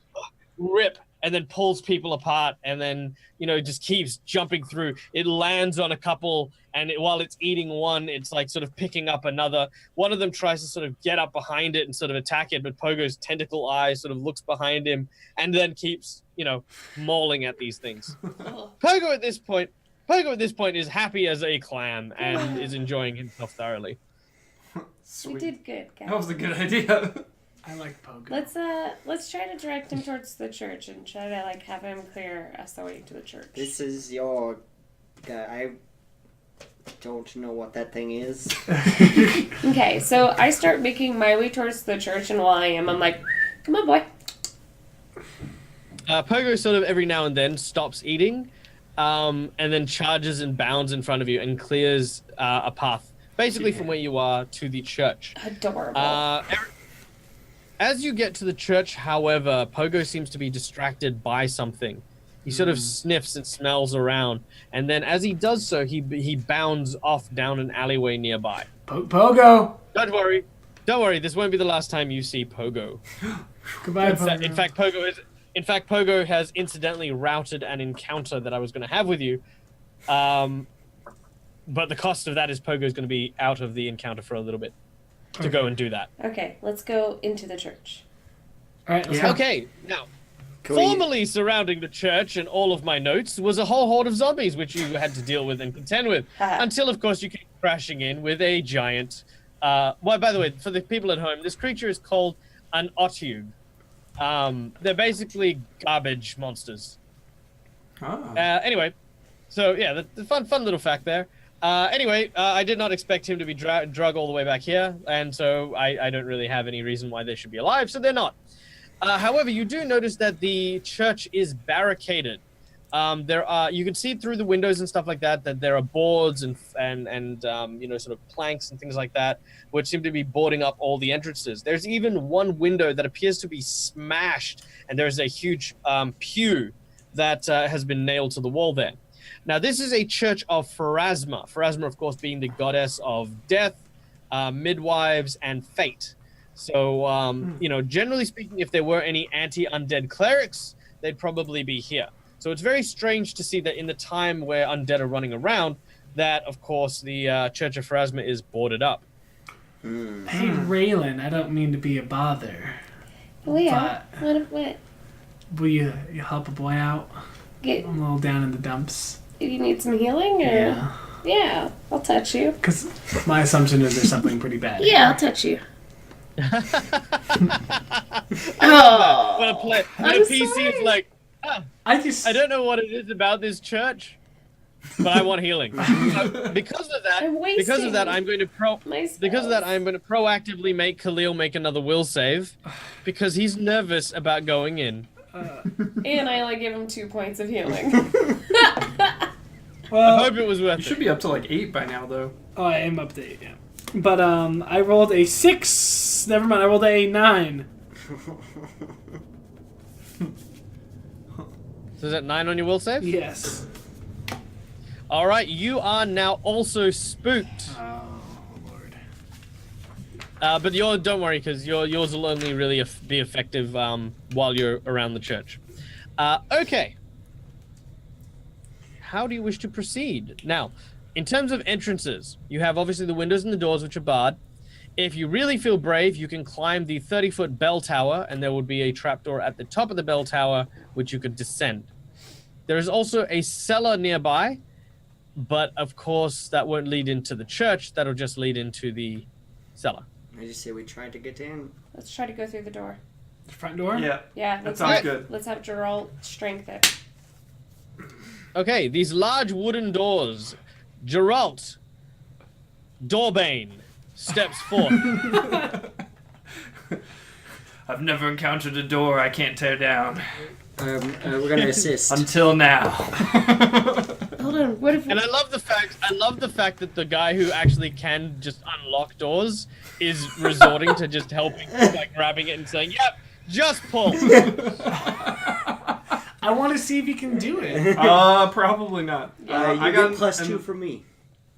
rip and then pulls people apart, and then just keeps jumping through. It lands on a couple, and while it's eating one, it's like sort of picking up another. One of them tries to sort of get up behind it and sort of attack it, but Pogo's tentacle eye sort of looks behind him and then keeps mauling at these things. Pogo at this point is happy as a clam and is enjoying himself thoroughly. We Sweet. did good, guys. That was a good idea. I like Pogo. Let's try to direct him towards the church and try to like have him clear us the way to the church. This is your guy. I don't know what that thing is. Okay, so I start making my way towards the church, and while I'm like, come on, boy. Pogo sort of every now and then stops eating, and then charges and bounds in front of you and clears a path, basically from where you are to the church. Adorable. As you get to the church, however, Pogo seems to be distracted by something. He sort of sniffs and smells around, and then as he does so, he bounds off down an alleyway nearby. Pogo! Don't worry. This won't be the last time you see Pogo. Goodbye, Pogo. In fact, Pogo has incidentally routed an encounter that I was going to have with you. But the cost of that is Pogo's going to be out of the encounter for a little bit to go and do that. Okay, let's go into the church. All right, let's go. Okay, now, formerly surrounding the church and all of my notes was a whole horde of zombies which you had to deal with and contend with. Until, of course, you came crashing in with a giant... well, by the way, for the people at home, this creature is called an Otyug. They're basically garbage monsters. Anyway, so yeah, the fun little fact there. Anyway, I did not expect him to be drug all the way back here, and so I don't really have any reason why they should be alive, so they're not. However, you do notice that the church is barricaded. There are, you can see through the windows and stuff like that, that there are boards and you know, sort of planks and things like that, which seem to be boarding up all the entrances. There's even one window that appears to be smashed, and there's a huge pew that has been nailed to the wall there. Now, this is a church of Pharasma. Pharasma, of course, being the goddess of death, midwives, and fate. So, you know, generally speaking, if there were any anti-undead clerics, they'd probably be here. So it's very strange to see that in the time where undead are running around, that, of course, the Church of Pharasma is boarded up. Hey, Raylan, I don't mean to be a bother. What? What? Will you help a boy out? Get, I'm a little down in the dumps. you need some healing? Or? Yeah. Yeah, I'll touch you. Because my assumption is there's something pretty bad. Yeah, I'll touch you. When a PC sorry. is like, I I don't know what it is about this church, but I want healing. So because of that, I'm wasting I'm going to proactively make Khalil make another will save, because he's nervous about going in. And I only give him 2 points of healing. Well, I hope it was worth You it. should be up to like 8 by now, though. oh, I am up to 8, yeah. But I rolled a 6. Never mind, I rolled a 9. So is that 9 on your will save? Yes. All right, you are now also spooked. Oh, Lord. But don't worry, because yours will only really be effective while you're around the church. Okay. How do you wish to proceed? Now, in terms of entrances, you have obviously the windows and the doors, which are barred. If you really feel brave, you can climb the 30-foot bell tower, and there would be a trapdoor at the top of the bell tower, which you could descend. There is also a cellar nearby, but of course that won't lead into the church. That'll just lead into the cellar. I just say we tried to get in. Let's try to go through the door. The front door? Yeah. Yeah, That let's sounds have, good. Let's have Geralt strength it. Okay, these large wooden doors. Geralt, Doorbane, steps forth. I've never encountered a door I can't tear down. We're gonna assist. Until now. Hold on, what if And I love the fact that the guy who actually can just unlock doors is resorting to just helping, like grabbing it and saying, "Yep, just pull." I want to see if you can do it. Probably not. You I get got plus 2 from me.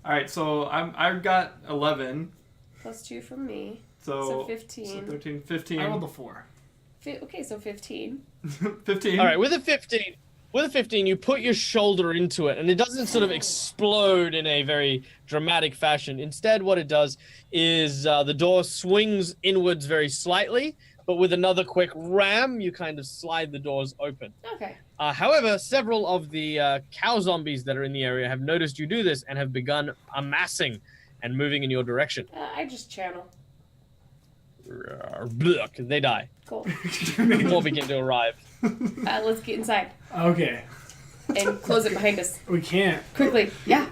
All right, so I've got 11. plus 2 from me? So, So 15. So 13, 15. I rolled a 4. Okay, so 15. 15. All right, with a 15, you put your shoulder into it, and it doesn't sort of explode in a very dramatic fashion. Instead, what it does is the door swings inwards very slightly, but with another quick ram, you kind of slide the doors open. Okay. However, several of the cow zombies that are in the area have noticed you do this and have begun amassing and moving in your direction. I just channel. They die. Cool. More begin to arrive. Let's get inside Okay. and close it behind us We can't. quickly. Yeah.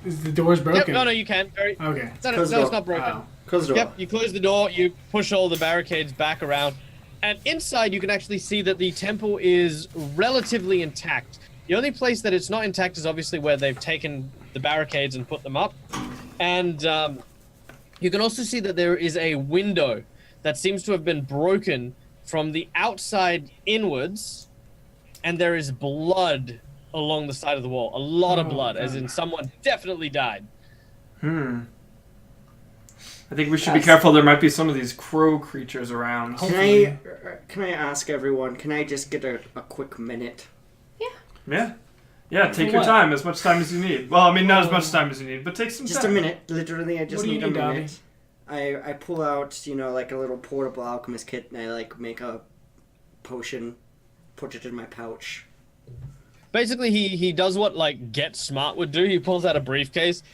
Is the door's Yep, broken? no, you can. Okay. No, Close the it's door. not broken. Wow. Close the door. Yep, you close the door, you push all the barricades back around, and inside you can actually see that the temple is relatively intact. The only place that it's not intact is obviously where they've taken the barricades and put them up. And you can also see that there is a window that seems to have been broken from the outside inwards, and there is blood along the side of the wall. A lot of blood, as in someone definitely died. I think we should be careful. There might be some of these crow creatures around. Can I ask everyone? Can I just get a quick minute? Yeah, take your what? time, as much time as you need. Well, I mean, not as much time as you need, but take some Just time. a minute. Literally, I just What do you need a need, Dobby? minute. I pull out, like a little portable alchemist kit, and I make a potion, put it in my pouch. Basically, he does what like Get Smart would do. He pulls out a briefcase.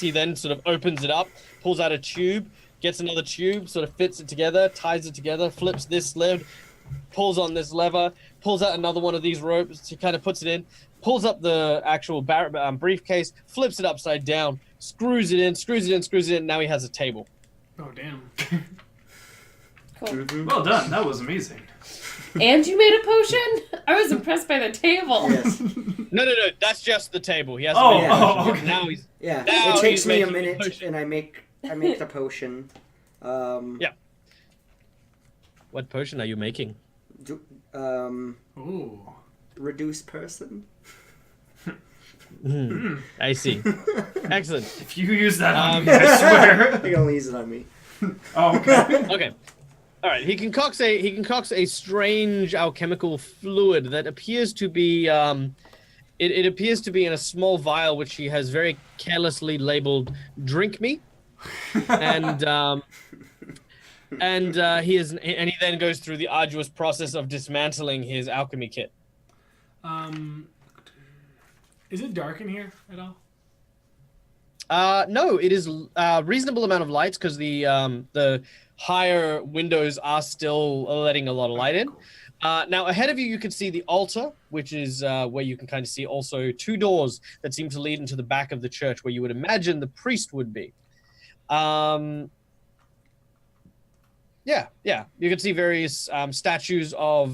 He then sort of opens it up, pulls out a tube, gets another tube, sort of fits it together, ties it together, flips this lid, pulls on this lever, pulls out another one of these ropes. He kind of puts it in, pulls up the actual briefcase, flips it upside down, screws it in. Now he has a table. Oh, damn. Cool. Well done. That was amazing. And you made a potion? I was impressed by the table. Yes. No, that's just the table. He has Oh, to make a oh, potion. okay. Now he's Yeah. Now It takes he's me a making the minute, potion. and I make the potion. Yeah. What potion are you making? Ooh. Reduce person. I see. Excellent. If you use that on me, I swear. I can only use it on me. Oh, okay. Okay. All right. He concocts a strange alchemical fluid that appears to be it appears to be in a small vial which he has very carelessly labeled "Drink me," and he then goes through the arduous process of dismantling his alchemy kit. Is it dark in here at all? No, it is a reasonable amount of lights because the higher windows are still letting a lot of light in. Now, ahead of you, you can see the altar, which is where you can kind of see also two doors that seem to lead into the back of the church where you would imagine the priest would be. Yeah. You can see various statues of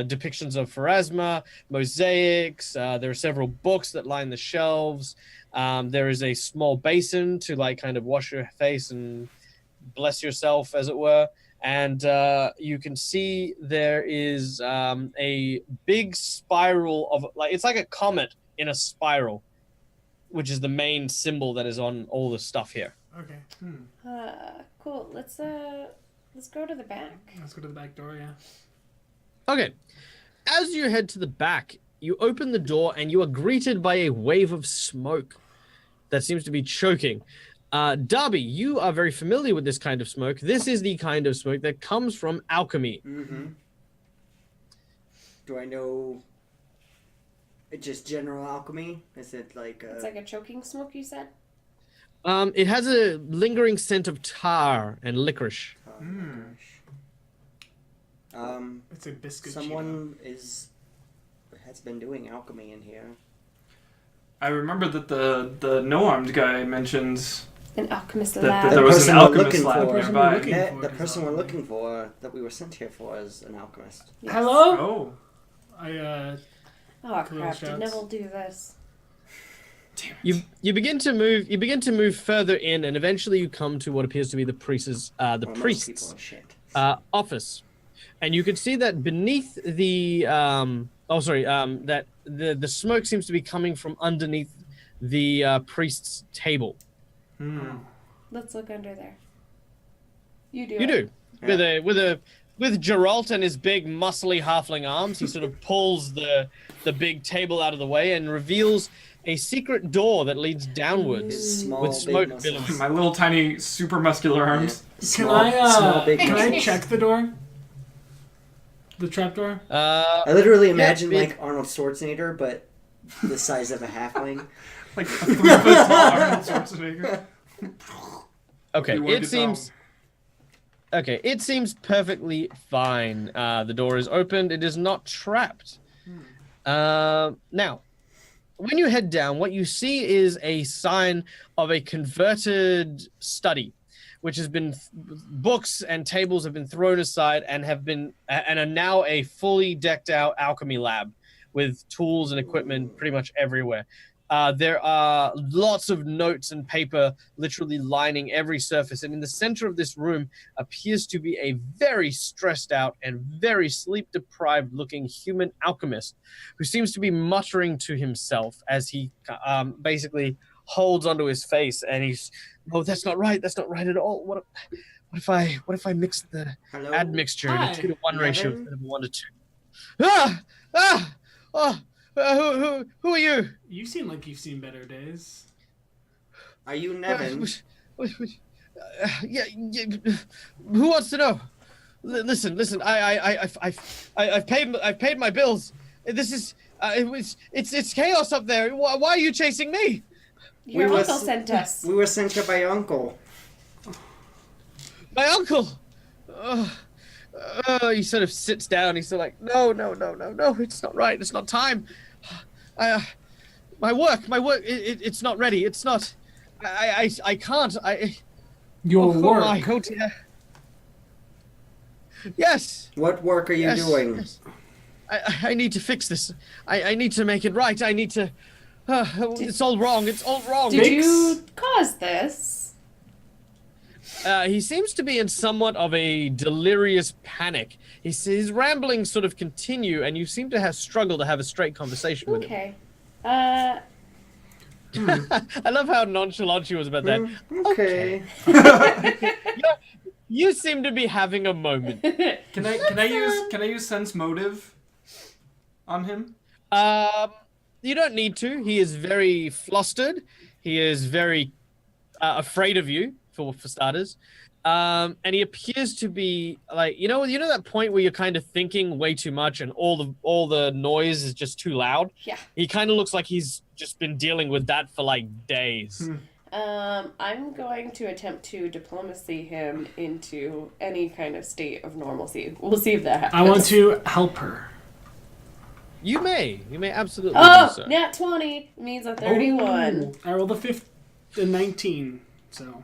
depictions of Pharasma, mosaics. There are several books that line the shelves. There is a small basin to like kind of wash your face and bless yourself, as it were. And you can see there is a big spiral of it's like a comet in a spiral, which is the main symbol that is on all the stuff here. Okay. Cool. Let's go to the back. Let's go to the back door, yeah. Okay. As you head to the back, you open the door and you are greeted by a wave of smoke that seems to be choking. Darby, you are very familiar with this kind of smoke. This is the kind of smoke that comes from alchemy. Mm-hmm. Do I know just general alchemy? Is it like It's like a choking smoke, you said? It has a lingering scent of tar and licorice. Oh my gosh. It's a biscuit. Someone has been doing alchemy in here. I remember that the no-armed guy mentioned An alchemist that lab. there was an person we're alchemist looking lab for. nearby. Looking for The is person we're alchemy. looking for, that we were sent here for, is an alchemist. Yes. Hello? Oh, Oh Little crap! Did shouts. Neville do this? damn it. You begin to move. You begin to move further in, and eventually you come to what appears to be the priest's Well, most priest's people are shit. office, and you can see that beneath the that the smoke seems to be coming from underneath the priest's table. Let's look under there. You do. You do with Geralt and his big muscly halfling arms. He sort of pulls the big table out of the way and reveals a secret door that leads downwards Small, with big smoke muscles. billowing. My little tiny super muscular arms. Small, big Can I muscles. check the door? The trap door? I literally imagine yeah, like Arnold Schwarzenegger, but the size of a halfling. Like a 3 foot tall Arnold Schwarzenegger. Okay, You work it seems. Okay, it seems perfectly fine. The door is opened. It is not trapped. Now, when you head down, what you see is a sign of a converted study, which has been books and tables have been thrown aside and are now a fully decked out alchemy lab with tools and equipment pretty much everywhere. There are lots of notes and paper literally lining every surface. And in the center of this room appears to be a very stressed out and very sleep deprived looking human alchemist who seems to be muttering to himself as he basically holds onto his face. And he's, oh, that's not right. That's not right at all. What if I mix the admixture in a 2-to-1 ratio instead of a 1-to-2? Who are you? You seem like you've seen better days. Are you Nevin? Yeah, who wants to know? Listen. I've paid my bills. This is it's chaos up there. Why are you chasing me? Your uncle sent us. We were sent here by uncle. My uncle. He sort of sits down. He's sort of like, no, it's not right. It's not time. My work, it's not ready. It's not. I can't. Your work. I go to. Yes. What work are you doing? Yes. I need to fix this. I need to make it right. I need to. It's all wrong. It's all wrong. Did you cause this? He seems to be in somewhat of a delirious panic. His ramblings sort of continue, and you seem to have struggled to have a straight conversation with him. Okay. I love how nonchalant she was about that. Okay. You seem to be having a moment. Can I use sense motive on him? You don't need to. He is very flustered. He is very afraid of you, for starters. And he appears to be like, you know that point where you're kind of thinking way too much and all the noise is just too loud? Yeah. He kind of looks like he's just been dealing with that for like days. I'm going to attempt to diplomacy him into any kind of state of normalcy. We'll see if that happens. I want to help her. You may absolutely do so. Nat 20 means a 31. I rolled a 19, so...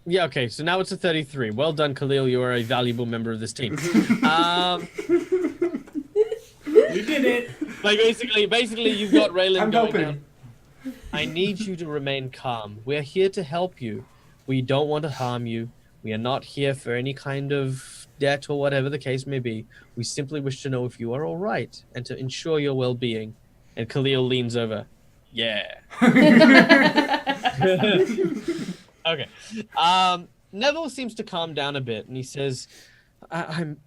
Yeah, okay, so now it's a 33. Well done, Khalil. You are a valuable member of this team. We did it. Like, basically, you've got Raylan I'm going helping. down. I need you to remain calm. We're here to help you. We don't want to harm you. We are not here for any kind of debt or whatever the case may be. We simply wish to know if you are all right and to ensure your well-being. And Khalil leans over. Yeah. Okay. Neville seems to calm down a bit, and he says, "I'm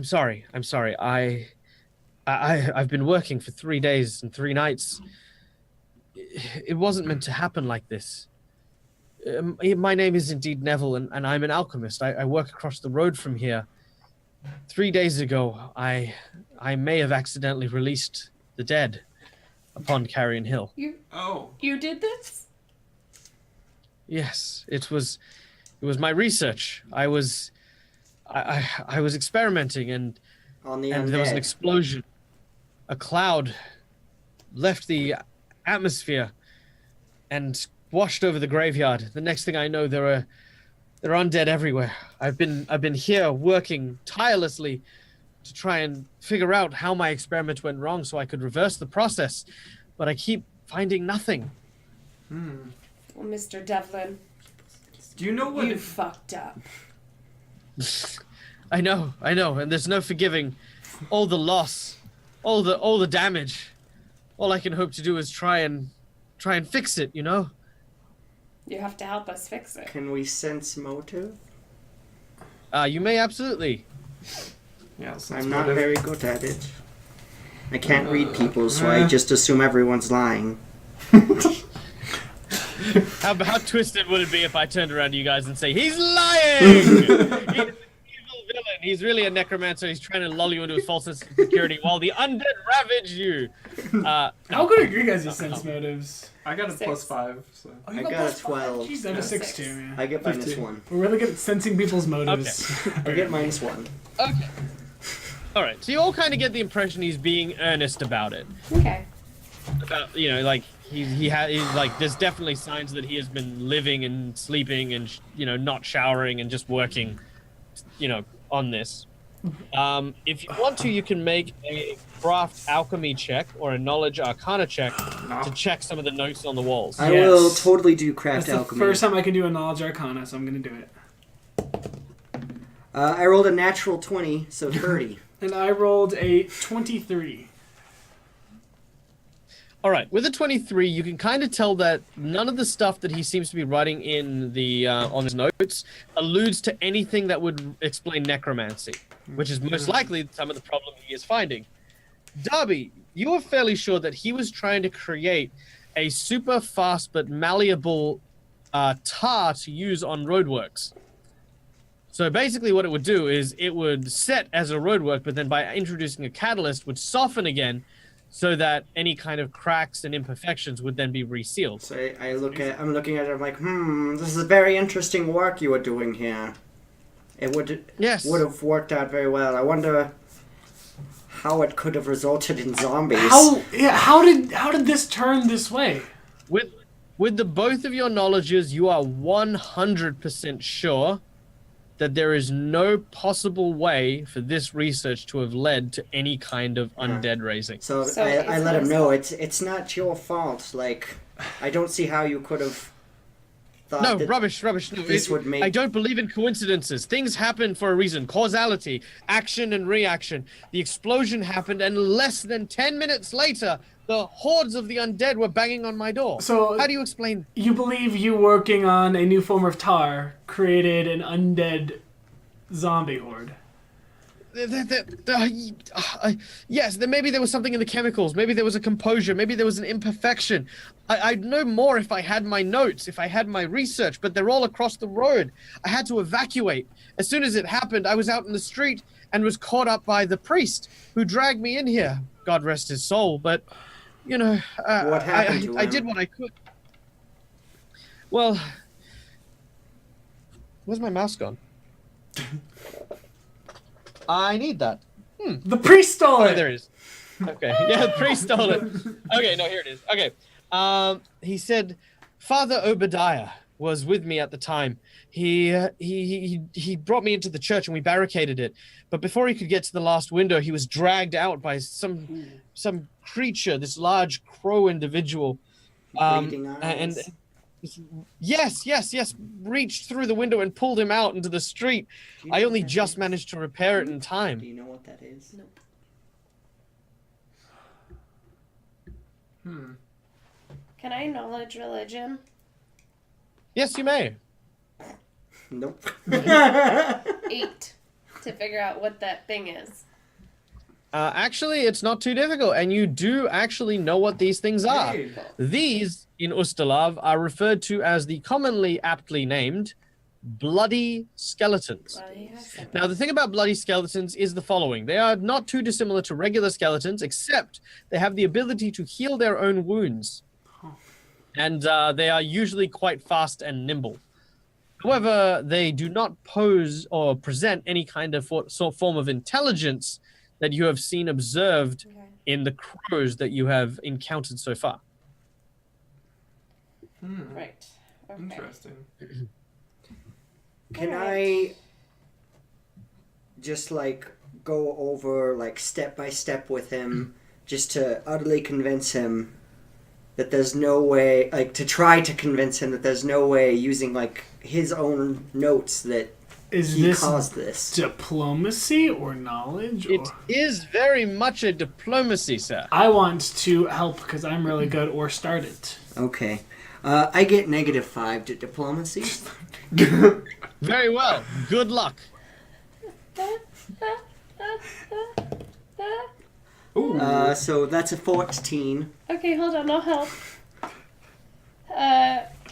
sorry. I'm sorry. I've been working for 3 days and 3 nights. It wasn't meant to happen like this. My name is indeed Neville, and I'm an alchemist. I work across the road from here. 3 days ago, I may have accidentally released the dead upon Carrion Hill. You did this? Yes, it was my research. I was experimenting, and there was an explosion. A cloud left the atmosphere and washed over the graveyard. The next thing I know, there are undead everywhere. I've been here working tirelessly to try and figure out how my experiment went wrong so I could reverse the process, but I keep finding nothing. Well, Mr. Devlin, Do you know what? you fucked up. I know, and there's no forgiving all the loss, all the damage. All I can hope to do is try and fix it, you know? You have to help us fix it. Can we sense motive? You may absolutely. Yeah, sense I'm not motive. very good at it. I can't read people, so I just assume everyone's lying. How twisted would it be if I turned around to you guys and say, he's lying! He's an evil villain. He's really a necromancer. He's trying to lull you into his false sense of security while the undead ravage you. How good are you guys' sense motives? I got a 6. +5, so. Oh, you I got a +5? 12. Jeez, I have a 6 too, 6. man. I get 15. -1. We're really good at sensing people's motives. I get -1. Okay. All right. So you all kind of get the impression he's being earnest about it. Okay. About, like he's like there's definitely signs that he has been living and sleeping and not showering and just working, on this. If you want to, you can make a craft alchemy check or a knowledge arcana check to check some of the notes on the walls. I Yes. will totally do craft That's the alchemy. first time I can do a knowledge arcana, so I'm gonna do it. I rolled a natural 20, so 30. And I rolled a 23. All right, with a 23, you can kind of tell that none of the stuff that he seems to be writing in the on his notes alludes to anything that would explain necromancy, which is most likely some of the problem he is finding. Darby, you are fairly sure that he was trying to create a super fast but malleable tar to use on roadworks. So basically what it would do is it would set as a roadwork, but then by introducing a catalyst would soften again, so that any kind of cracks and imperfections would then be resealed. So I'm looking at it, I'm like, this is very interesting work you are doing here. It would have worked out very well. I wonder how it could have resulted in zombies. How did this turn this way? With the both of your knowledges, you are 100% sure that there is no possible way for this research to have led to any kind of undead raising. So So I it's let him his know fault. it's not your fault. Like, I don't see how you could have thought No, that rubbish. No, this would make... I don't believe in coincidences. Things happen for a reason. Causality, action and reaction. The explosion happened, and less than 10 minutes later, the hordes of the undead were banging on my door. So how do you explain? You believe you working on a new form of tar created an undead zombie horde? Yes, then maybe there was something in the chemicals. Maybe there was a composure. Maybe there was an imperfection. I'd know more if I had my notes, if I had my research, but they're all across the road. I had to evacuate. As soon as it happened, I was out in the street and was caught up by the priest who dragged me in here. God rest his soul, but, What happened to I him? did what I could. Well, where's my mouse gone? I need that. The priest stole Oh, it! there it is. Okay. Yeah, the priest stole it. Okay, no, here it is. Okay. He said, Father Obadiah was with me at the time. He brought me into the church and we barricaded it. But before he could get to the last window, he was dragged out by some creature, this large crow individual. Bleeding eyes. And yes, reached through the window and pulled him out into the street. Do you know I what only that just is? managed to repair it in time. Do you know what that is? Nope. Can I knowledge religion? Yes, you may. Nope. 8 to figure out what that thing is. Actually, it's not too difficult, and you do actually know what these things are. Hey. These, in Ustalav, are referred to as the commonly aptly named bloody skeletons. Well, you have some- Now, the thing about bloody skeletons is the following. They are not too dissimilar to regular skeletons, except they have the ability to heal their own wounds. And they are usually quite fast and nimble. However, they do not pose or present any kind of form of intelligence that you have seen observed Okay. in the crows that you have encountered so far. Right. Okay. Interesting. Can Alright. I just go over step by step with him just to utterly convince him that there's no way, to try to convince him that there's no way using his own notes that Is he this caused this? diplomacy or knowledge? It Or... is very much a diplomacy, sir. I want to help because I'm really good or start it. Okay. I get -5 to diplomacy. Very well. Good luck. Ooh. So that's a 14. Okay, hold on, I'll help.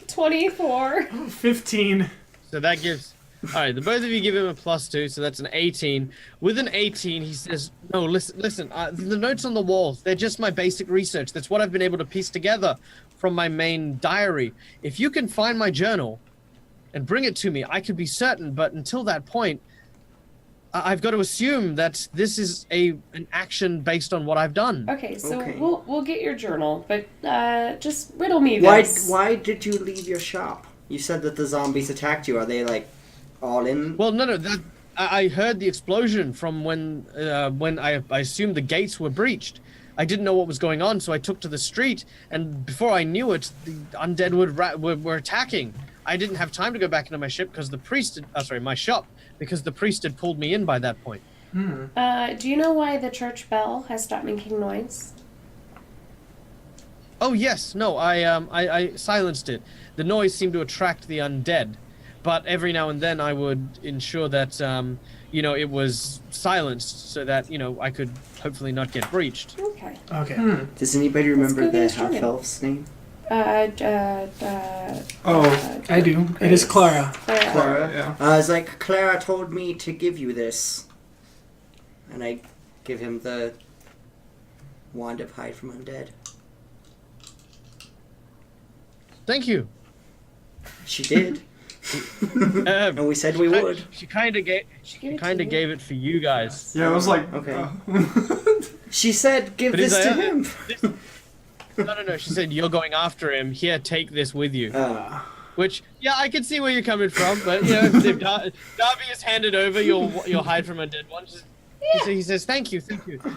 24. 15. So that gives All right, the both of you give him a +2, so that's an 18. With an 18, he says, "No, listen. The notes on the walls, they're just my basic research. That's what I've been able to piece together from my main diary. If you can find my journal and bring it to me, I could be certain. But until that point, I've got to assume that this is an action based on what I've done." Okay, so Okay. we'll get your journal, but just riddle me Why this. why did you leave your shop? You said that the zombies attacked you. Are they like all in? Well, no. I heard the explosion from when I assumed the gates were breached. I didn't know what was going on, so I took to the street, and before I knew it, the undead were attacking. I didn't have time to go back into my ship because the priest my shop, because the priest had pulled me in by that point. Do you know why the church bell has stopped making noise? Oh yes, no, I silenced it. The noise seemed to attract the undead, but every now and then I would ensure that it was silenced so that I could hopefully not get breached. Okay. Okay. Does anybody remember go to the the street. half-elf's name? I do. It is Clara. Clara. Yeah. It's like, Clara told me to give you this. And I give him the wand of hide from undead. Thank you. She did. And we said we would. She kind of gave. She She kind of gave it for you guys. Yeah, it was like... Okay. She said, give But he's this to like, him. No. She said, "You're going after him. Here, take this with you." Which, yeah, I can see where you're coming from, but if Darby has handed over your hide from a dead one, he says, "Thank you.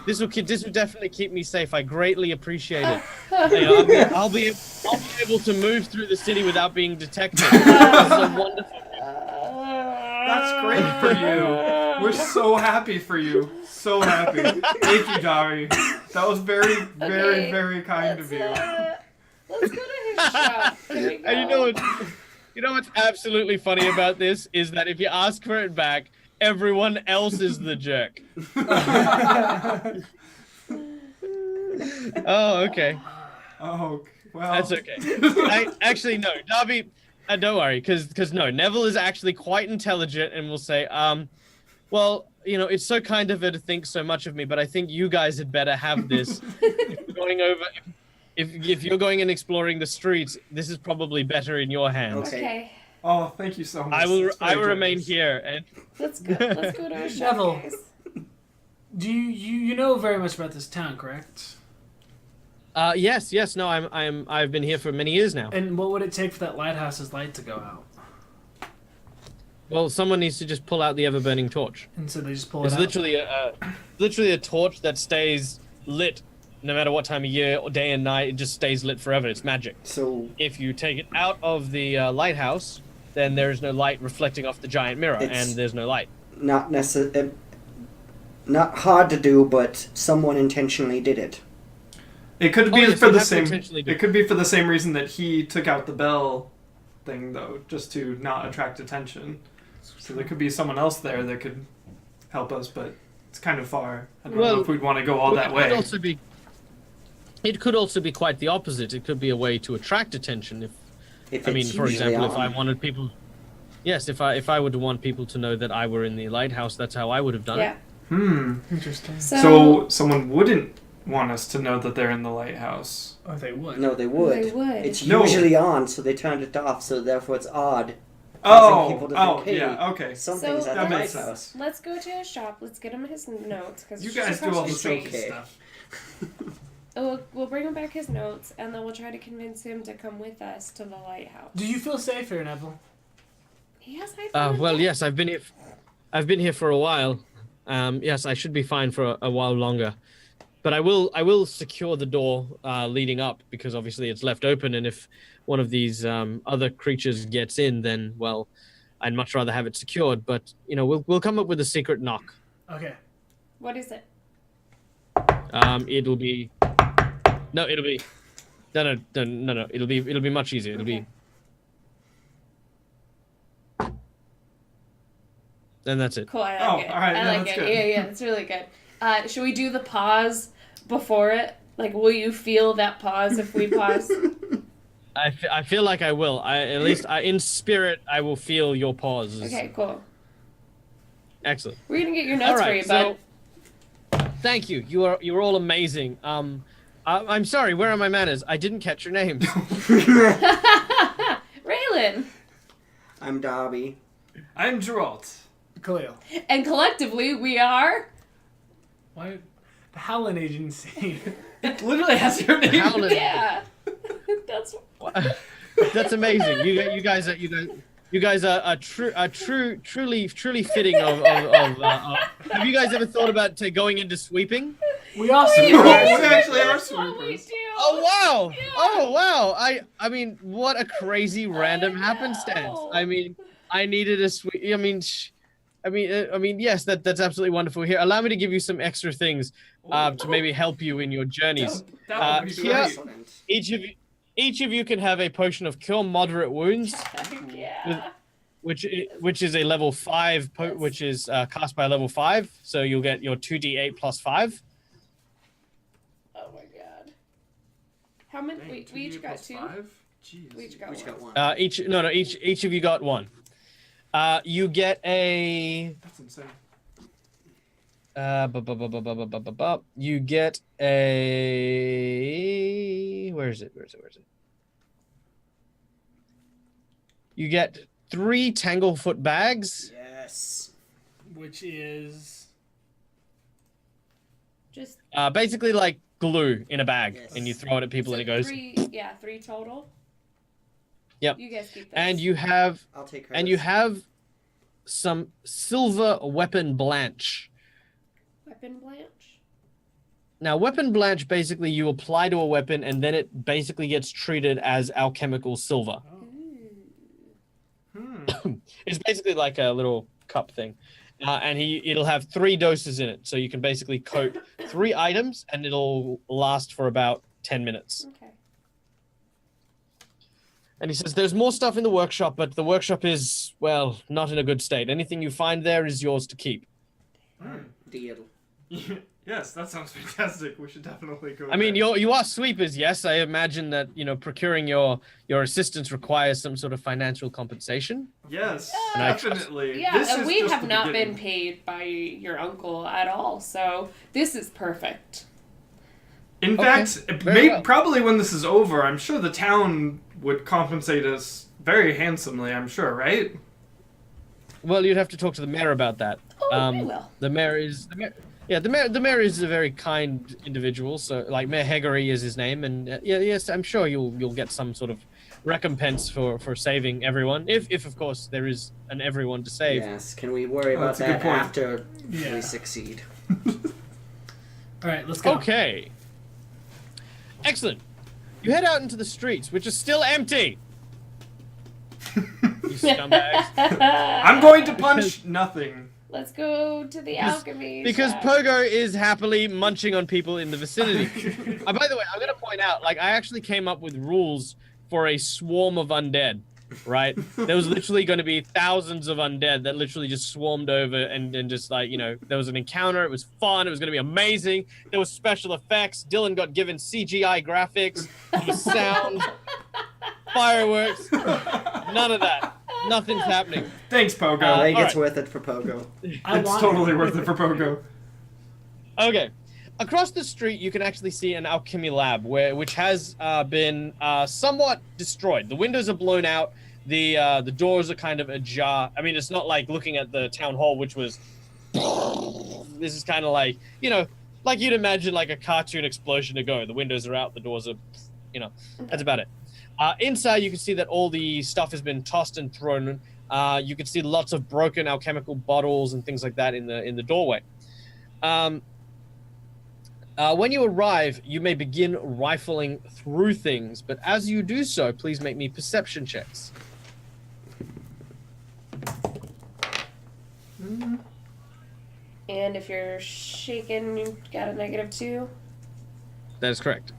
This will definitely keep me safe. I greatly appreciate it. I'll be able to move through the city without being detected." This is a wonderful. That's great for you. We're so happy for you. So happy. Thank you, Dari. That was very, very, very kind of you. Let's go to his shop. There we go. And you know what's absolutely funny about this is that if you ask for it back, everyone else is the jerk. Oh, okay. Oh, well. That's okay. Actually, no, Darby, don't worry, because no, Neville is actually quite intelligent and will say, well, it's so kind of her to think so much of me, but I think you guys had better have this. If you're going and exploring the streets, this is probably better in your hands. Okay. Oh, thank you so much. I will That's very remain generous. here and. Let's go to his shop, Neville. guys. Do you know very much about this town, correct? Yes, no, I've been here for many years now. And what would it take for that lighthouse's light to go out? Well, someone needs to just pull out the ever-burning torch. And so they just pull It's it out. literally a torch that stays lit no matter what time of year or day and night. It just stays lit forever. It's magic. So If you take it out of the lighthouse, then there is no light reflecting off the giant mirror, It's- and there's no light. not hard to do, but someone intentionally did it. It could be yes, for you the have to same. intentionally do It could be for the same reason that he took out the bell thing, though, just to not attract attention. So there could be someone else there that could help us, but it's kind of far. I don't know Well, if we'd want to go all that It way. could also be quite the opposite. It could be a way to attract attention. If For it's example, usually if I on. wanted people, yes, if I would want people to know that I were in the lighthouse, that's how I would have done Yeah. it. Interesting. So someone wouldn't want us to know that they're in the lighthouse. Oh, they would. No, they would. They would. It's No. usually on, so they turned it off, so therefore it's odd. Oh, people to think, hey, yeah, okay. Something's So at that the makes lighthouse. Let's go to his shop. Let's get him his notes. Cause You it's guys just do all the across street. sneaky okay. stuff. We'll bring him back his notes, and then we'll try to convince him to come with us to the lighthouse. Do you feel safe here, Neville? He has high Well, yes, I've been here for a while. Yes, I should be fine for a while longer, but I will secure the door leading up, because obviously it's left open, and if one of these other creatures gets in, then well, I'd much rather have it secured. But we'll come up with a secret knock. Okay. What is it? It'll be no. It'll be much easier. It'll Okay. be. Then that's it. Cool. I like Oh, it. all right, I no, like that's it. good. Yeah, it's really good. Should we do the pause before it? Like, will you feel that pause if we pause? I feel like I will. At least in spirit, I will feel your pauses. Okay, cool. Excellent. We're gonna get your notes All for right, you, bud. Thank you. You're all amazing. I'm sorry. Where are my manners? I didn't catch your names. Raylan. I'm Dobby. I'm Geralt. Khalil. And collectively, we are. Why? The Howlin' Agency. It literally has your name. Howlin'. Yeah. That's. That's amazing. You guys are truly fitting of. Have you guys ever thought about going into sweeping? We also. We actually are Totally sweepers. do. Oh wow! Yeah. Oh wow! I mean, what a crazy random happenstance. I mean, I needed a sweep. I mean, yes, that's absolutely wonderful. Here, allow me to give you some extra things to maybe help you in your journeys. That would be Here- great. Excellent. Each of you can have a potion of Cure Moderate Wounds, Yeah. which is a level 5, which is cast by level 5. So you'll get your 2d8 plus 5. Oh my god. How many? Dang, We each 2d8 got plus 2. 5? Jeez. We each got We just 1. got one. Each of you got 1. You get a. That's insane. You get a. Where is it? You get 3 Tanglefoot bags. Yes. Which is. Just Basically like glue in a bag, Yes. and you throw it at people, and it goes. 3. Yeah, 3 total. Yep. You guys keep those. And you have I'll take her. and you have some silver weapon blanch. Weapon blanch. Now, weapon blanch basically you apply to a weapon, and then it basically gets treated as alchemical silver. It's basically like a little cup thing, and it'll have 3 doses in it, so you can basically coat 3 items, and it'll last for about 10 minutes. Okay. And he says, there's more stuff in the workshop, but the workshop is, well, not in a good state. Anything you find there is yours to keep. Deal. Yes, that sounds fantastic. We should definitely go. I mean, there. you are sweepers, yes. I imagine that, procuring your assistance requires some sort of financial compensation. Yes, And I definitely. Yeah, This and is we just have the not beginning. been paid by your uncle at all, so this is perfect. In Okay, fact, very well. probably when this is over, I'm sure the town would compensate us very handsomely. I'm sure, right? Well, you'd have to talk to the mayor about that. Oh, we will. The mayor is the mayor is a very kind individual. So, like, Mayor Heggery is his name, and yes, I'm sure you'll get some sort of recompense for saving everyone, if of course there is an everyone to save. Yes. Can we worry about that's a good that point. after Yeah. we succeed? All right, let's go. Okay. Excellent. You head out into the streets, which are still empty. You scumbags. I'm going to punch nothing. Let's go to the alchemy Because shop. Pogo is happily munching on people in the vicinity. By the way, I'm going to point out, like, I actually came up with rules for a swarm of undead, right? There was literally going to be thousands of undead that literally just swarmed over and just, like, there was an encounter. It was fun. It was going to be amazing. There was special effects. Dylan got given CGI graphics. There was sound, fireworks. None of that. Nothing's happening. Thanks, Pogo. I think it's alright. worth it for Pogo. It's totally worth it for Pogo. Okay. Across the street, you can actually see an alchemy lab, which has been somewhat destroyed. The windows are blown out. The doors are kind of ajar. I mean, it's not like looking at the town hall, which was. This is kind of like like you'd imagine like a cartoon explosion to go. The windows are out. The doors are, that's about it. Inside, you can see that all the stuff has been tossed and thrown. You can see lots of broken alchemical bottles and things like that in the doorway. When you arrive, you may begin rifling through things, but as you do so, please make me perception checks. And if you're shaken, you got a -2. That is correct.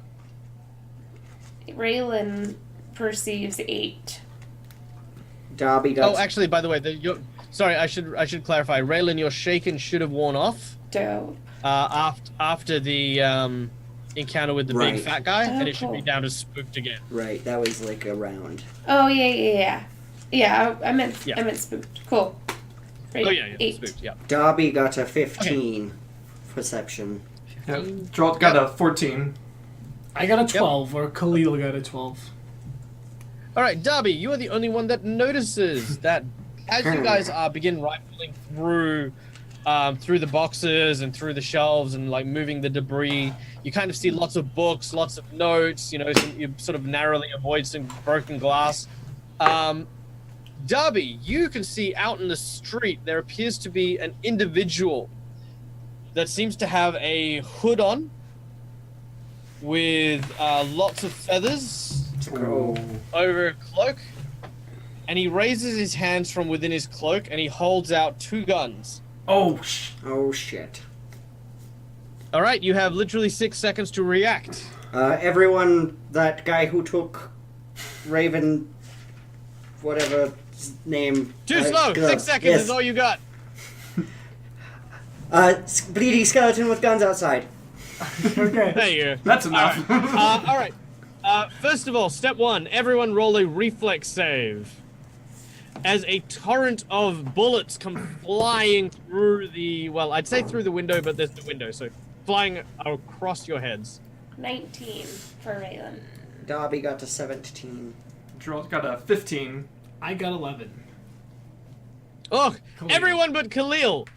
Raylan perceives 8. Dobby does. Oh, actually, by the way, sorry, I should clarify. Raylan, your shaken should have worn off Dope. after the encounter with the Right. big fat guy, and Oh, it should be cool. down to spooked again. Right, that was like a round. Oh yeah. I meant Yeah. I meant spooked. Cool. Great. Oh yeah, 8. spooked. Yeah. Darby got a 15 perception. Yep. Geralt got a 14. I got a 12, or Khalil got a 12. All right, Darby, you are the only one that notices that as you guys begin rifling through the boxes and through the shelves and like moving the debris, you kind of see lots of books, lots of notes. You sort of narrowly avoid some broken glass. Darby, you can see out in the street there appears to be an individual that seems to have a hood on with lots of feathers Oh. over a cloak, and he raises his hands from within his cloak and he holds out 2 guns. Oh, Oh shit. All right, you have literally 6 seconds to react. Everyone, that guy who took Raven, whatever his name. Too slow. 6 seconds yes. is all you got. Bleeding skeleton with guns outside. Okay. There you go. that's enough. All right. First of all, step 1, everyone roll a reflex save. As a torrent of bullets come flying through I'd say through the window, but there's the window, so flying across your heads. 19 for Raylan. Darby got a 17. Geralt got a 15. I got 11. Oh, Khalil. everyone but Khalil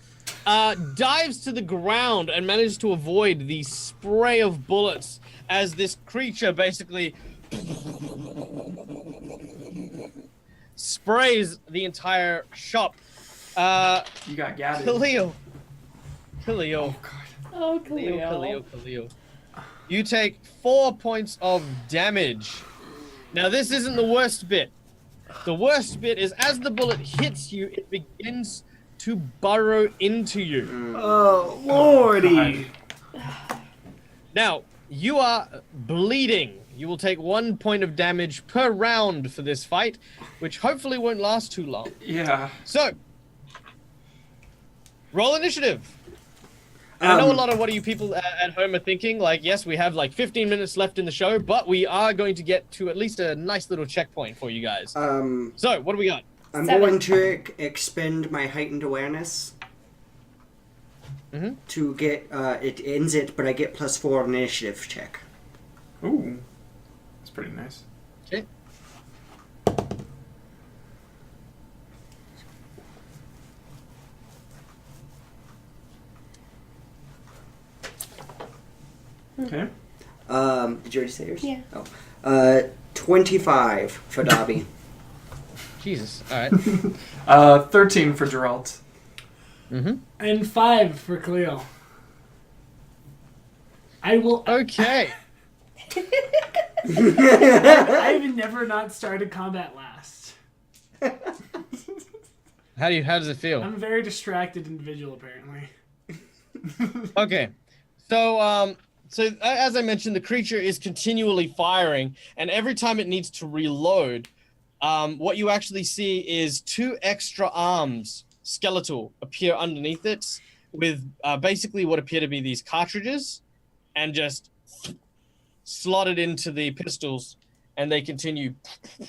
dives to the ground and manages to avoid the spray of bullets as this creature basically sprays the entire shop. You got gathered. Khalil. Oh, Khalil. You take 4 points of damage. Now, this isn't the worst bit. The worst bit is as the bullet hits you, it begins to burrow into you. Oh, lordy. Now, you are bleeding. You will take 1 point of damage per round for this fight, which hopefully won't last too long. Yeah. So, roll initiative. And I know a lot of what you people at home are thinking, like, yes, we have like 15 minutes left in the show, but we are going to get to at least a nice little checkpoint for you guys. So, what do we got? I'm 7. going to expend my heightened awareness to get, it ends it, but I get +4 initiative check. Ooh. That's pretty nice. Okay. Okay. Did you already say yours? Yeah. Oh. 25 for Dobby. Jesus. All right. 13 for Geralt. And 5 for Khalil. I will. Okay. I've never not started combat last. How does it feel? I'm a very distracted individual, apparently. Okay. So, as I mentioned, the creature is continually firing, and every time it needs to reload, what you actually see is 2 extra arms, skeletal, appear underneath it with basically what appear to be these cartridges, and just slotted into the pistols, and they continue. Damn,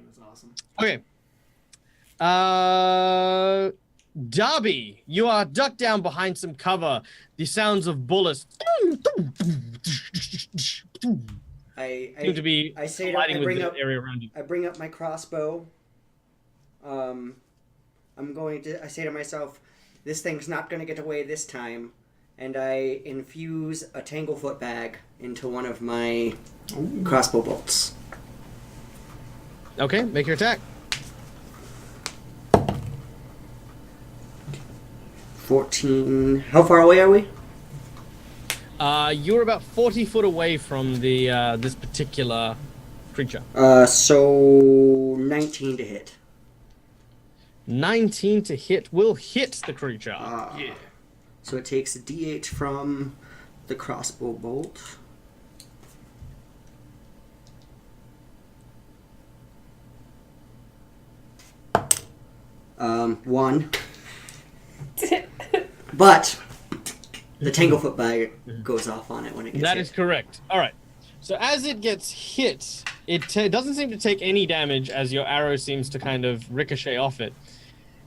that's awesome. Okay. Darby, you are ducked down behind some cover. The sounds of bullets seem to be I say colliding I with bring the up area around you. I bring up my crossbow. I say to myself, this thing's not going to get away this time. And I infuse a tanglefoot bag into one of my crossbow bolts. Okay, make your attack. 14. How far away are we? You're about 40 foot away from the this particular creature. So 19 to hit. 19 to hit will hit the creature. Yeah. So it takes a d8 from the crossbow bolt. One. But The Tanglefoot bag goes off on it when it gets That hit. is correct. All right. So as it gets hit, it doesn't seem to take any damage as your arrow seems to kind of ricochet off it.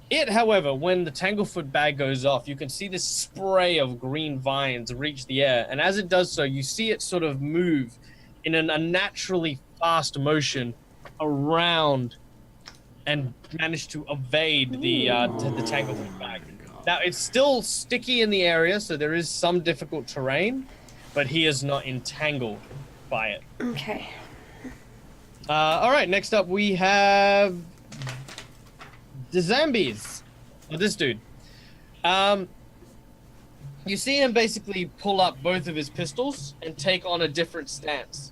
It, however, when the Tanglefoot bag goes off, you can see this spray of green vines reach the air. And as it does so, you see it sort of move in an unnaturally fast motion around and manage to evade the Tanglefoot bag. Now, it's still sticky in the area, so there is some difficult terrain, but he is not entangled by it. Okay. All right, next up we have the zombies. Or this dude. You see him basically pull up both of his pistols and take on a different stance.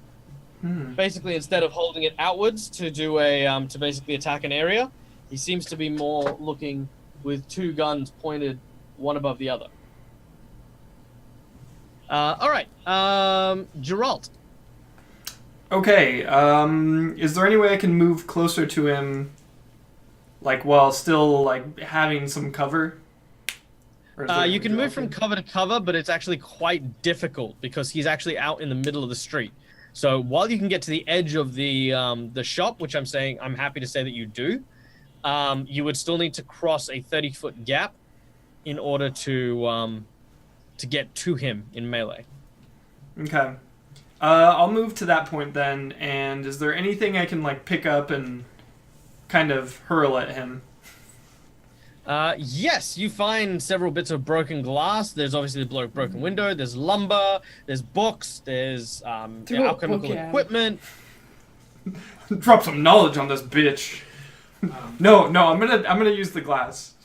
Basically, instead of holding it outwards to do a to basically attack an area, he seems to be more looking with two guns pointed one above the other. All right, Geralt. Okay, is there any way I can move closer to him, like, while still, like, having some cover? Or is there You can move dropping? from cover to cover, but it's actually quite difficult because he's actually out in the middle of the street. So while you can get to the edge of the shop, which I'm happy to say that you do, you would still need to cross a 30-foot gap in order to get to him in melee. Okay. I'll move to that point then, and is there anything I can, like, pick up and kind of hurl at him? Yes, you find several bits of broken glass. There's obviously the broken window. There's lumber. There's books. There's alchemical equipment. Drop some knowledge on this bitch. No, I'm gonna use the glass.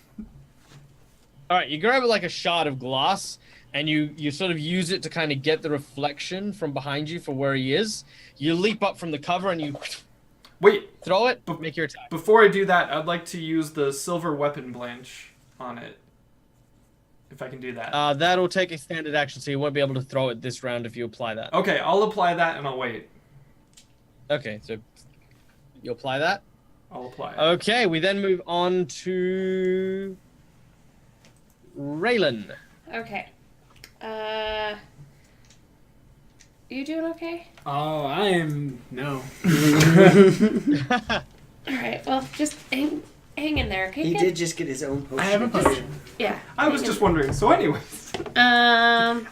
All right, you grab like a shard of glass, and you sort of use it to kind of get the reflection from behind you for where he is. You leap up from the cover and you Wait, throw it. Make your attack. before I do that, I'd like to use the silver weapon blanch on it. If I can do that. That'll take a standard action, so you won't be able to throw it this round if you apply that. Okay, I'll apply that and I'll wait. Okay, so you apply that. I'll apply it. Okay, we then move on to Raylan. Okay. You doing okay? Oh, I am no. Alright, well, just hang in there, okay? He kid? did just get his own potion. I have a potion. Yeah. I was hang just wondering. So anyways. I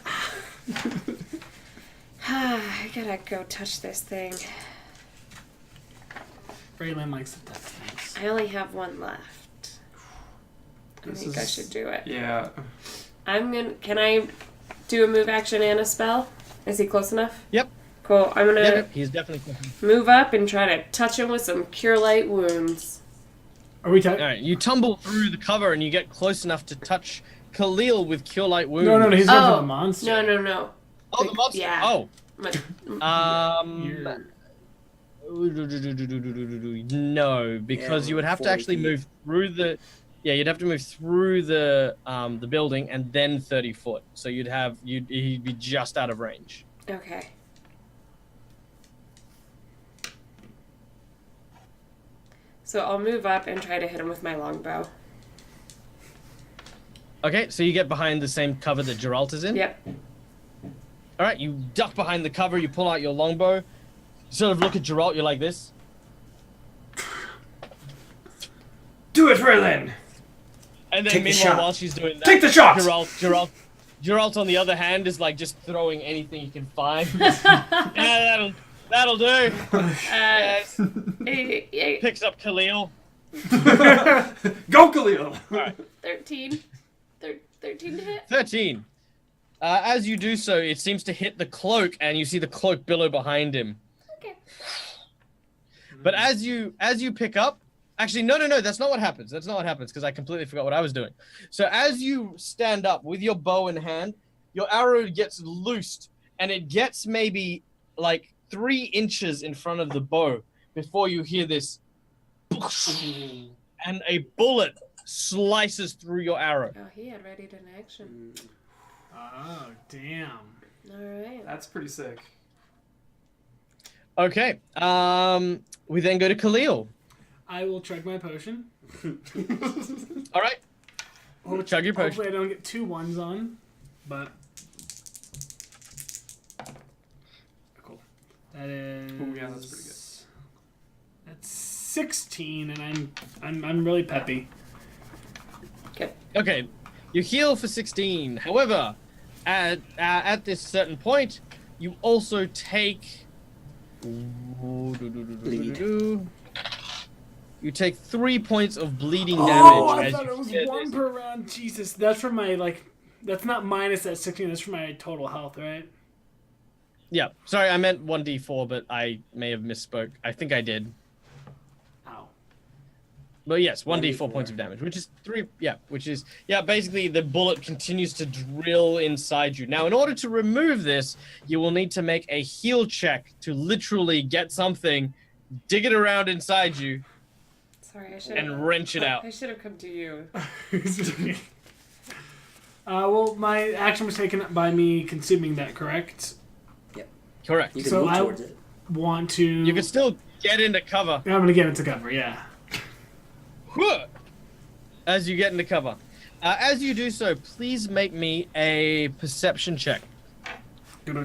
gotta go touch this thing. Raylan likes to touch things. I only have one left. I think I should do it. Yeah. Can I do a move action and a spell? Is he close enough? Yep. Cool. I'm gonna Yep, he's definitely. move up and try to touch him with some Cure Light Wounds. Are we All talking? right, you tumble through the cover and you get close enough to touch Khalil with Cure Light Wounds. No, he's going for Oh, the monster. No. Oh, the monster. Yeah. Oh. You're- No, because Yeah, you would have to 40 actually feet. move through the. Yeah, you'd have to move through the building and then 30 foot. So he'd be just out of range. Okay. So I'll move up and try to hit him with my longbow. Okay, so you get behind the same cover that Geralt is in. Yep. All right, you duck behind the cover. You pull out your longbow. You sort of look at Geralt. You're like this. Do it, Raylan! And then Take the meanwhile, shot. while she's doing that, Take the shot! Geralt on the other hand is like just throwing anything he can find. Yeah, that'll do. Yes. Picks up Khalil. Go, Khalil! 13. 13 to hit? 13. As you do so, it seems to hit the cloak, and you see the cloak billow behind him. Okay. But as you pick up, actually, no, that's not what happens. That's not what happens because I completely forgot what I was doing. So as you stand up with your bow in hand, your arrow gets loosed, and it gets maybe like 3 inches in front of the bow before you hear this, and a bullet slices through your arrow. Oh, he had ready to action. Oh, damn. Alright. That's pretty sick. Okay. We then go to Khalil. I will chug my potion. All right. Chug your potion. Hopefully I don't get 2 ones on. but cool. That is. Ooh, yeah, that's pretty good. That's 16, and I'm really peppy. Good. Okay, you heal for 16. However, at this certain point, you also take. You take 3 points of bleeding damage. Oh, I as thought you it was hear one this. per round. Jesus, that's from my That's not minus that 16. That's from my total health, right? Yeah, sorry, I meant 1d4, but I may have misspoke. I think I did. Ow. But yes, 1d4 1d4. points of damage, which is basically the bullet continues to drill inside you. Now, in order to remove this, you will need to make a heal check to literally get something, dig it around inside you, Sorry, I should and wrench it out. I should have come to you. Well, my action was taken by me consuming that, correct? Correct. You can So move I- towards it. Want to... You can still get into cover. I'm going to get into cover, yeah. As you get into cover. As you do so, please make me a perception check. That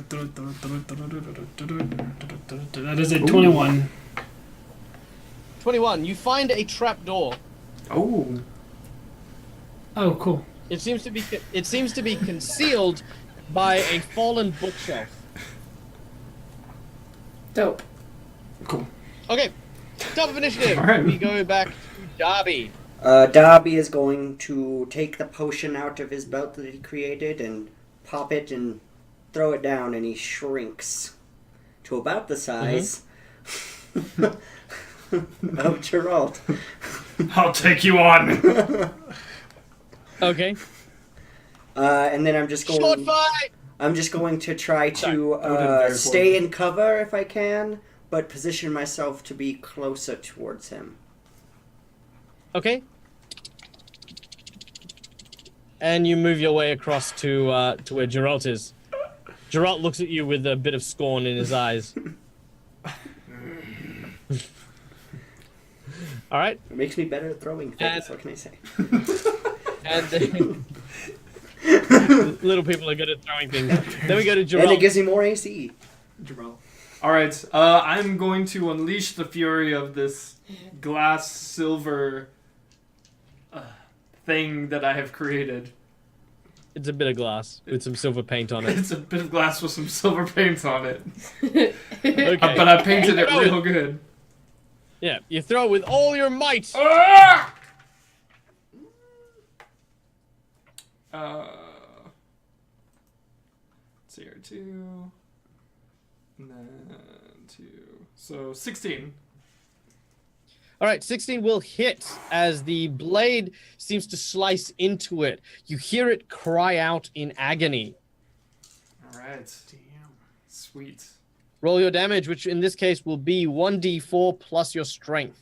is a 21. 21. You find a trap door. Oh. Oh, cool. It seems to be concealed by a fallen bookshelf. Dope. Cool. Okay, top of initiative. All right. We go back to Darby. Darby is going to take the potion out of his belt that he created and pop it and throw it down, and he shrinks to about the size of Gerald. I'll take you on. Okay. And then I'm just Short going. fight. I'm just going to try That to would've been very stay poorly. in cover if I can, but position myself to be closer towards him. Okay. And you move your way across to where Geralt is. Geralt looks at you with a bit of scorn in his eyes. All right. It makes me better at throwing things. And- What can I say? And little people are good at throwing things. Then we go to And it Geralt. gives me more AC. All right. I'm going to unleash the fury of this glass silver thing that I have created. It's a bit of glass with some silver paint on it. It's a bit of glass with some silver paint on it. Okay. But I painted it real good. Yeah, you throw it with all your might. Ah! Let's see here, 2, and then 2. So 16. All right, 16 will hit as the blade seems to slice into it. You hear it cry out in agony. All right. Damn. Sweet. Roll your damage, which in this case will be 1d4 plus your strength.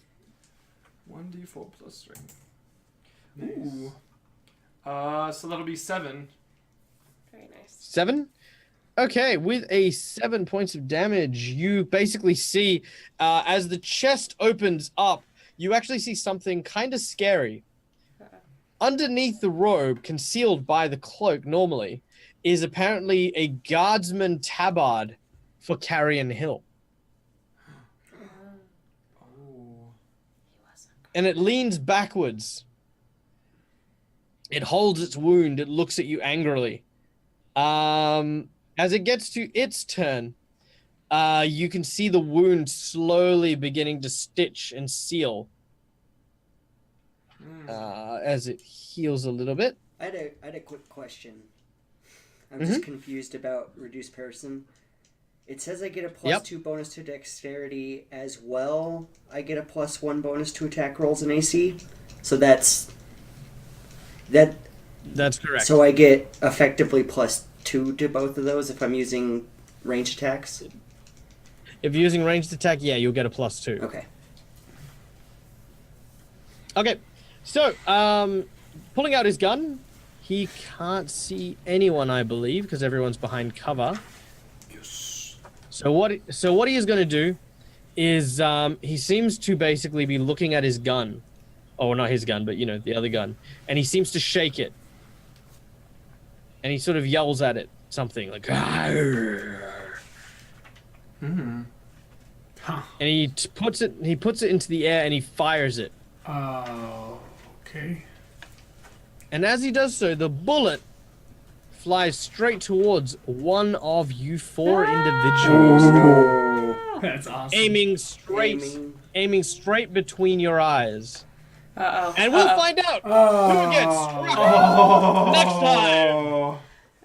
1d4 plus strength. Nice. Ooh. So that'll be 7. Very nice. 7? Okay, with a 7 points of damage, you basically see as the chest opens up, you actually see something kind of scary. Underneath the robe, concealed by the cloak normally, is apparently a guardsman tabard for Carrion Hill. Oh. And it leans backwards. It holds its wound. It looks at you angrily. As it gets to its turn, you can see the wound slowly beginning to stitch and seal as it heals a little bit. I had a quick question. I'm just confused about reduced person. It says I get a plus Yep. 2 bonus to dexterity as well. I get a plus 1 bonus to attack rolls and AC. So that's that. That's correct. So I get effectively plus 2 to both of those if I'm using ranged attacks. If you're using ranged attack, yeah, you'll get a plus 2. Okay. Okay, so pulling out his gun, he can't see anyone, I believe, because everyone's behind cover. Yes. So what he is going to do is he seems to basically be looking at his gun. Oh, not his gun, but the other gun, and he seems to shake it. and he sort of yells at it something like, "Arr." Huh. And he puts it into the air and he fires it. Oh, okay. And as he does so, the bullet flies straight towards one of you four individuals, That's awesome. aiming straight between your eyes. Uh-oh. And we'll find out who gets struck next time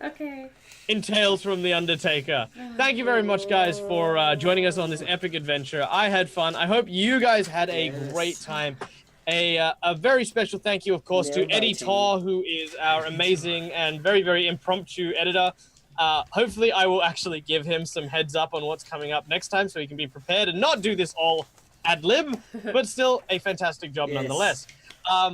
Okay. in Tales from the Undertaker. Thank you very much, guys, for joining us on this epic adventure. I had fun. I hope you guys had a great time. A very special thank you, of course, to Eddie Tor, who is our amazing and very, very impromptu editor. Hopefully, I will actually give him some heads up on what's coming up next time so he can be prepared and not do this all ad lib, but still a fantastic job nonetheless.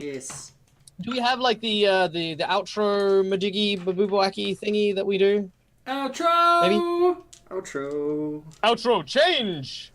Yes. Do we have like the outro majiggy baboobawaki thingy that we do? Outro! Maybe? Outro. Outro change!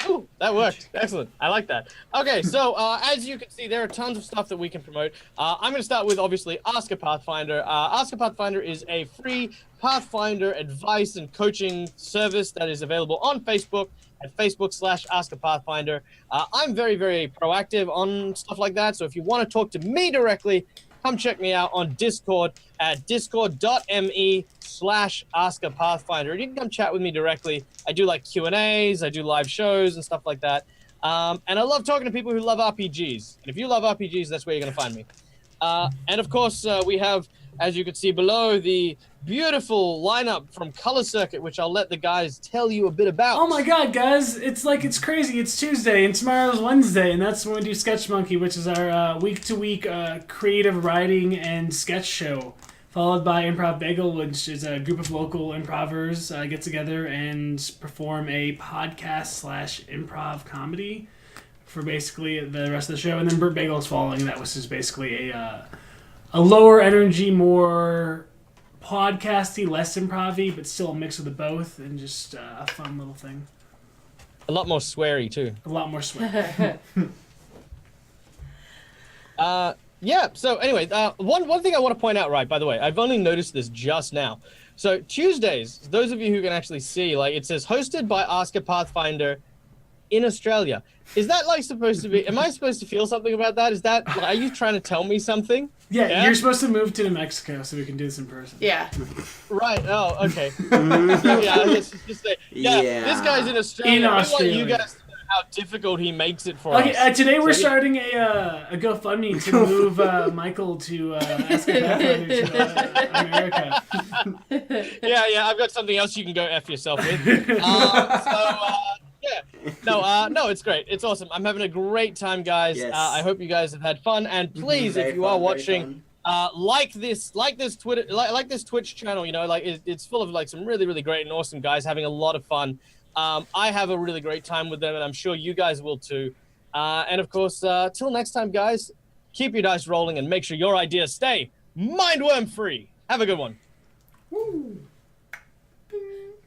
Ooh, that worked. Excellent. I like that. Okay, so as you can see, there are tons of stuff that we can promote. I'm going to start with, obviously, Ask A Pathfinder. Ask A Pathfinder is a free Pathfinder advice and coaching service that is available on Facebook at Facebook/Ask A Pathfinder. I'm very, very proactive on stuff like that, so if you want to talk to me directly, come check me out on Discord at discord.me/Ask A Pathfinder. You can come chat with me directly. I do like Q&As, I do live shows and stuff like that. And I love talking to people who love RPGs. And if you love RPGs, that's where you're going to find me. And of course, we have, as you can see below, the beautiful lineup from Color Circuit, which I'll let the guys tell you a bit about. Oh my god, guys, it's crazy. It's Tuesday and tomorrow's Wednesday, and that's when we do Sketch Monkey, which is our week-to-week creative writing and sketch show, followed by Improv Bagel, which is a group of local improvers get together and perform a podcast/improv comedy for basically the rest of the show. And then Burt Bagel is following that, which is basically a lower energy, more podcasty, less improv-y, but still a mix of the both, and just a fun little thing. A lot more sweary, too. A lot more sweat. Yeah, so anyway, one thing I want to point out, right, by the way, I've only noticed this just now. So Tuesdays, those of you who can actually see, like, it says hosted by Ask A Pathfinder in Australia. Is that, like, supposed to be, am I supposed to feel something about that? Is that, like, are you trying to tell me something? Yeah, you're supposed to move to New Mexico so we can do this in person. Yeah. Right, oh, okay. This guy's in Australia. In Australia. We want you guys to know how difficult he makes it for Okay, us. today we're starting a GoFundMe to move Michael to Ask A Pathfinder to America. Yeah, I've got something else you can go F yourself with. No, it's great. It's awesome. I'm having a great time, guys. Yes. I hope you guys have had fun. And please, if you are watching, like this Twitch channel. You know, like it's full of like some really, really great and awesome guys having a lot of fun. I have a really great time with them, and I'm sure you guys will too. And of course, till next time, guys, keep your dice rolling and make sure your ideas stay mindworm free. Have a good one. Woo.